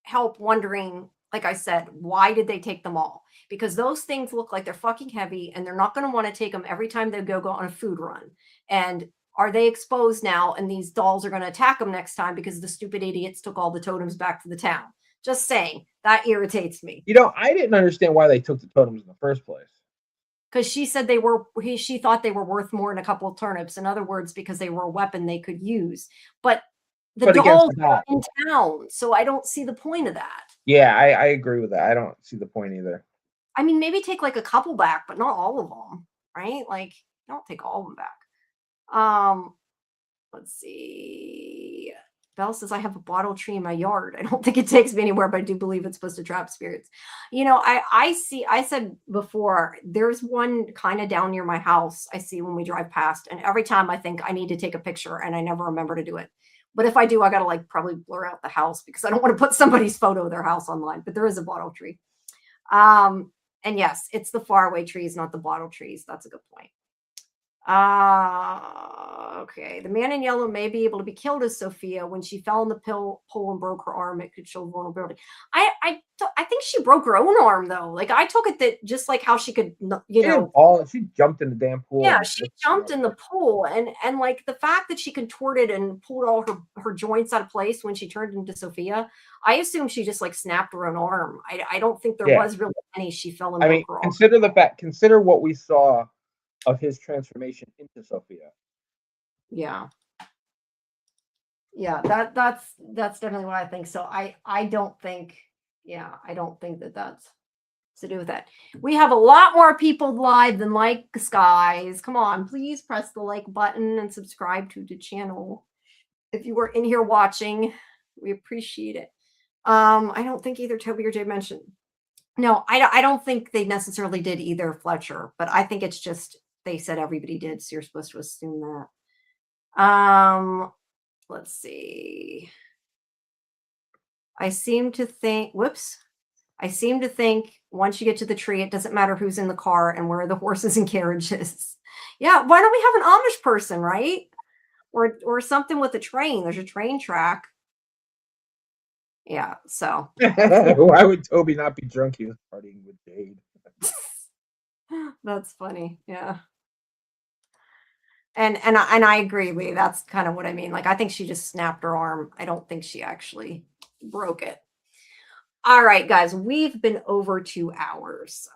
help wondering, like I said, why did they take them all? Because those things look like they're fucking heavy and they're not going to want to take them every time they go on a food run. And are they exposed now and these dolls are going to attack them next time because the stupid idiots took all the totems back to the town? Just saying. That irritates me. You know, I didn't understand why they took the totems in the first place. Because she said she thought they were worth more than a couple of turnips. In other words, because they were a weapon they could use. But the dolls are in town, so I don't see the point of that. Yeah, I agree with that. I don't see the point either. I mean, maybe take like a couple back, but not all of them. right? Like, don't take all of them back. Let's see. Belle says, I have a bottle tree in my yard. I don't think it takes me anywhere, but I do believe it's supposed to trap spirits. I said before, there's one kind of down near my house I see when we drive past. And every time I think I need to take a picture and I never remember to do it. But if I do, I got to like probably blur out the house because I don't want to put somebody's photo of their house online. But there is a bottle tree. And yes, it's the faraway trees, not the bottle trees. That's a good point. Okay. The man in yellow may be able to be killed as Sophia. When she fell in the pole and broke her arm, it could show vulnerability. I think she broke her own arm though. Like I took it that just like how she could, she jumped in the damn pool. Yeah, she jumped in the pool, and like the fact that she contorted and pulled all her joints out of place when she turned into Sophia, I assume she just like snapped her own arm. I don't think there was really any. She fell and broke her arm. Consider what we saw of his transformation into Sophia. Yeah. That's definitely what I think. So I don't think that that's to do with that. We have a lot more people live than likes, guys. Come on, please press the like button and subscribe to the channel. If you were in here watching, we appreciate it. I don't think either Toby or Jay mentioned. No, I don't think they necessarily did either, Fletcher, but I think it's just they said everybody did, so you're supposed to assume that. Let's see. I seem to think once you get to the tree, it doesn't matter who's in the car and where the horses and carriages. Yeah, why don't we have an Amish person, right? Or something with a train. There's a train track. Yeah, so. Why would Toby not be drunk? He was partying with Jade. That's funny. Yeah. And I agree, Lee. That's kind of what I mean. Like, I think she just snapped her arm. I don't think she actually broke it. All right, guys, we've been over 2 hours.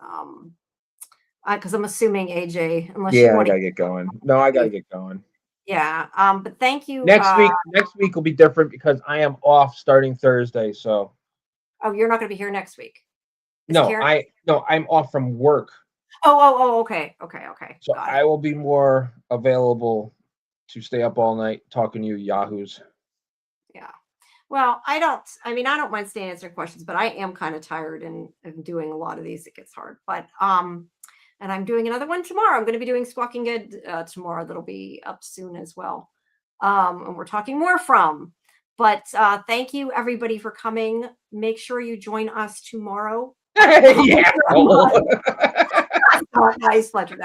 Because I'm assuming AJ, unless you want I gotta get going. No, I gotta get going. Yeah. But thank you. Next week will be different because I am off starting Thursday. So. Oh, you're not gonna be here next week. I'm off from work. Oh, okay. So I will be more available to stay up all night talking to you yahoos. Yeah. Well, I don't mind staying answering questions, but I am kind of tired and doing a lot of these. It gets hard. But and I'm doing another one tomorrow. I'm going to be doing Squawking Good tomorrow. That'll be up soon as well. And we're talking more from. But thank you everybody for coming. Make sure you join us tomorrow. Yeah. Nice, Fletcher.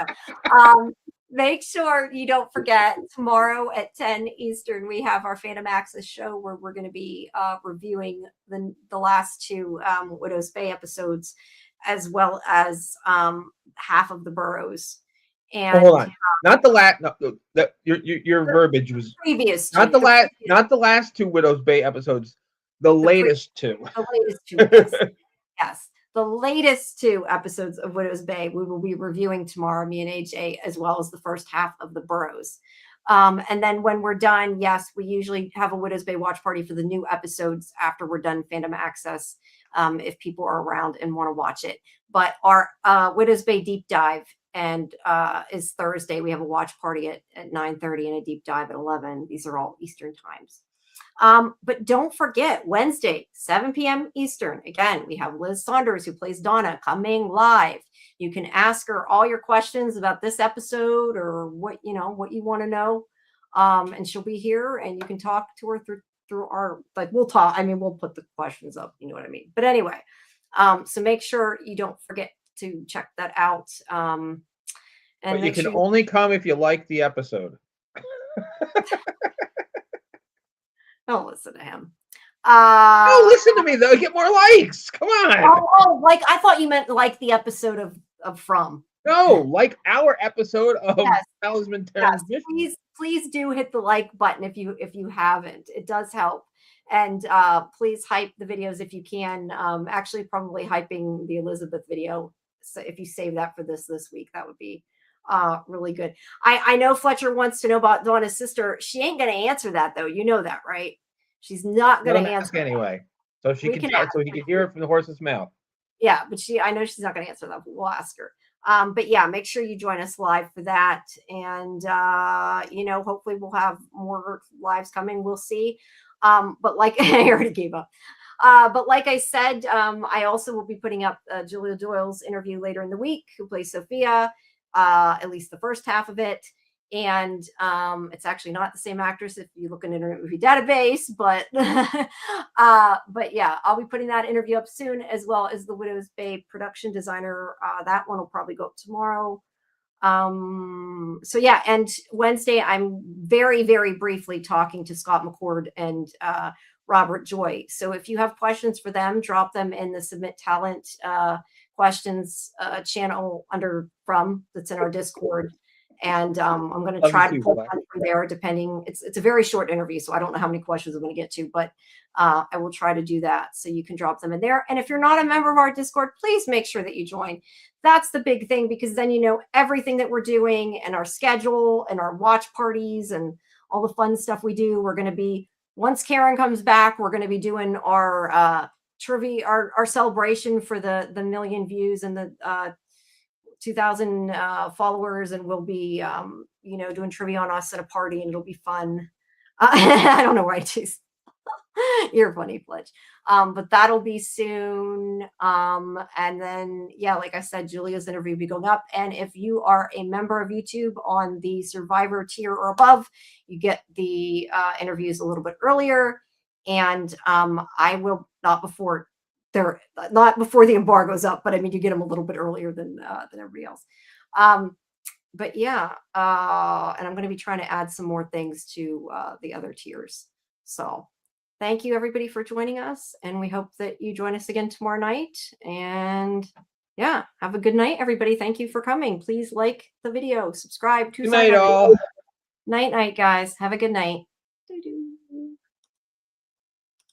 Make sure you don't forget tomorrow at 10 Eastern, we have our Fandom Access show where we're going to be reviewing the last 2 Widow's Bay episodes, as well as half of the Burrows. And hold on, not the last. No, your verbiage was previous. Not the last 2 Widow's Bay episodes. The latest 2. The latest 2. Yes. The latest 2 episodes of Widow's Bay we will be reviewing tomorrow, me and AJ, as well as the first half of the Burrows. And then when we're done, yes, we usually have a Widow's Bay watch party for the new episodes after we're done Fandom Access, if people are around and want to watch it. But our Widow's Bay deep dive is Thursday. We have a watch party at 9:30 and a deep dive at 11. These are all Eastern times. But don't forget, Wednesday, 7 p.m. Eastern. Again, we have Liz Saunders, who plays Donna, coming live. You can ask her all your questions about this episode or what you want to know. And she'll be here and you can talk to her through our, like, we'll talk. I mean, we'll put the questions up, you know what I mean? But anyway, so make sure you don't forget to check that out. But you can only come if you like the episode. Don't listen to him. No, listen to me though. Get more likes. Come on. Oh, like I thought you meant like the episode of From. No, like our episode of Talisman Transmission. Yes, please do hit the like button if you haven't. It does help. And please hype the videos if you can. Actually, probably hyping the Elizabeth video. So if you save that for this week, that would be really good. I know Fletcher wants to know about Donna's sister. She ain't going to answer that though. You know that, right? She's not going to answer anyway. So he can hear it from the horse's mouth. Yeah, but I know she's not going to answer that, but we'll ask her. But yeah, make sure you join us live for that. And, hopefully we'll have more lives coming. We'll see. But like I already gave up. But like I said, I also will be putting up Julia Doyle's interview later in the week, who plays Sophia, at least the first half of it. And it's actually not the same actress if you look in Internet Movie Database, but but yeah, I'll be putting that interview up soon, as well as the Widow's Babe production designer. That one will probably go up tomorrow. So yeah, and Wednesday I'm very, very briefly talking to Scott McCord and Robert Joy. So if you have questions for them, drop them in the Submit Talent questions channel that's in our Discord. And I'm going to Love you try to too. pull Bye. one from there. Depending, it's a very short interview, so I don't know how many questions I'm going to get to, but I will try to do that. So you can drop them in there. And if you're not a member of our Discord, please make sure that you join. That's the big thing, because then you know everything that we're doing and our schedule and our watch parties and all the fun stuff we do. We're going to be, once Karen comes back, we're going to be doing our trivia, our celebration for the million views and the 2,000 followers, and we'll be doing trivia on us at a party, and it'll be fun. I don't know why I choose. You're funny, Fletch. But that'll be soon. And then, yeah, like I said, Julia's interview will be going up. And if you are a member of YouTube on the Survivor tier or above, you get the interviews a little bit earlier. And I will not before the embargo's up, but I mean, you get them a little bit earlier than everybody else. But yeah, and I'm going to be trying to add some more things to the other tiers. So thank you, everybody, for joining us. And we hope that you join us again tomorrow night. And yeah, have a good night, everybody. Thank you for coming. Please like the video, subscribe to Good night, all. Night, guys. Have a good night.